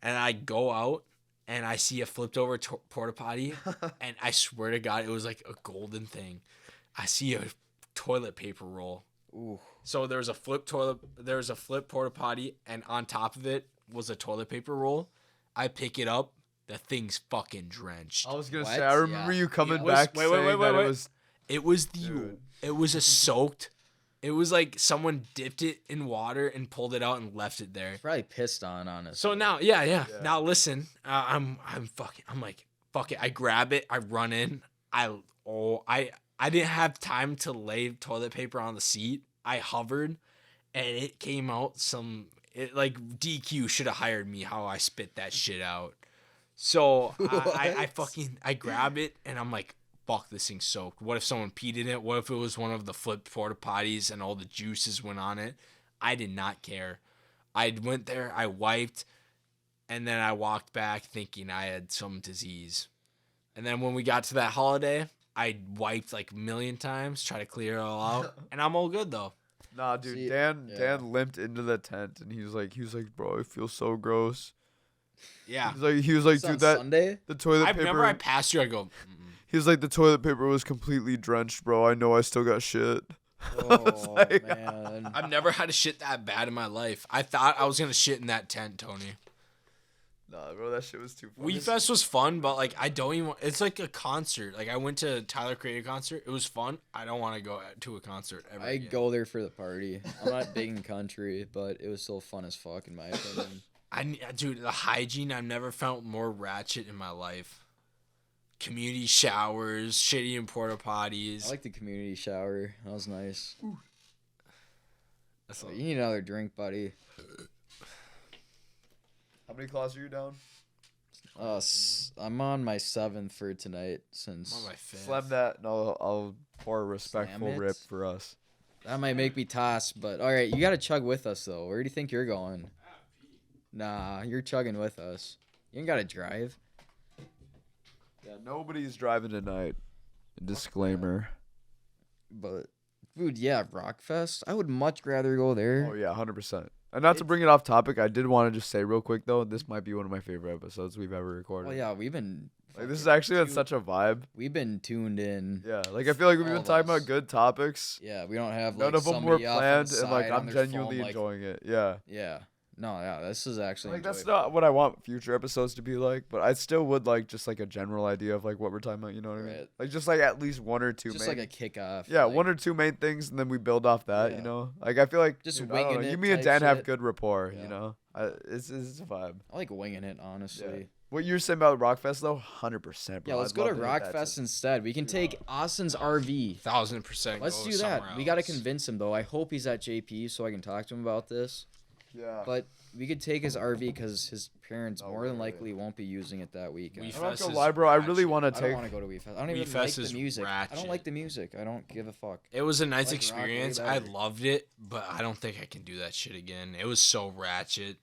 and I go out. And I see a flipped over porta potty, and I swear to God, it was like a golden thing. I see a toilet paper roll. Ooh. So there's a flip porta potty, and on top of it was a toilet paper roll. I pick it up, the thing's fucking drenched. I was gonna What? say, I remember Yeah. you coming It was- back wait, saying that wait. it was. It was Dude. it was a soaked. It was like someone dipped it in water and pulled it out and left it there. Probably pissed on, honestly. So now, yeah. Now listen, I'm like, fuck it. I grab it. I run in. I didn't have time to lay toilet paper on the seat. I hovered, and it came out like DQ should have hired me how I spit that shit out. So I grab it and I'm like, fuck, this thing's soaked. What if someone peed in it? What if it was one of the flipped porta potties and all the juices went on it? I did not care. I went there, I wiped, and then I walked back thinking I had some disease. And then when we got to that holiday, I wiped like a million times, try to clear it all out, and I'm all good though. Nah, dude. See, Dan yeah. limped into the tent and he was like, bro, I feel so gross. Yeah. He was like, It's on dude, that Sunday? the toilet I paper. remember I passed you, I go, He was like, the toilet paper was completely drenched, bro. I know I still got shit. Oh, like- man. I've never had a shit that bad in my life. I thought I was going to shit in that tent, Tony. Nah, bro, that shit was too funny. WeFest was fun, but like I don't even. It's like a concert. Like I went to Tyler Creator concert. It was fun. I don't want to go to a concert ever. I again. go there for the party. I'm not big in country, but it was still fun as fuck in my opinion. Dude, the hygiene. I've never felt more ratchet in my life. Community showers, shitty in porta potties. I like the community shower. That was nice. That's Oh, all- you need another drink, buddy. How many claws are you down? I'm on my 7th for tonight since I'm on my fifth. Slam that, and I'll pour a respectful Slam it? rip for us. that might make me toss. But all right, you gotta chug with us though. Where do you think you're going? Nah, you're chugging with us. You ain't gotta drive. Yeah, nobody's driving tonight. Disclaimer. But dude, yeah, Rockfest. I would much rather go there. Oh yeah, 100%. And not to bring it off topic, I did want to just say real quick though, this might be one of my favorite episodes we've ever recorded. Well, yeah, we've been. Like this has fucking actually been tuned- such a vibe. We've been tuned in. Yeah, like I feel like we've All been of talking us. about good topics. Yeah, we don't have None like of them were somebody off on the planned, and like side on I'm their genuinely phone, like, enjoying it. Yeah. Yeah. No, yeah, this is actually Like that's enjoyable. not what I want future episodes to be like, but I still would like just like a general idea of like what we're talking about. You know what I mean? Right. Like just like at least one or two. Just main, like a kickoff. yeah, like, one or two main things, and then we build off that. Yeah. You know, like I feel like Just dude, I don't winging know, it You, me, and type Dan have shit. good rapport. Yeah. You know, it's a vibe. I like winging it, honestly. What you're saying about Rockfest though, 100%. Yeah, let's go to Rockfest instead. We can take Austin's RV. 1000%. Let's go do that. somewhere We got to else. convince him though. I hope he's at JP so I can talk to him about this. Yeah. But we could take his RV because his parents Oh, more than really? likely won't be using it that weekend. WEFEST I'm not gonna is lie, bro. I really ratchet. want to I don't take. want to go to WeFest. I don't even WeFest like the is music. I don't ratchet. like the music. I don't give a fuck. It was a nice Like rock way experience. I better. loved it, but I don't think I can do that shit again. It was so ratchet.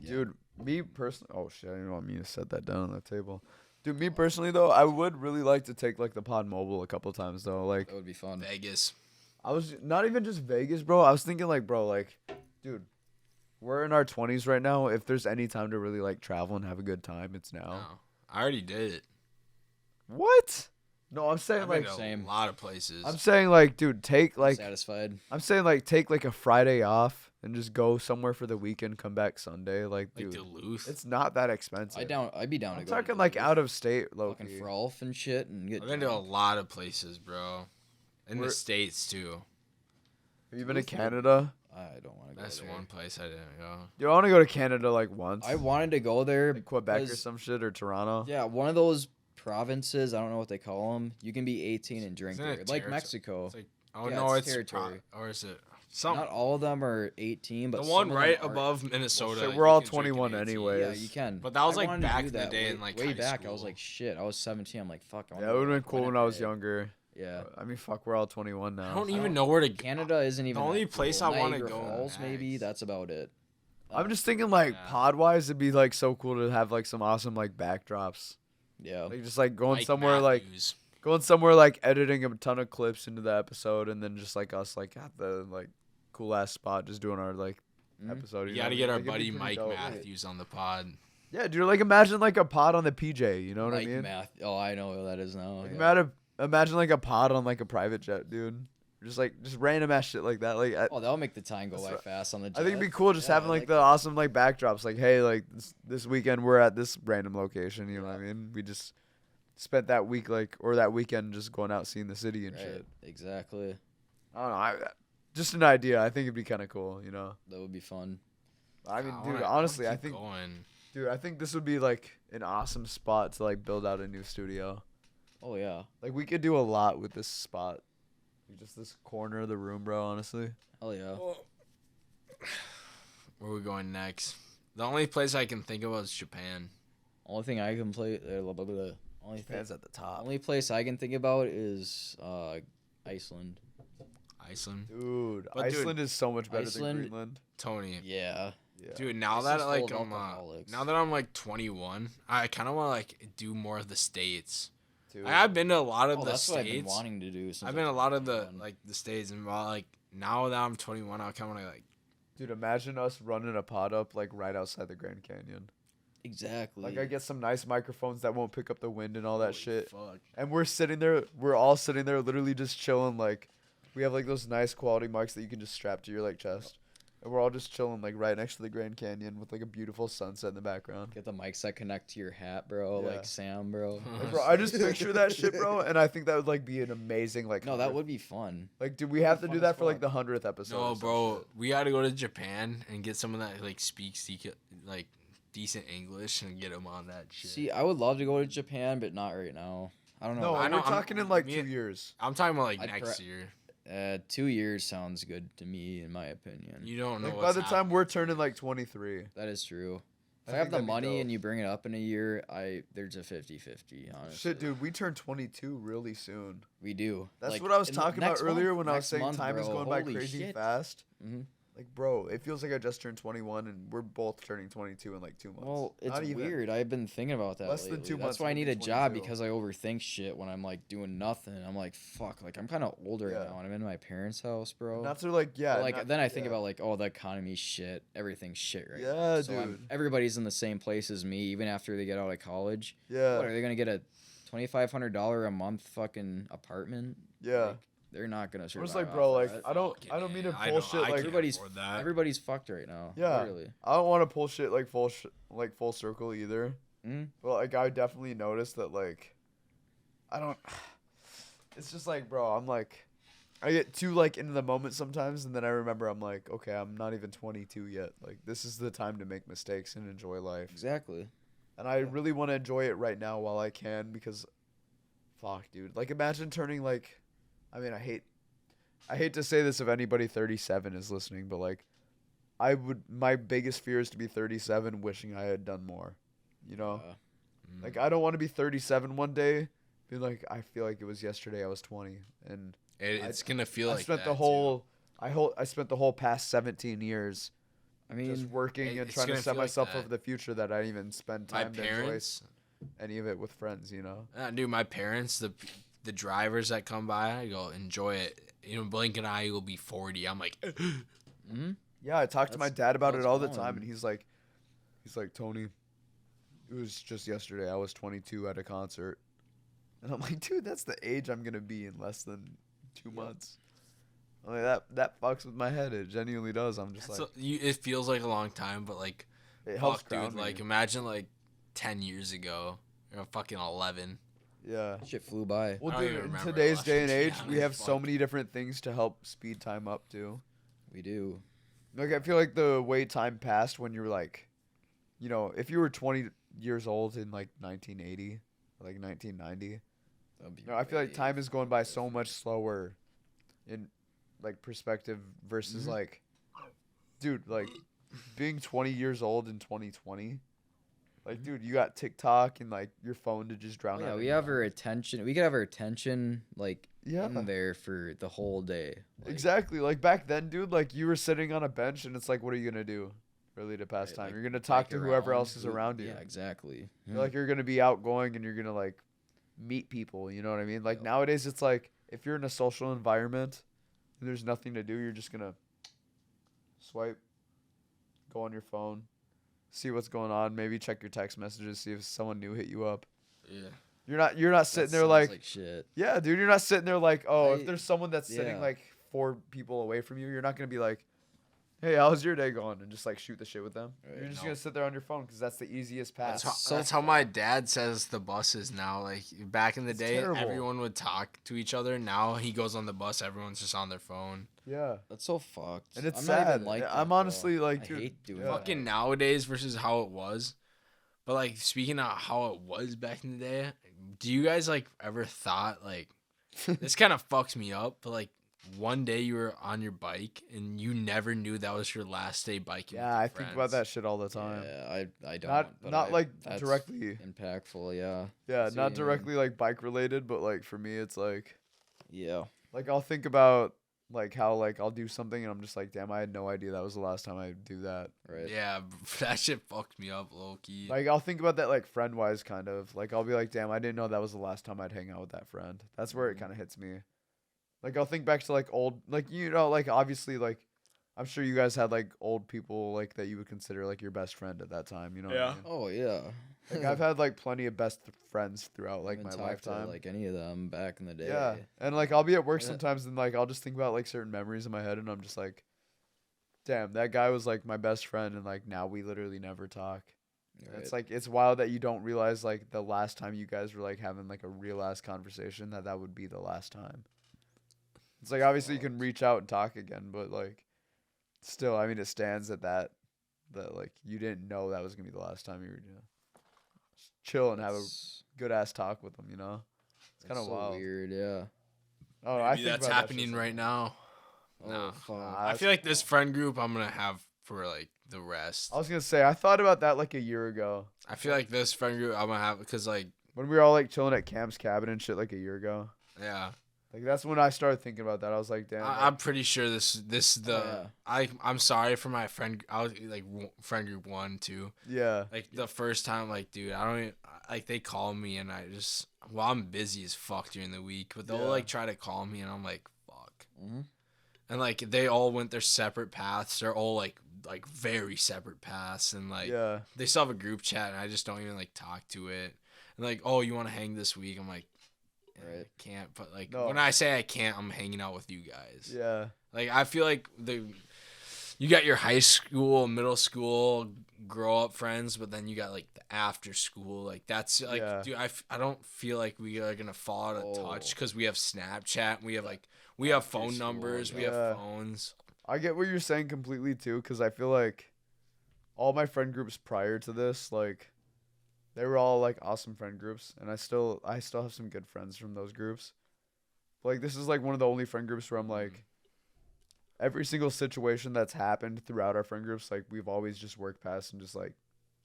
Dude, me personally. Oh shit! I didn't want me to set that down on the table. Dude, me personally though, I would really like to take like the Pod Mobile a couple times though. Like, That would be fun. Vegas. I was not even just Vegas, bro. I was thinking like, bro, like, dude, we're in our 20s right now. If there's any time to really like travel and have a good time, it's now. No, I already did it. What? No, I'm saying I've like, been to same. a lot of places. I'm saying like, dude, take like, Satisfied. I'm saying like, take like a Friday off and just go somewhere for the weekend. Come back Sunday, like, like dude, Duluth. it's not that expensive. I'd be down I'm to go. talking like out of state, low fucking key. Frolf and shit and get. I've been to a drunk. lot of places, bro. In We're- the States too. Have you been to Duluth, Canada? I don't want to go. That's there. one place I didn't go. Dude, I want to go to Canada like once. I wanted to go there. like Quebec or because- some shit or Toronto. Yeah, one of those provinces. I don't know what they call them. You can be 18 and drink Isn't it there, like territory? Mexico. It's like, oh Yeah, no, it's it's territory. or is it some? Not all of them are 18, but The some one of them right are. above Minnesota. shit, you we're all can drink at 21 18. anyway. Yeah, you can. But that was, I like, wanted to back do in the that day way, in, like, way high back. I was school. like, shit. I was 17. I'm like, fuck. I wanna Yeah, it go would to, have been cool when I was Winnipeg. younger. Yeah. I mean, fuck, we're all 21 now. I don't so- even know where to go. Canada isn't even. The only that place cool. I wanna Niagara go Falls, maybe. next. That's about it. I'm just thinking like Yeah. pod wise, it'd be like so cool to have like some awesome like backdrops. Yeah. Like just like going Mike somewhere Matthews. like editing a ton of clips into the episode and then just like us like at the like cool ass spot just doing our like Mhm. episode. You know got to what I get mean? our Like, it'd be buddy pretty Mike dope. Matthews on the pod. Yeah, dude, like imagine like a pod on the PJ, you know what Mike I mean? Math. Oh, I know what that is now. Like, yeah. imagine like a pod on like a private jet, dude. Just random ass shit like that. Like Oh, that'll make the time go That's by what- fast on the jet. I think it'd be cool just Yeah, having I like like the that. awesome like backdrops. Like, hey, like this weekend we're at this random location. You know what I Yeah. mean? We just spent that week like or that weekend just going out seeing the city and Right, shit. exactly. I don't know. Just an idea. I think it'd be kind of cool. You know. That would be fun. I mean, dude, wanna honestly, I keep think, going. dude, I think this would be like an awesome spot to like build out a new studio. Oh yeah. Like we could do a lot with this spot. Like, just this corner of the room, bro. Honestly. Oh yeah. Where are we going next? The only place I can think of is Japan. Only thing I can play. Only thing. Fans at the top. Only place I can think about is Iceland. Iceland. Dude, But, dude, Iceland is so much better Iceland- than Greenland. Tony. Yeah. Yeah. Dude, now Iceland's that like full of I'm alcoholics. now that I'm like 21, I kind of want to like do more of the states. Dude. I've been to a lot of Oh, the that's what I've been states. wanting to do. Since I've been I a was lot of the 21. like the states, and while like now that I'm 21, I kind of like Dude, imagine us running a pod up like right outside the Grand Canyon. Exactly. Like I get some nice microphones that won't pick up the wind and all that holy shit. Fuck. And we're all sitting there literally just chilling like we have like those nice quality mics that you can just strap to your like chest. And we're all just chilling like right next to the Grand Canyon with like a beautiful sunset in the background. Get the mics that connect to your hat, bro. Yeah. Like Sam, bro. Like, bro, I just picture that shit, bro, and I think that would like be an amazing like No, that 100 would be fun. like dude, we have to fun do as that for like fuck. the 100th episode. or No, some bro, shit. we got to go to Japan and get someone that like speaks like decent English and get them on that shit. See, I would love to go to Japan, but not right now. I don't know. No, I know, we're I'm- talking in like me- 2 years. I'm talking about like I'd next pre- year. 2 years sounds good to me, in my opinion. You don't know. Like by what's the time happening. we're turning like 23. That is true. I If I have think the that'd be money dope. and you bring it up in a year, there's a 50-50, honestly. Shit, dude, we turn 22 really soon. We do. That's Like, what I was in the talking about next earlier month- when I was next saying month, time is bro. going by Holy crazy shit. fast. Mhm. Like, bro, it feels like I just turned 21 and we're both turning 22 in like 2 months. Well, it's Not even. weird. I've been thinking about that Less than lately. 2 months That's why I we'll need be a job 22. because I overthink shit when I'm like doing nothing. I'm like, fuck. Like I'm kind of older Yeah. now, and I'm in my parents' house, bro. Not to like, yeah. But, like not- then I think yeah. about like, oh, the economy's shit. Everything's shit right Yeah, now. So dude. everybody's in the same place as me, even after they get out of college. Yeah. What are they gonna get a $2,500 a month fucking apartment? Yeah. Like, they're not gonna I'm survive. just like, off bro, of like, that. I don't mean to I bullshit. know, I Like, can't everybody's- afford that. Everybody's fucked right now. Yeah. Literally. I don't want to pull shit like full circle either. Mhm. But like, I definitely noticed that like, I don't. It's just like, bro, I'm like, I get too like into the moment sometimes, and then I remember I'm like, okay, I'm not even 22 yet. Like, this is the time to make mistakes and enjoy life. Exactly. And I really want to enjoy it right now while I can because, fuck, dude. Like, imagine turning like, I mean, I hate to say this if anybody 37 is listening, but like, my biggest fear is to be 37 wishing I had done more. You know? Mm. Like I don't want to be 37 one day being like I feel like it was yesterday I was 20 and It's gonna feel I like spent that the whole I spent the whole past 17 years I just mean, working and it's trying to gonna set feel like myself that. up for the future that I didn't even spend My time to enjoy parents, any of it with friends, you know? dude, my parents, the drivers that come by, I go enjoy it. You know, blink an eye, you'll be 40. I'm like, mm-hmm. Yeah, I talk to my That's dad about how it it's all the going. time, and he's like, Tony, it was just yesterday. I was 22 at a concert, and I'm like, dude, that's the age I'm gonna be in less than 2 months. I'm like that fucks with my head. It genuinely does. I'm just like, it feels like a long time, but like, it helps fuck, dude, ground me. like imagine like 10 years ago, or fucking 11. Yeah. Shit flew by. Well, I don't dude, even in remember today's last day and week, age, we honestly, have so fuck. many different things to help speed time up too. We do. Like I feel like the way time passed when you were like, you know, if you were 20 years old in like 1980, like 1990, That'd be no, I feel like way time is going by so different. much slower in like perspective versus Mhm. like dude, like being 20 years old in 2020. Like dude, you got TikTok and like your phone to just drown Oh, yeah, out we any have our noise. attention. We could have our attention like Yeah. in there for the whole day. Like, Exactly. Like back then, dude, like you were sitting on a bench and it's like what are you going to do really to pass right, time? like, You're going to talk bike to whoever around, else is who- around you. Yeah, exactly. You're like you're going to be outgoing and you're going to like meet people, you know what I mean? Like Yep. nowadays it's like if you're in a social environment and there's nothing to do, you're just going to swipe, go on your phone, see what's going on, maybe check your text messages, see if someone new hit you up. Yeah. You're not sitting That there sounds like, shit. yeah, dude, you're not sitting there like, oh, if I- there's someone that's sitting yeah. like 4 people away from you, you're not going to be like, hey, how's your day going? And just like shoot the shit with them. Right. You're just No. going to sit there on your phone because that's the easiest path. That's how my dad says the bus is now. Like back in the It's day, terrible. everyone would talk to each other. Now he goes on the bus, everyone's just on their phone. Yeah. That's so fucked. And it's I'm sad. Not even like I'm that, honestly, though. like, I dude, hate doing yeah. that. Fucking nowadays versus how it was. But like speaking of how it was back in the day, do you guys like ever thought like this kind of fucks me up? But like one day you were on your bike and you never knew that was your last day biking. Yeah, with your I think about friends. that shit all the time. Yeah, I don't. Not but not like that's directly. impactful. Yeah. Yeah, I see what not you directly like bike related, but like for me it's like Yeah. I'll think about like how like I'll do something and I'm just like, damn, I had no idea that was the last time I'd do that. Right. Yeah, that shit fucked me up low key. Like I'll think about that like friend wise kind of. Like I'll be like, damn, I didn't know that was the last time I'd hang out with that friend. That's where it Mhm. kind of hits me. Like I'll think back to like old like you know like obviously like I'm sure you guys had like old people like that you would consider like your best friend at that time, you know what I Yeah. mean? Oh yeah. Like I've had like plenty of best friends throughout like Haven't my talked to, lifetime. like any of them back in the day. Yeah. And like I'll be at work Yeah. sometimes and like I'll just think about like certain memories in my head and I'm just like, damn, that guy was like my best friend and like now we literally never talk. Right. It's like it's wild that you don't realize like the last time you guys were like having like a real ass conversation that would be the last time. It's like obviously you can Fucked. reach out and talk again, but like still, I mean, it stands at that like you didn't know that was gonna be the last time you were gonna just chill and have a That's- good ass talk with them. You know, it's kind that's of so wild. weird. Yeah. Oh, I Maybe think that's about that shit happening so right much. now. Oh No. fuck. Nah, I feel like this friend group I'm gonna have for like the rest. I was gonna say I thought about that like a year ago I feel like this friend group I'm gonna have because like when we were all like chilling at Cam's cabin and shit like a year ago. yeah, Like that's when I started thinking about that. I was like, damn. I'm pretty sure this the yeah. I'm sorry for my friend. I was like friend group 1, 2. yeah. Like the first time, like dude, I don't even, like they call me and I just I'm busy as fuck during the week, but they'll Yeah. like try to call me and I'm like fuck. Mhm. And like they all went their separate paths. They're all like very separate paths and like Yeah. they still have a group chat and I just don't even like talk to it. And like, oh, you want to hang this week? I'm like, I Right. can't. But like No. when I say I can't, I'm hanging out with you guys. Yeah. Like I feel like you got your high school, middle school, grow up friends, but then you got like the after school. Like that's like, Yeah. dude, I don't feel like we are gonna fall out of touch Oh. because we have Snapchat. And we have like we have After phone school, numbers. We yeah. have phones. I get what you're saying completely too, because I feel like all my friend groups prior to this, like, they were all like awesome friend groups, and I still have some good friends from those groups. But, like this is like one of the only friend groups where I'm like, every single situation that's happened throughout our friend groups, like we've always just worked past and just like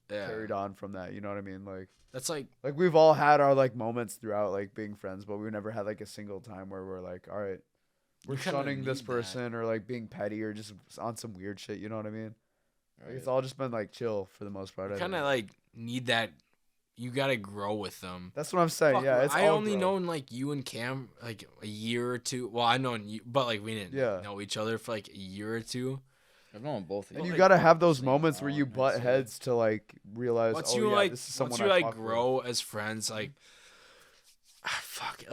carried on from that. You know what I mean? Like That's like we've all had our like moments throughout like being friends, but we never had like a single time where we're like, all right, we're You kinda shunning this need that. person or like being petty or just on some weird shit. You know what I mean? Like, Right. it's all just been like chill for the most part. I kind of think. like need that. You gotta grow with them. That's what I'm saying. Fuck, Yeah, it's I all only growth. known like you and Cam like a year or two. Well, I known you, but like we didn't Yeah. know each other for like a year or two. I've known both of you. And you like, gotta have those same moments where you amount, I'd butt say. heads to like realize, Once oh you yeah, like, this is someone once you I like fuck with. grow as friends, fuck,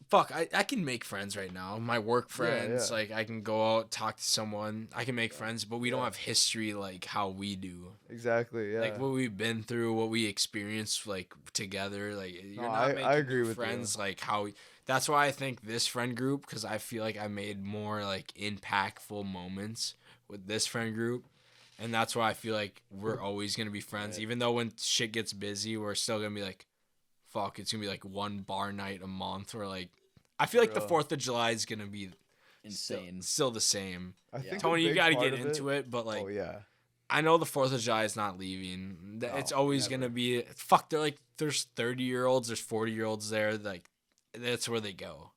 fuck, I can make friends right now. My work friends, yeah. like I can go out talk to someone. I can make friends, but we don't have history like how we do. Exactly. Yeah. Like what we've been through, what we experienced like together. Like you're No, not I making agree new with you. friends like how. That's why I think this friend group, because I feel like I made more like impactful moments with this friend group, and that's why I feel like we're always gonna be friends, Right. even though when shit gets busy, we're still gonna be like, fuck, it's gonna be like one bar night a month, or like, I feel like the Real. 4th of July is gonna be Insane. still the same. I Yeah. think a Tony, you big got to part get of into it, but like. Oh yeah. I know the 4th of July is not leaving. It's No, always never. gonna be fuck. They're like there's 30-year-olds, there's 40-year-olds there. Like that's where they go.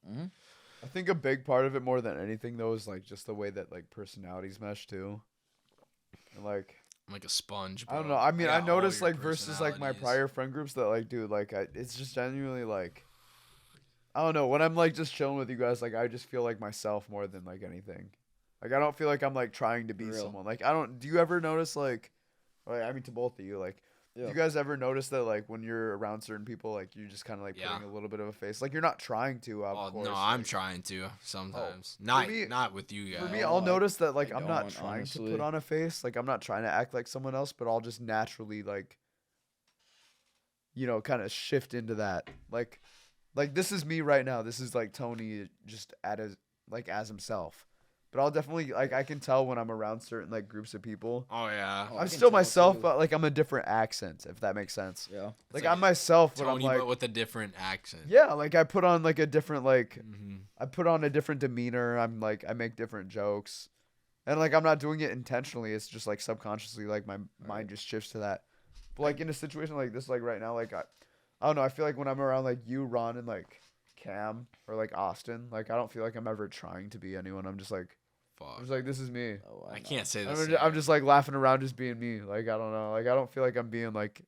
I think a big part of it more than anything though is like just the way that like personalities mesh too. And like I'm like a sponge. I don't bro. know. I mean, I got all noticed your like versus like my personalities. prior friend groups that like, dude, like it's just genuinely like, I don't know. When I'm like just chilling with you guys, like I just feel like myself more than like anything. Like I don't feel like I'm like trying to be Real. someone. Like I don't. Do you ever notice like, I mean to both of you, like, Yeah. do you guys ever notice that like when you're around certain people, like you just kind of like Yeah. putting a little bit of a face, like you're not trying to. Of Oh course, no, I'm like, trying to sometimes. for not me- not with you guys. For me, No, I'll I- notice that like I I'm not don't, trying to honestly. put on a face. Like I'm not trying to act like someone else, but I'll just naturally like, kind of shift into that. Like this is me right now. This is like Tony just as himself. But I'll definitely like I can tell when I'm around certain like groups of people. Oh yeah. Oh, I I'm can still tell, myself, too. but like I'm a different accent, if that makes sense. Yeah. Like like I'm myself, but I'm Tony, like but with a different accent. yeah, like I put on like a different like hmm I put on a different demeanor. I'm like I make different jokes. And like I'm not doing it intentionally. It's just like subconsciously like my mind just shifts to that. But like in a situation like this, like right now, like I don't know, I feel like when I'm around like you, Ron, and like Cam or like Austin, like I don't feel like I'm ever trying to be anyone. I'm just like Fuck. this is me. Oh, I know. can't say I'm this. just, I'm just like laughing around just being me. Like I don't know. Like I don't feel like I'm being like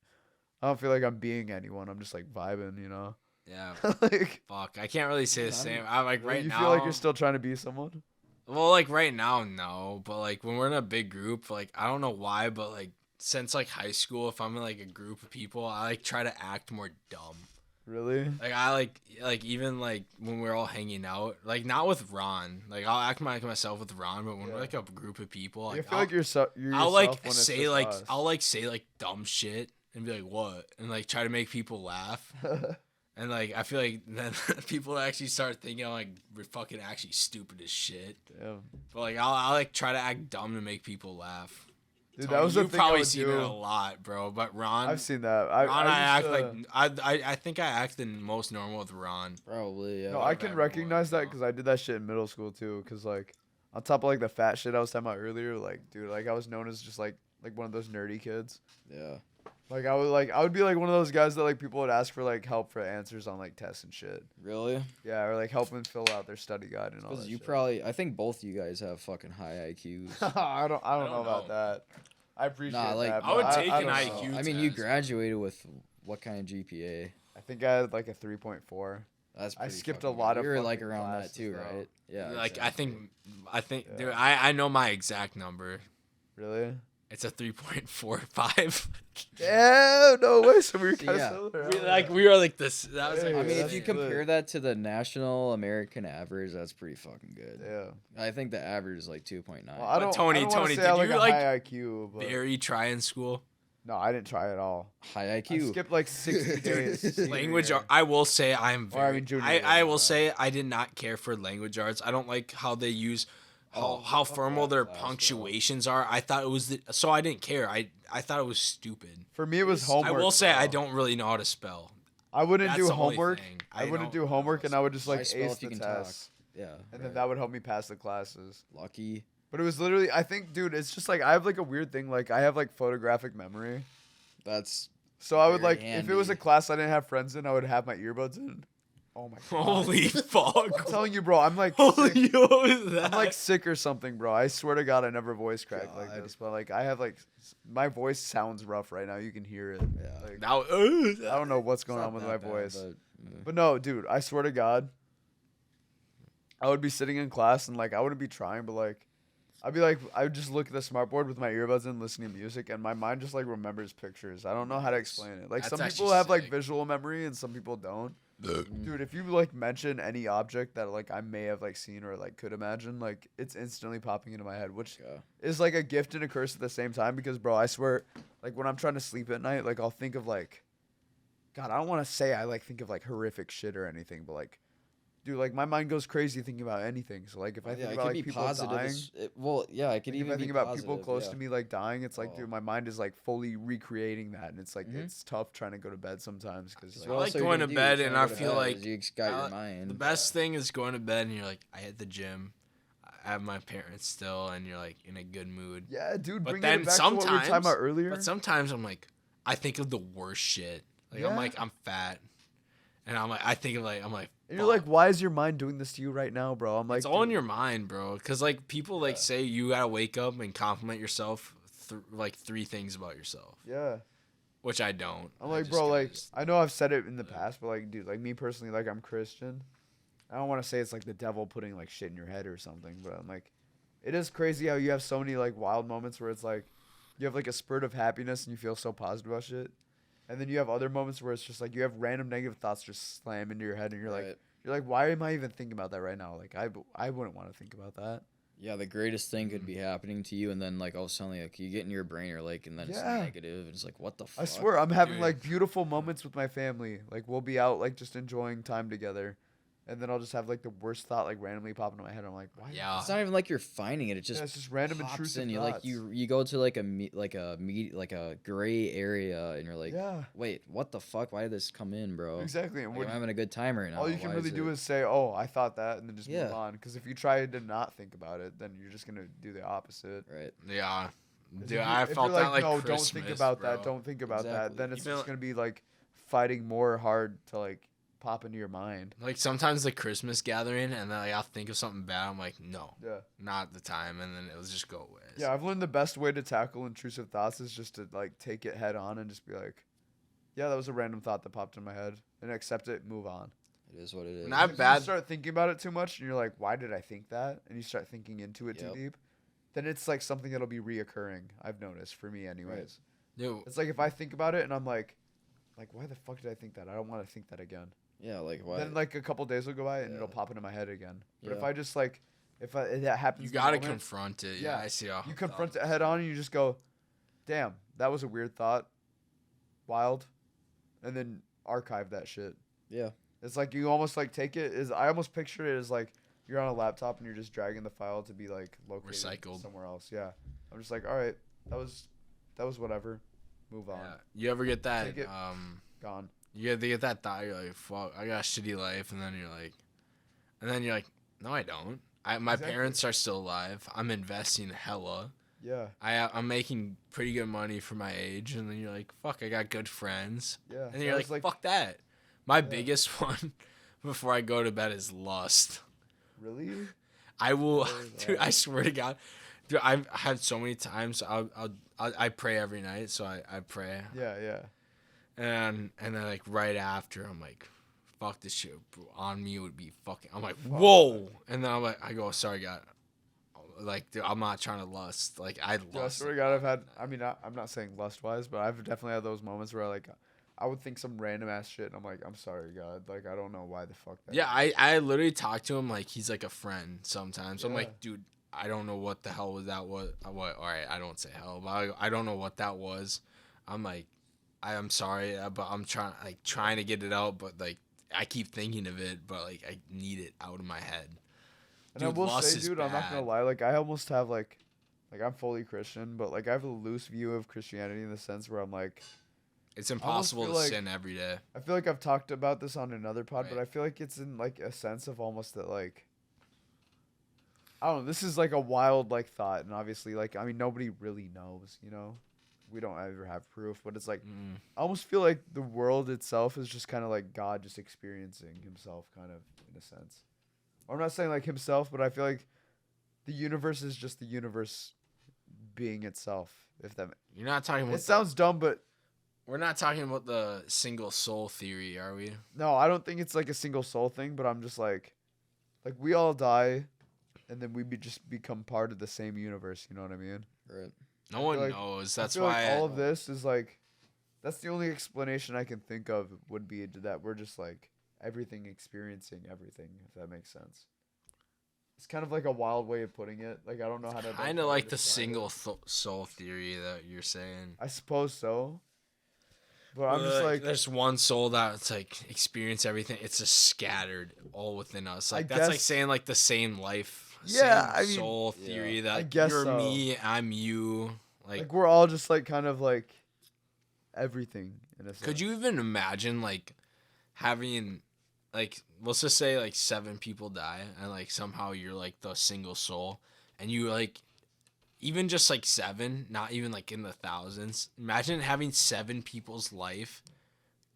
I don't feel like I'm being anyone. I'm just like vibing, Yeah. like Fuck. I can't really say the Yeah, same. I like right you now. feel like you're still trying to be someone? Well, like right now, no. But like when we're in a big group, like I don't know why, but like since like high school, if I'm in like a group of people, I like try to act more dumb. Really? Like I like even like when we're all hanging out, like not with Ron. Like I'll act like myself with Ron, but when we're like a group of people, like I feel like you're you're I'll yourself like when it's say just like us. I'll like say like dumb shit and be like what and like try to make people laugh. And like I feel like then people actually start thinking I'm like we're fucking actually stupid as shit. Damn. But like I'll like try to act dumb to make people laugh. Dude, Tony, that was the you've thing I probably would seen do. it a lot, bro. But Ron, I've seen that. Ron, I act used to- like I think I act the most normal with Ron. Probably, yeah. No, I've I ever can wanted, recognize that bro. because I did that shit in middle school too. Because like, on top of like the fat shit I was talking about earlier, like, dude, like I was known as just like one of those nerdy kids. Yeah. Like I would be like one of those guys that like people would ask for like help for answers on like tests and shit. Really? Yeah, or like help them fill out their study guide and all Because that. you shit. probably, I think both you guys have fucking high IQs. I don't know don't about know. that. I appreciate Nah, like that. I would but take I an don't IQ know. I mean, you test. graduated with what kind of GPA? I think I had like a 3.4. That's I pretty skipped fucking a lot good. of You were like fucking around that classes, too, though. right? Yeah. Like exactly. I think Yeah. dude, I know my exact number. Really? It's a 3.45. Yeah, no way. So we were kind of yeah. similar. we were like this. That was Yeah, like I mean, that's if you good. compare that to the national American average, that's pretty fucking good. Yeah. I think the average is like 2.9. Well, I don't, Tony, I don't wanna Tony, say did I like you, a like, high IQ, but very try in school. no, I didn't try at all. High I IQ. skipped like 60 days. senior Language year. I will say I'm Or, I very mean, junior I year, will yeah. say I did not care for language arts. I don't like how they use Oh, how formal their class, bro. punctuations are. I thought it was so I didn't care. I thought it was stupid. For me, it was homework. I will say I bro. don't really know how to spell. I wouldn't That's do the only homework. thing. I wouldn't don't do homework, and I would just Why like spell ace if you the can talk? test. Yeah. and then that would help me pass the classes. Lucky. But it was literally, I think, dude, it's just like I have like a weird thing. Like I have like photographic memory. That's So I would very like if it was a handy. class I didn't have friends in, I would have my earbuds in. Oh my god! Holy fuck. I'm telling you, bro, I'm like Holy, sick. what was that? I'm like sick or something, bro. I swear to God, I never voice cracked like God. this. But like I have like my voice sounds rough right now. You can hear it. Yeah. Like, now, I don't know what's It's going not on with that my bad, voice. but, But no, dude, I swear to God, I would be sitting in class and like I wouldn't be trying, but like I'd be like I would just look at the smartboard with my earbuds in, listening to music, and my mind just like remembers pictures. I don't know how to explain it. Like That's some actually people have like sick. visual memory and some people don't. Mm. Dude, if you like mention any object that like I may have like seen or like could imagine, like it's instantly popping into my head, which yeah. is like a gift and a curse at the same time because bro, I swear, like when I'm trying to sleep at night, like I'll think of like God, I don't want to say I like think of like horrific shit or anything, but like dude, like my mind goes crazy thinking about anything. So like if I Yeah, think it about could like be people positive. dying, Well, yeah, it could like, if even I be think about positive, people close yeah. to me like dying, it's like Oh. dude, my mind is like fully recreating that, and it's like Mhm. it's tough trying to go to bed sometimes because So I what like else are you going gonna to do? bed You're and trying I to go to feel bed, like is you just got I- your mind. the best thing is going to bed and you're like, I hit the gym. I have my parents still, and you're like in a good mood. yeah, dude, But bringing then it back to what we were talking sometimes- about earlier. But sometimes I'm like, I think of the worst shit. Like Yeah. I'm like, I'm fat, and I'm like, I think of like, I'm like, And you're like, fuck. why is your mind doing this to you right now, bro? I'm like, It's all in dude, your mind, bro. Cause like people like Yeah. say you gotta wake up and compliment yourself like 3 things about yourself, yeah. which I don't. I'm I like, just bro, kinda like, just- I know I've said it in the past, but like, dude, like me personally, like I'm Christian. I don't want to say it's like the devil putting like shit in your head or something, but I'm like, it is crazy how you have so many like wild moments where it's like, you have like a spurt of happiness and you feel so positive about shit, and then you have other moments where it's just like you have random negative thoughts just slam into your head, and Right. you're like, why am I even thinking about that right now? Like I wouldn't want to think about that. Yeah, the greatest thing could Mm. be happening to you, and then like all of a sudden, like you get in your brain, or like, and then it's Yeah. negative, and it's like, what the fuck? I swear, I'm having Dude. like beautiful moments with my family. Like we'll be out like just enjoying time together, and then I'll just have like the worst thought like randomly pop into my head. I'm like, why? Yeah. It's not even like you're finding it; it just Yeah, it's just random pops intrusive in you. thoughts. Like you go to like a gray area, and you're like, yeah, wait, what the fuck? Why did this come in, bro? exactly. And Like, what I'm having a good time right now. all you can Why really is do it- is say, "Oh, I thought that," and then just move Yeah. on. Because if you try to not think about it, then you're just gonna do the opposite. right. Yeah. 'Cause if Dude, you- I if felt you're that like no, Christmas, don't think about bro. that. Don't think about that. Exactly. Then it's Even just like- gonna be like fighting more hard to like pop into your mind. Like sometimes the Christmas gathering, and then like, I'll think of something bad. I'm like, no, Yeah. not the time, and then it'll just go away. Yeah, I've learned the best way to tackle intrusive thoughts is just to like take it head on and just be like, yeah, that was a random thought that popped in my head, and accept it, move on. It is what it is. And I've If bad- you start thinking about it too much, and you're like, why did I think that? And you start thinking into it too Yep. deep, then it's like something that'll be reoccurring. I've noticed for me, anyways. Dude, It's like if I think about it and I'm like, why the fuck did I think that? I don't want to think that again. Yeah, like what? Then like a couple days will go by and Yeah. it'll pop into my head again. But if Yeah. I just like, if that happens, you in the gotta moment, confront it. Yeah, Yeah, I see. How you confront it head on and you just go, damn, that was a weird thought, wild, and then archive that shit. yeah. It's like you almost like take it as I almost picture it as like you're on a laptop and you're just dragging the file to be like located Recycled. somewhere else. Yeah, I'm just like, all right, that was whatever. Move on. Yeah. You ever get that? Take it. Gone. You get that thought. You're like, fuck, I got a shitty life, and then you're like, no, I don't. My Exactly. parents are still alive. I'm investing hella. Yeah, I'm making pretty good money for my age, and then you're like, fuck, I got good friends, yeah. and then That you're was, like, fuck that. My Yeah. biggest one before I go to bed is lust. Really? I will, What is dude. I that? swear to God, dude. I've had so many times. I pray every night, so I pray, Yeah, yeah. and then like right after, I'm like, fuck this shit bro. On me would be fucking. I'm like, Fuck. whoa, and then I'm like, I go, sorry, God. Like, dude, I'm not trying to lust. Like, I Dude, I lust. swear to God, I've had. I mean, I'm not saying lust wise, but I've definitely had those moments where like, I would think some random ass shit, and I'm like, I'm sorry, God. Like, I don't know why the fuck that. Yeah, I literally talk to him like he's like a friend sometimes. I'm Yeah. like, dude, I don't know what the hell was that. What? All right, I don't say hell, but I don't know what that was. I'm like, I'm sorry, but I'm trying to get it out, but like I keep thinking of it, but like I need it out of my head. And I Dude, will lust say, is dude, I'm not gonna bad. lie. Like, I almost have like I'm fully Christian, but like I have a loose view of Christianity in the sense where I'm like, It's impossible to feel like- sin every day. I feel like I've talked about this on another pod, but Right. I feel like it's in like a sense of almost that like I don't know. This is like a wild like thought, and obviously, like, I mean, nobody really knows. You know, we don't ever have proof, but it's like I almost feel like the world itself is just kind of like God just experiencing Himself, kind of in a sense. Or I'm not saying like Himself, but I feel like the universe is just the universe being itself. If that You're not talking about it sounds dumb, but we're not talking about the single soul theory, are we? no, I don't think it's like a single soul thing. But I'm just like we all die, and then just become part of the same universe. You know what I mean? Right. No one like- knows. I That's feel why like all of this is like that's the only explanation I can think of would be that we're just like everything experiencing everything, if that makes sense. It's kind of like a wild way of putting it. Like I don't know how to kind better of like the describe it. single soul theory that you're saying. I suppose so. But I'm just like there's one soul that's like experience everything. It's just scattered all within us. Like I that's like guess- saying like the same life. Yeah, same I mean- soul theory Yeah. that I guess you're so. me, I'm you. like we're all just like kind of like everything in a sense. Could you even imagine like having like let's just say like 7 people die and like somehow you're like the single soul and you like even just like 7, not even like in the thousands. Imagine having 7 people's life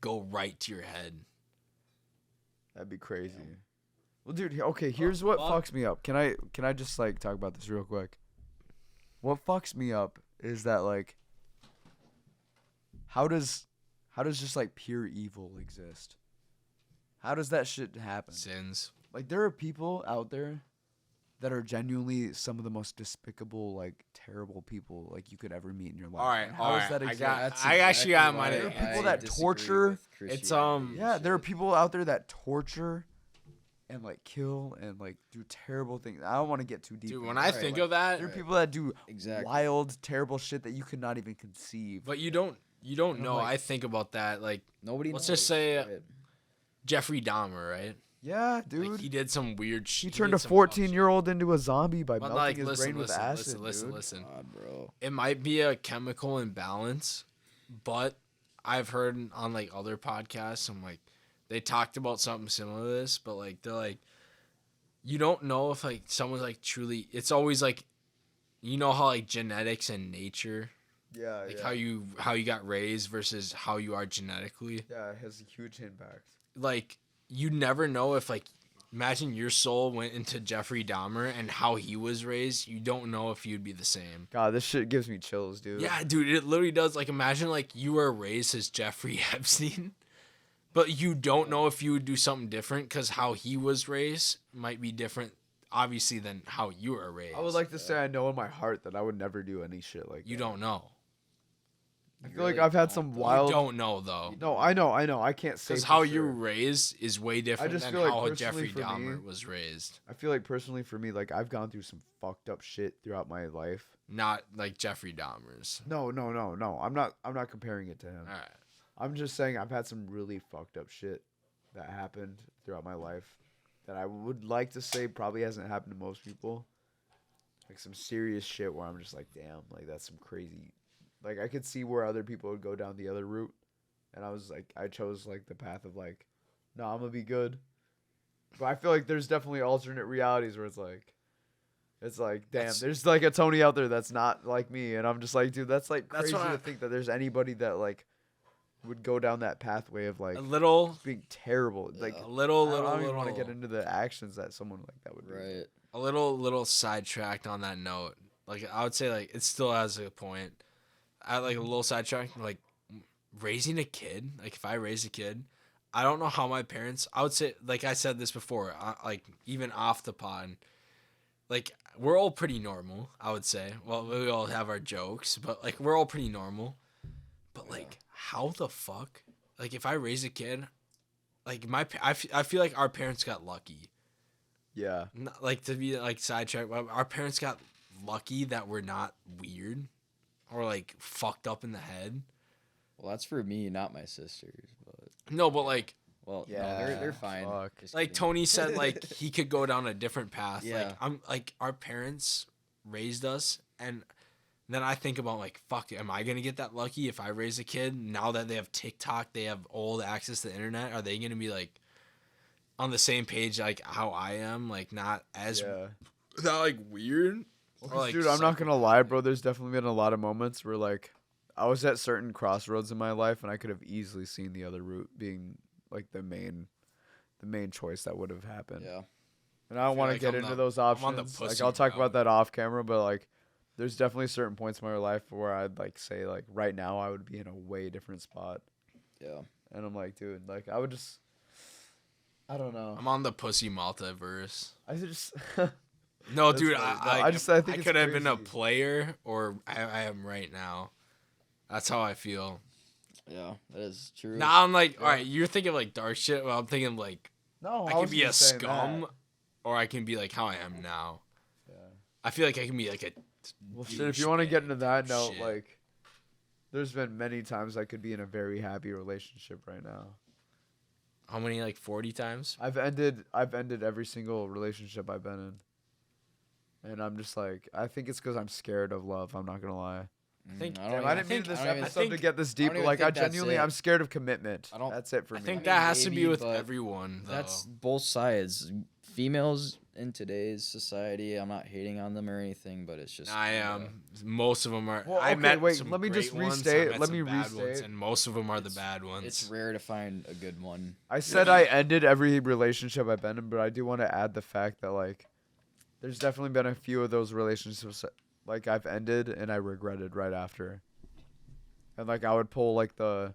go right to your head. That'd be crazy. Well, dude, okay, here's what fuck. fucks me up. Can I just like talk about this real quick? What fucks me up is that like how does just like pure evil exist? How does that shit happen? Sins. Like there are people out there that are genuinely some of the most despicable, like terrible people like you could ever meet in your life. All right, And all right. that I exist? got- That's I actually got why mine. There are people I that disagree torture. with It's, Christianity Yeah, and there are shit. people out there that torture and like kill and like do terrible things. I don't want to get too deep. Dude, into when it, I but, think like, of that, there are people that do Exactly. wild, terrible shit that you could not even conceive. but you don't And I'm know. like- I think about that like Nobody let's knows. just say Right. Jeffrey Dahmer, right? Yeah, dude. Like he did some weird shit. He turned a 14-year-old into a zombie by But melting like, his listen, brain with listen, acid, listen, dude. listen. God, bro. It might be a chemical imbalance, but I've heard on like other podcasts, I'm like, they talked about something similar to this, but like they're like, you don't know if like someone's like truly. It's always like, you know how like genetics and nature, Yeah, like yeah. how you got raised versus how you are genetically. Yeah, it has a huge impact. Like you never know if like. Imagine your soul went into Jeffrey Dahmer and how he was raised. You don't know if you'd be the same. God, this shit gives me chills, dude. Yeah, dude, it literally does. Like, imagine like you were raised as Jeffrey Epstein, but you don't know if you would do something different because how he was raised might be different, obviously, than how you were raised. I would like to say I know in my heart that I would never do any shit like You that. don't know. I You feel like really I've had don't, some though. wild. You don't know though, No, I know. I can't say because for how sure. you're raised is way different just than feel like how personally Jeffrey for me- Dahmer was raised. I feel like personally for me, like I've gone through some fucked up shit throughout my life. Not like Jeffrey Dahmer's. No. I'm not comparing it to him. All right. I'm just saying I've had some really fucked up shit that happened throughout my life that I would like to say probably hasn't happened to most people. Like some serious shit where I'm just like, damn, like that's some crazy. Like I could see where other people would go down the other route, and I was like, I chose like the path of like, no, I'm gonna be good. But I feel like there's definitely alternate realities where it's like, damn, That's- there's like a Tony out there that's not like me, and I'm just like, dude, that's like That's crazy what to I- think that there's anybody that like would go down that pathway of like A little, being terrible. Like a little, I little, don't even little. want to get into the actions that someone like that would do. Right. A little sidetracked on that note. Like I would say, like it still has a point. I like a little sidetrack. Like raising a kid. Like if I raise a kid, I don't know how my parents. I would say, like I said this before. Like even off the pod, like we're all pretty normal. I would say. Well, we all have our jokes, but like we're all pretty normal. But like, how the fuck? Like if I raise a kid, like I feel like our parents got lucky. Yeah. Not, like to be like sidetracked, our parents got lucky that we're not weird or like fucked up in the head. Well, that's for me, not my sisters. But No, but like well, no, Yeah, they're fine. fuck. Just like kidding. Tony said, like he could go down a different path. Yeah. Like I'm like our parents raised us, and then I think about like, fuck, am I gonna get that lucky if I raise a kid now that they have TikTok, they have all the access to the internet? Are they gonna be like on the same page like how I am, like not as Yeah. Is that like weird? Well, Or, 'cause, like, dude, I'm not gonna lie, bro. psychopathic? There's definitely been a lot of moments where like I was at certain crossroads in my life, and I could have easily seen the other route being like the main choice that would have happened. Yeah. And I don't feel want to like get I'm into the- those I'm on the options. Like pussy I'll talk about route. that off camera, but like there's definitely certain points in my life where I'd like say like right now I would be in a way different spot. Yeah. And I'm like, dude, like I would just I don't know. I'm on the pussy multiverse. I just No, That's dude, funny. No, I I think it's could have been a crazy. player, or I am right now. That's how I feel. Yeah. That is true. Now I'm like, Yeah. all right, you're thinking like dark shit. Well, I'm thinking like No, I can be a scum, or I can be like how I am now. Yeah. I feel like I can be like a. Well, shit, if you want to get into that note, Shit. like, there's been many times I could be in a very happy relationship right now. How many, like 40 times? I've ended every single relationship I've been in, and I'm just like, I think it's because I'm scared of love. I'm not gonna lie. I think- I don't Damn, even I didn't mean think this I don't even episode to think- get this I deep. don't even Like, I think that's genuinely, it. I'm scared of commitment. I don't- That's it for I me. think mean, that has to maybe, be with but everyone. Though. That's both sides. Females in today's society, I'm not hating on them or anything, but it's just I am. Most of them are. Well, I okay, met wait, some let me great just ones, I restate- met let some me bad ones, restate. and most of them are the It's- bad ones. It's rare to find a good one. I said I ended every relationship I've been in, but I do want to add the fact that like, there's definitely been a few of those relationships like I've ended and I regretted right after. And like I would pull like the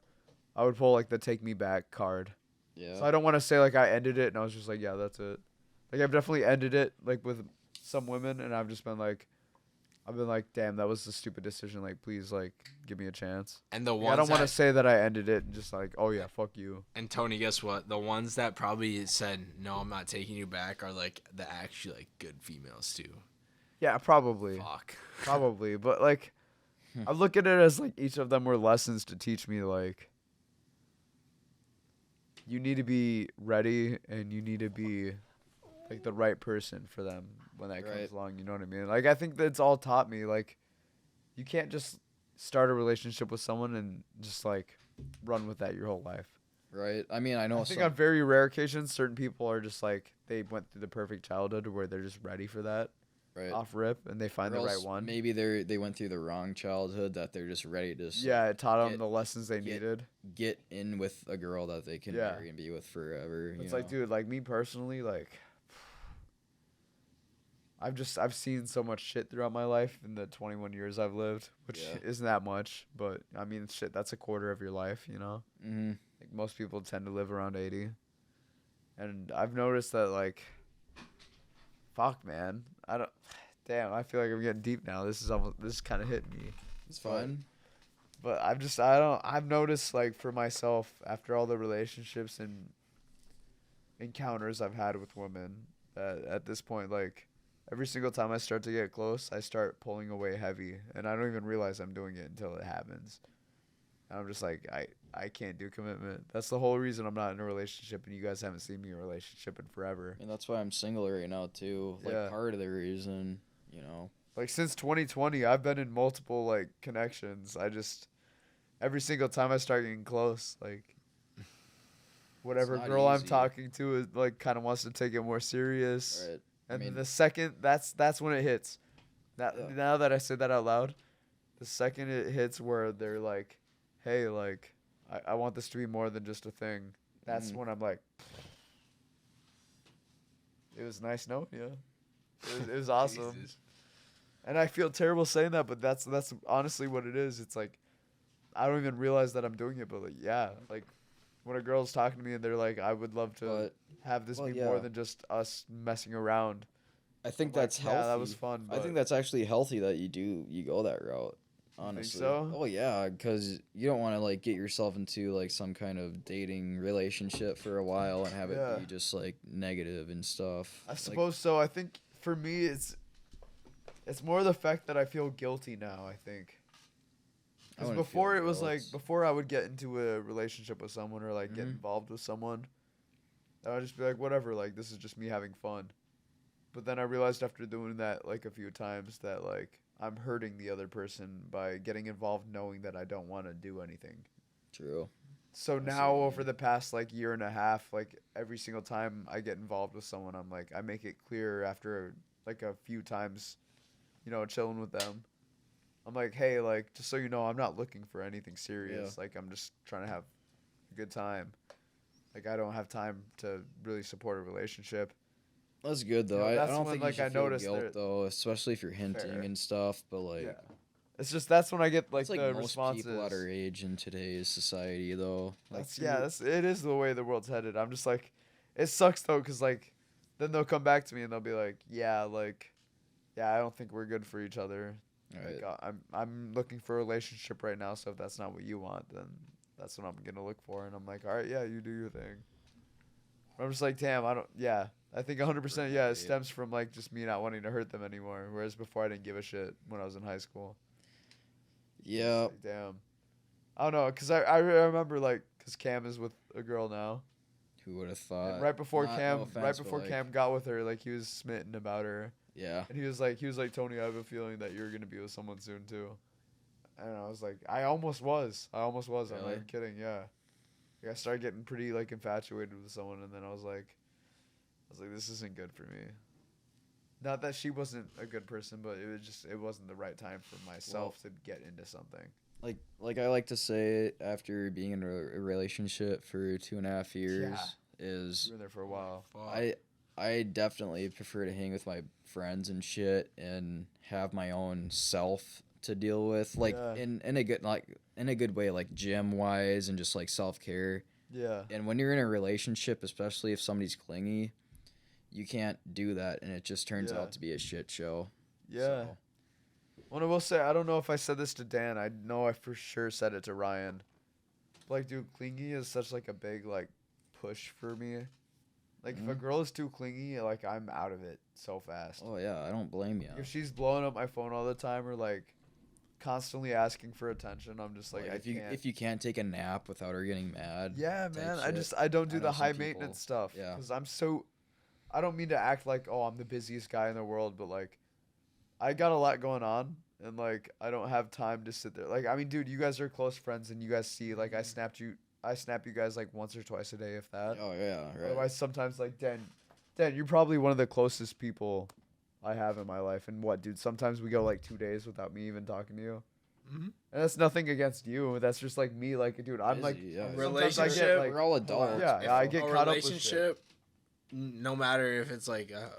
take me back card. Yeah. So I don't want to say like I ended it and I was just like, yeah, that's it. Like I've definitely ended it like with some women and I've been like, damn, that was a stupid decision. Like please like give me a chance. And the Like, ones I don't want to that, say that I ended it and just like, oh yeah, fuck you. and Tony, guess what? The ones that probably said no, I'm not taking you back are like the actually like good females too. Yeah, probably. Fuck. Probably, but like I look at it as like each of them were lessons to teach me like you need to be ready and you need to be like the right person for them when that Right. comes along, you know what I mean? Like I think that's all taught me like you can't just start a relationship with someone and just like run with that your whole life. Right. I mean, I know I think some. on very rare occasions certain people are just like they went through the perfect childhood where they're just ready for that Right. off rip and they find Or the right else one. Maybe they went through the wrong childhood that they're just ready to Yeah, it taught them get- the lessons they get- needed. get in with a girl that they can Yeah. marry and be with forever. It's you like, know? dude, like me personally, like I've seen so much shit throughout my life in the 21 years I've lived, which Yeah. isn't that much, but I mean, shit, that's a quarter of your life, you know? Mm-hmm. Like most people tend to live around 80. And I've noticed that like fuck, man. Damn, I feel like I'm getting deep now. This is kind of hitting me. It's fine. But I've noticed like for myself after all the relationships and encounters I've had with women that at this point like every single time I start to get close, I start pulling away heavy and I don't even realize I'm doing it until it happens. And I'm just like I can't do commitment. That's the whole reason I'm not in a relationship and you guys haven't seen me in a relationship in forever. And that's why I'm single right now too. Like Yeah. part of the reason, you know. Like since 2020, I've been in multiple like connections. Every single time I start getting close, like whatever not girl I'm easy. talking to is like kind of wants to take it more serious. Right. And mean- the second that's when it hits. Yeah. Now that I said that out loud, the second it hits where they're like, "Hey, like I want this to be more than just a thing." That's Mhm. when I'm like, "It was nice knowing you. It was awesome." Jesus. And I feel terrible saying that, but that's honestly what it is. It's like I don't even realize that I'm doing it, but like yeah, like when a girl's talking to me and they're like, "I would love to But have this well, be more yeah. than just us messing around." I think I'm like, that's healthy. yeah, that was fun. I But think that's actually healthy that you go that route. Honestly. so? Oh yeah, because you don't want to like get yourself into like some kind of dating relationship for a while and have Yeah. it be just like negative and stuff. I Like, suppose so. I think for me, it's more the fact that I feel guilty now. I think. I Because wouldn't before feel it was like guilt. before I would get into a relationship with someone or like get Mhm. involved with someone, I would just be like, whatever, like this is just me having fun. But then I realized after doing that like a few times that like I'm hurting the other person by getting involved knowing that I don't want to do anything. True. So see now what you over mean. the past like year and a half, like every single time I get involved with someone, I'm like I make it clear after like a few times, chilling with them. I'm like, hey, like, just so you know, I'm not looking for anything serious. Yeah. Like, I'm just trying to have a good time. Like, I don't have time to really support a relationship. That's good though. I That's don't when, think like, you I should feel noticed guilt there- though, especially if you're hinting Fair. and stuff. But like, Yeah. It's just that's when I get like it's like the most responses. people at our age in today's society though. Like, It is the way the world's headed. I'm just like, it sucks though, cause like, then they'll come back to me and they'll be like, yeah, I don't think we're good for each other. right. Like, I'm looking for a relationship right now, so if that's not what you want, then that's what I'm gonna look for. And I'm like, all right, yeah, you do your thing. I'm just like, damn, I think 100%, yeah, it Right. stems from like just me not wanting to hurt them anymore. Whereas before I didn't give a shit when I was in high school. Yeah. Like, damn. I don't know, cause I remember like, cause Cam is with a girl now. Who would have And thought? right before Not- Cam, no offense, right but, before like, Cam got with her, like he was smitten about her. Yeah. And he was like, Tony, I have a feeling that you're gonna be with someone soon too. And I was like, I almost was. I'm not Really? even kidding. Yeah. Like, I started getting pretty like infatuated with someone, and then I was like, this isn't good for me. Not that she wasn't a good person, but it wasn't the right time for myself to get into something. Like I like to say, after being in a relationship for 2.5 years, is You were there for a while. I definitely prefer to hang with my friends and shit and have my own self to deal with, like Yeah. in a good way, like gym wise and just like self-care. Yeah. And when you're in a relationship, especially if somebody's clingy, you can't do that, and it just turns Yeah. out to be a shit show. Yeah. So, Well, I will say, I don't know if I said this to Dan. I know I for sure said it to Ryan. Like, dude, clingy is such like a big like push for me. Like, if a Mhm. girl is too clingy, like I'm out of it so fast. oh yeah, I don't blame you. If she's blowing up my phone all the time or like constantly asking for attention, I'm just like, I can't. If you can't take a nap without her getting mad. Yeah, type man. shit. I don't do I know the some high people- maintenance stuff. yeah. Because I don't mean to act like, oh, I'm the busiest guy in the world, but like, I got a lot going on, and like, I don't have time to sit there. Like, I mean, dude, you guys are close friends, and you guys see, like, I snap you guys like once or twice a day, if that. Oh yeah, right. Otherwise, sometimes like, Dan, you're probably one of the closest people I have in my life. And what, dude? Sometimes we go like 2 days without me even talking to you. Mhm. And that's nothing against you. That's just like me. Like, dude, I'm like, Busy, yeah. sometimes I get Relationship, like, We're all adults. yeah, If I get a caught up with shit. relationship, no matter if it's like a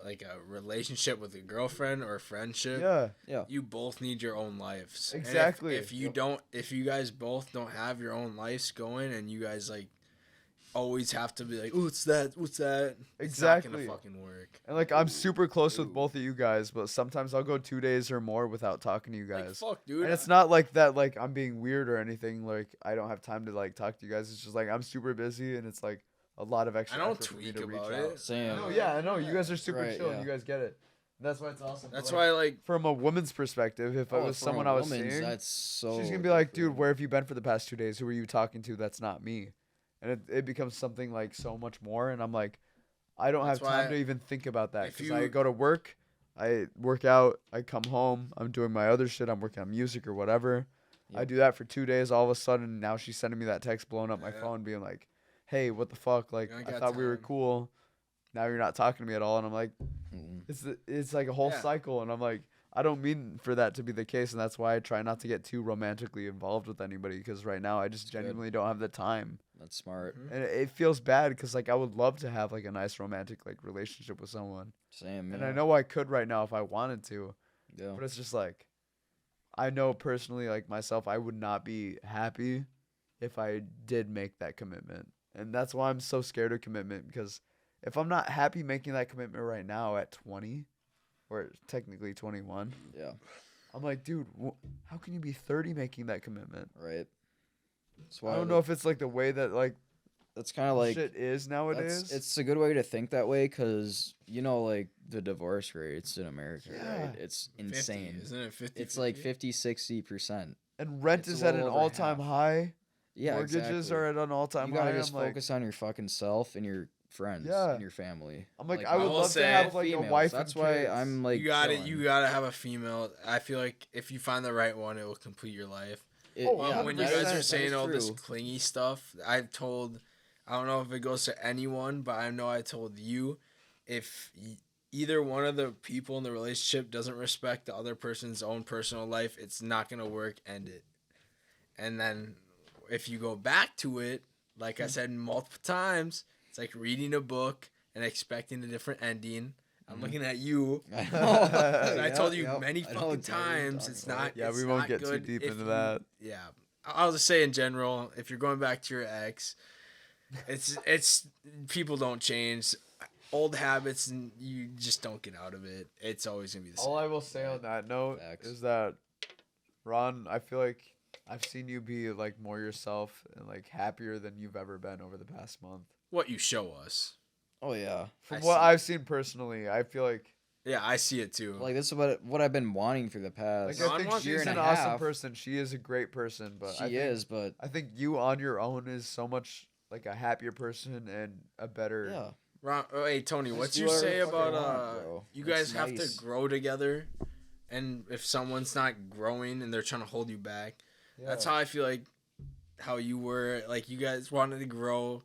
relationship with a girlfriend or a friendship, yeah, you both need your own lives. And Exactly. if you don't, if you guys both don't have your own lives going, and you guys like always have to be like, oh, what's that? It's not Exactly. gonna fucking work. And like, I'm super close with Ooh. both of you guys, but sometimes I'll go 2 days or more without talking to you Like, guys. fuck, dude. And it's not like that, like I'm being weird or anything. Like, I don't have time to like talk to you guys. It's just like I'm super busy, and it's like a lot of extra. I don't effort for me tweak to reach about out. it. Same. No, yeah, I know. You guys are super Right, chill. yeah. And you guys get it. That's why it's awesome. That's But, why, like, like, from a woman's perspective, if it was from someone a I was woman's, seeing, that's so. she's gonna be like, dude, different. where have you been for the past 2 days? Who are you talking to? That's not me. And it becomes something like so much more. And I'm like, I don't That's have time why to even think about that if because I you- go to work, I work out, I come home, I'm doing my other shit, I'm working on music or whatever. I Yep. do that for 2 days. All of a sudden, now she's sending me that text, blowing up my Yeah. phone, being like, "Hey, what the fuck? Like, You I don't got thought we were time." cool. Now you're not talking to me at all." And I'm like, Mm. it's like a whole Yeah. cycle, and I'm like, I don't mean for that to be the case, and that's why I try not to get too romantically involved with anybody because right now I just That's good. genuinely don't have the time, That's smart. Mhm. and it feels bad because like I would love to have like a nice romantic like relationship with someone, Same. and yeah. I know I could right now if I wanted to, Yeah. but it's just like, I know personally like myself, I would not be happy if I did make that commitment, and that's why I'm so scared of commitment because if I'm not happy making that commitment right now at 20, or technically 21. Yeah. I'm like, dude, how can you be 30 making that commitment? Right. That's I don't know if it's like the way that like That's kind of like shit is nowadays. It's a good way to think that way because like the divorce rates in America, Yeah. right? It's 50, insane. isn't it 50? It's like 50-60%. and rent it's is a at an little over all-time half. high. Yeah, Mortgages exactly. are at an all-time You high. gotta just I'm like, focus on your fucking self and your friends Yeah. and your family. I'm like, Like, I would I will love to say- have like a females, wife. That's and why kids. I'm like you got it. chilling. You gotta have a female. I feel like if you find the right one, it will complete your life. Oh, yeah, When you that guys is- are that saying is all this true. clingy stuff, I've told. I don't know if it goes to anyone, but I know I told you, if either one of the people in the relationship doesn't respect the other person's own personal life, it's not gonna work. End it. And then if you go back to it, like I said multiple times, it's like reading a book and expecting a different ending. I'm looking at you. I told you many fucking times it's not. Yeah, it's we won't not get too good deep if into you- that. Yeah, I'll just say in general, if you're going back to your ex, it's people don't change. Old habits, and you just don't get out of it. It's always gonna be the same. All I will say on that note Facts. is that, Ron, I feel like I've seen you be like more yourself and like happier than you've ever been over the past month. What you show us. Oh yeah. From I what see. I've seen personally, I feel like Yeah, I see it too. Like this is what I've been wanting for the past I think wants year she's and an a awesome half. person. She is a great person, but She I think, is, but I think you on your own is so much like a happier person and a better. yeah. Hey Tony, Just what's do you whatever say the fuck I about want, bro. you It's guys have nice. to grow together, and if someone's not growing and they're trying to hold you back, that's how I feel like how you were. Like you guys wanted to grow,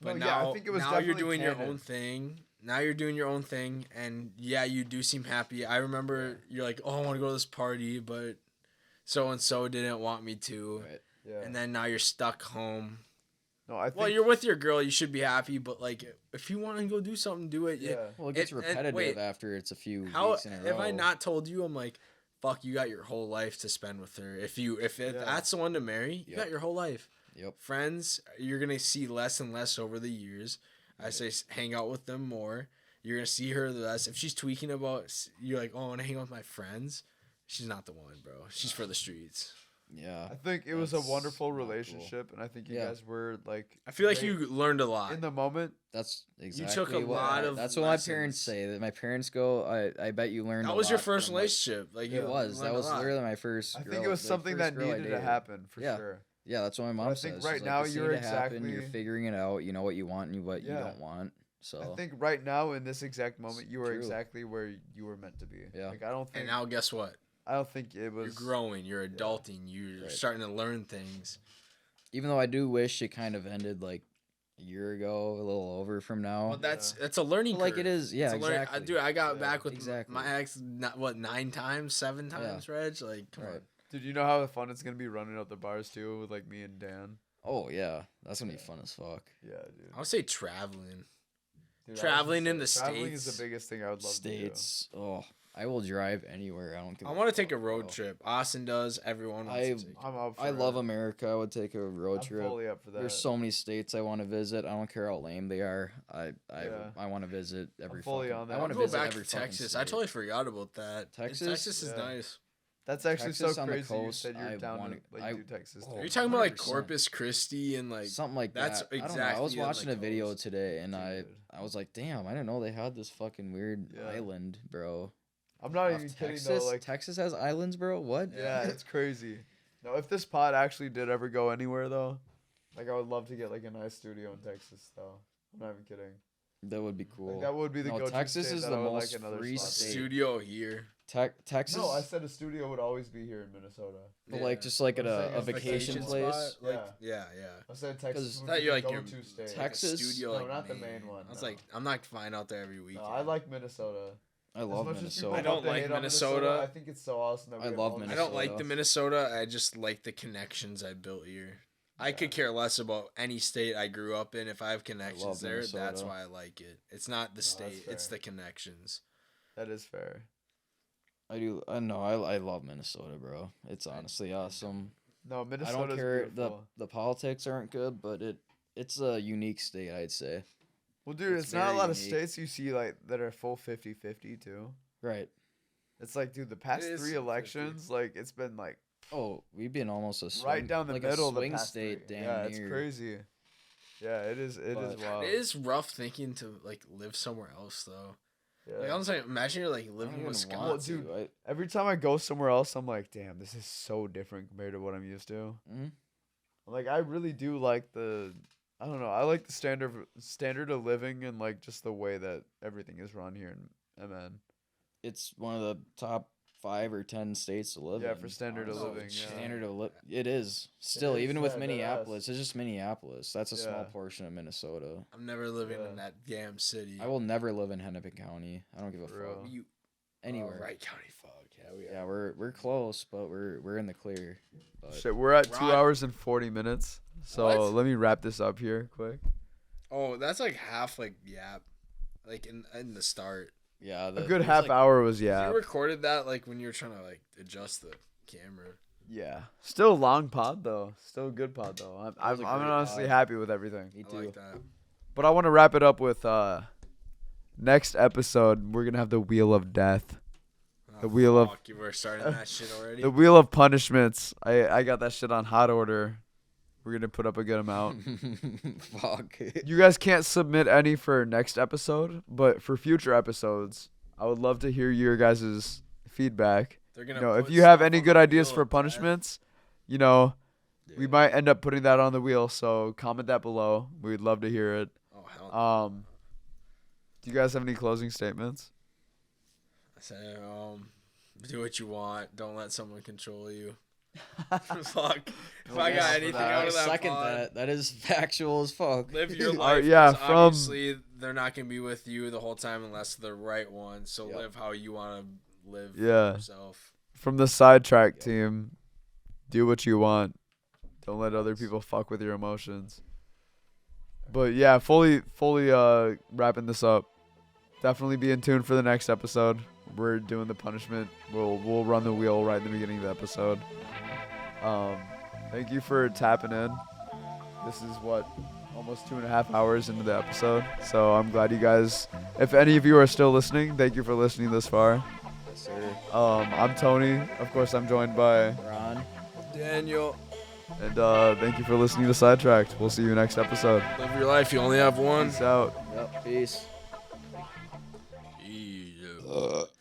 but No, yeah, I now think it was now you're definitely doing your canon. own thing. Now you're doing your own thing, and yeah, you do seem happy. I remember you're like, oh, I want to go to this party, but so and so didn't want me to, Right. Yeah. and then now you're stuck home. No, I think. Well, you're with your girl. You should be happy, but like, if you want to go do something, do it. Yeah. Well, it gets And repetitive wait, after it's a few How weeks in a row. have I not told you? I'm like, fuck. You got your whole life to spend with her. If Yeah. that's the one to marry, you Yep. got your whole life. Yep. Friends, you're gonna see less and less over the years. I say hang out with them more. You're gonna see her less. If she's tweaking about, you're like, oh, I want to hang out with my friends. She's not the one, bro. She's for the streets. Yeah. I think it was a That's wonderful not cool. relationship, and I think you Yeah. guys were like. I feel like great you learned a lot. in the moment. That's exactly took a what lot of that's what my parents lessons. say. That my parents go, I bet you learned. That a was your lot first from, like- relationship. Like Yeah. It was. That learned a was lot. literally my first. I think girl- it was the something first that girl I needed to dated. happen for Yeah. sure. Yeah, that's what my mom I says. think right She's now this you're needed to happen. You're exactly- figuring it out. You know what you want and what Yeah. you don't want. So I think right now in this exact moment, you were True. exactly where you were meant to be. Yeah. Like I don't think. And now guess what? I don't think it was. You're growing. You're adulting. You're Right. starting to learn things. even though I do wish it kind of ended like a year ago, a little over from now. Well, that's a learning But, like, curve. it is- yeah, It's a learn- exactly. Dude, I got Yeah, back with exactly. my ex. Not what 9 times, 7 times, Reg. Like, come Right. on. Dude, you know how fun it's gonna be running up the bars too with like me and Dan. Oh yeah, that's gonna be fun as fuck. Yeah, dude. I would say traveling. Dude, Traveling in the traveling is States. the biggest thing I would love States. Oh, I will drive anywhere. I don't give. I want to take a fuck, road bro. trip. Austin does. Everyone wants to take. to do. I'm up for I love it. America. I would take a road I'm trip. fully up for that. There's so many states I want to visit. I don't care how lame they are. I Yeah. want to visit every. fully fucking, on that. I I want want to to go visit back every to fucking Texas. I state. totally forgot about that. Texas? Texas is Yeah. nice. That's actually Texas so on the crazy. You coast, said you're I down wanna- to like I- do Texas. oh, Are too. you talking about like 100%. Corpus Christi and like? Something like That's that. I don't know. I was exactly on, watching like, a video coast. today, and Dude. I was like, damn, I didn't know they had this fucking weird Yeah. island, bro. I'm not Off even kidding Texas, though. Like, Texas has islands, bro. What? yeah, it's crazy. No, if this pod actually did ever go anywhere though, like I would love to get like a nice studio in Texas though. I'm not even kidding. That would be cool. Like, that would be the No, go-to Texas state is that the I would most like another free spot to. state. Studio here. Texas. No, I said a studio would always be here in Minnesota. but like just like at I'm a saying a vacation vacation place. spot, like, Yeah. yeah. I said Texas 'Cause would Thought be you're the like your go-to state. Tex- Texas? Studio, No, like, not the main one, I was no. like, I'm not flying out there every weekend. No, I like Minnesota. I love as much as people Minnesota. I don't love to like hate on Minnesota. I think it's so awesome that we I have love all these- I don't like the Minnesota. Minnesota. I just like the connections I built here. I could care less about any state I grew up in. If I have connections there, that's Minnesota. why I like it. It's not the that's state; it's fair. the connections. That is fair. I do. I know. I love Minnesota, bro. It's honestly awesome. No, I Minnesota. don't care. The politics aren't good, but it's a unique state, I'd say. Well, dude, it's it's not a very lot of unique. states you see like that are full 50-50 too. Right. It's like, dude, the past is 3 50. elections, like it's been like Oh, we've been almost a swing, right down the like middle a of the swing past state. 3. Damn Yeah, it's near. crazy. Yeah, it is. It is But- wild. It is rough thinking to like live somewhere else though. Like Yeah. I'm saying, imagine you're like I living don't in even Wisconsin. want to. dude, Every time I go somewhere else, I'm like, damn, this is so different compared to what I'm used to. Mhm. Like, I really do like I don't know. I like the standard of living and like just the way that everything is run here in MN. It's one of the top 5 or 10 states to live in. Yeah, for standard of honestly. living. Yeah. Standard of it is still is, even yeah, with deadass. Minneapolis. It's just Minneapolis. That's a small Yeah. portion of Minnesota. I'm never living Yeah. in that damn city. I will never live in Hennepin County. I don't give a For real. fuck. You Anywhere. Wright County, fuck yeah, we are. Yeah, we're close, but we're in the clear. But Shit, we're at 2 Rod- hours and 40 minutes. So What? let me wrap this up here quick. Oh, that's like half like yap, like in the start. yeah, A good there's, half like, hour was yeah. You recorded that like when you were trying to like adjust the camera. Yeah. Still a long pod though. Still a good pod though. was I'm a I'm great honestly pod. happy with everything. Me I too. like that. But I want to wrap it up with next episode we're gonna have the Wheel of Death. The wheel of- You were starting that shit already. The Wheel of Punishments. I got that shit on hot order. We're gonna put up a good amount. Fuck. You guys can't submit any for next episode, but for future episodes, I would love to hear your guys' feedback. They're You gonna. know, if put you have stuff any on good the ideas wheel for of death. punishments, you know, we Yeah. might end up putting that on the wheel. So comment that below. We'd love to hear it. Oh hell. Do you guys have any closing statements? I say, do what you want. Don't let someone control you. Fuck. If I Yes, got for anything that. out I of that second pod, that. That is factual as fuck. live your life. Alright, yeah, 'cause from- obviously they're not gonna be with you the whole time unless they're the right one. So Yep. live how you want to live Yeah. yourself. From the Sidetracked team, do what you want. Don't let other people fuck with your emotions. But yeah, fully wrapping this up. Definitely be in tune for the next episode. We're doing the punishment. We'll run the wheel right in the beginning of the episode. Thank you for tapping in. This is almost 2.5 hours into the episode. So I'm glad you guys, if any of you are still listening, thank you for listening this far. Yes, sir. I'm Tony. Of course, I'm joined by, Ron. Daniel, and thank you for listening to Sidetracked. We'll see you next episode. live your life. You only have one. Peace out. Yep. Peace. Yeah.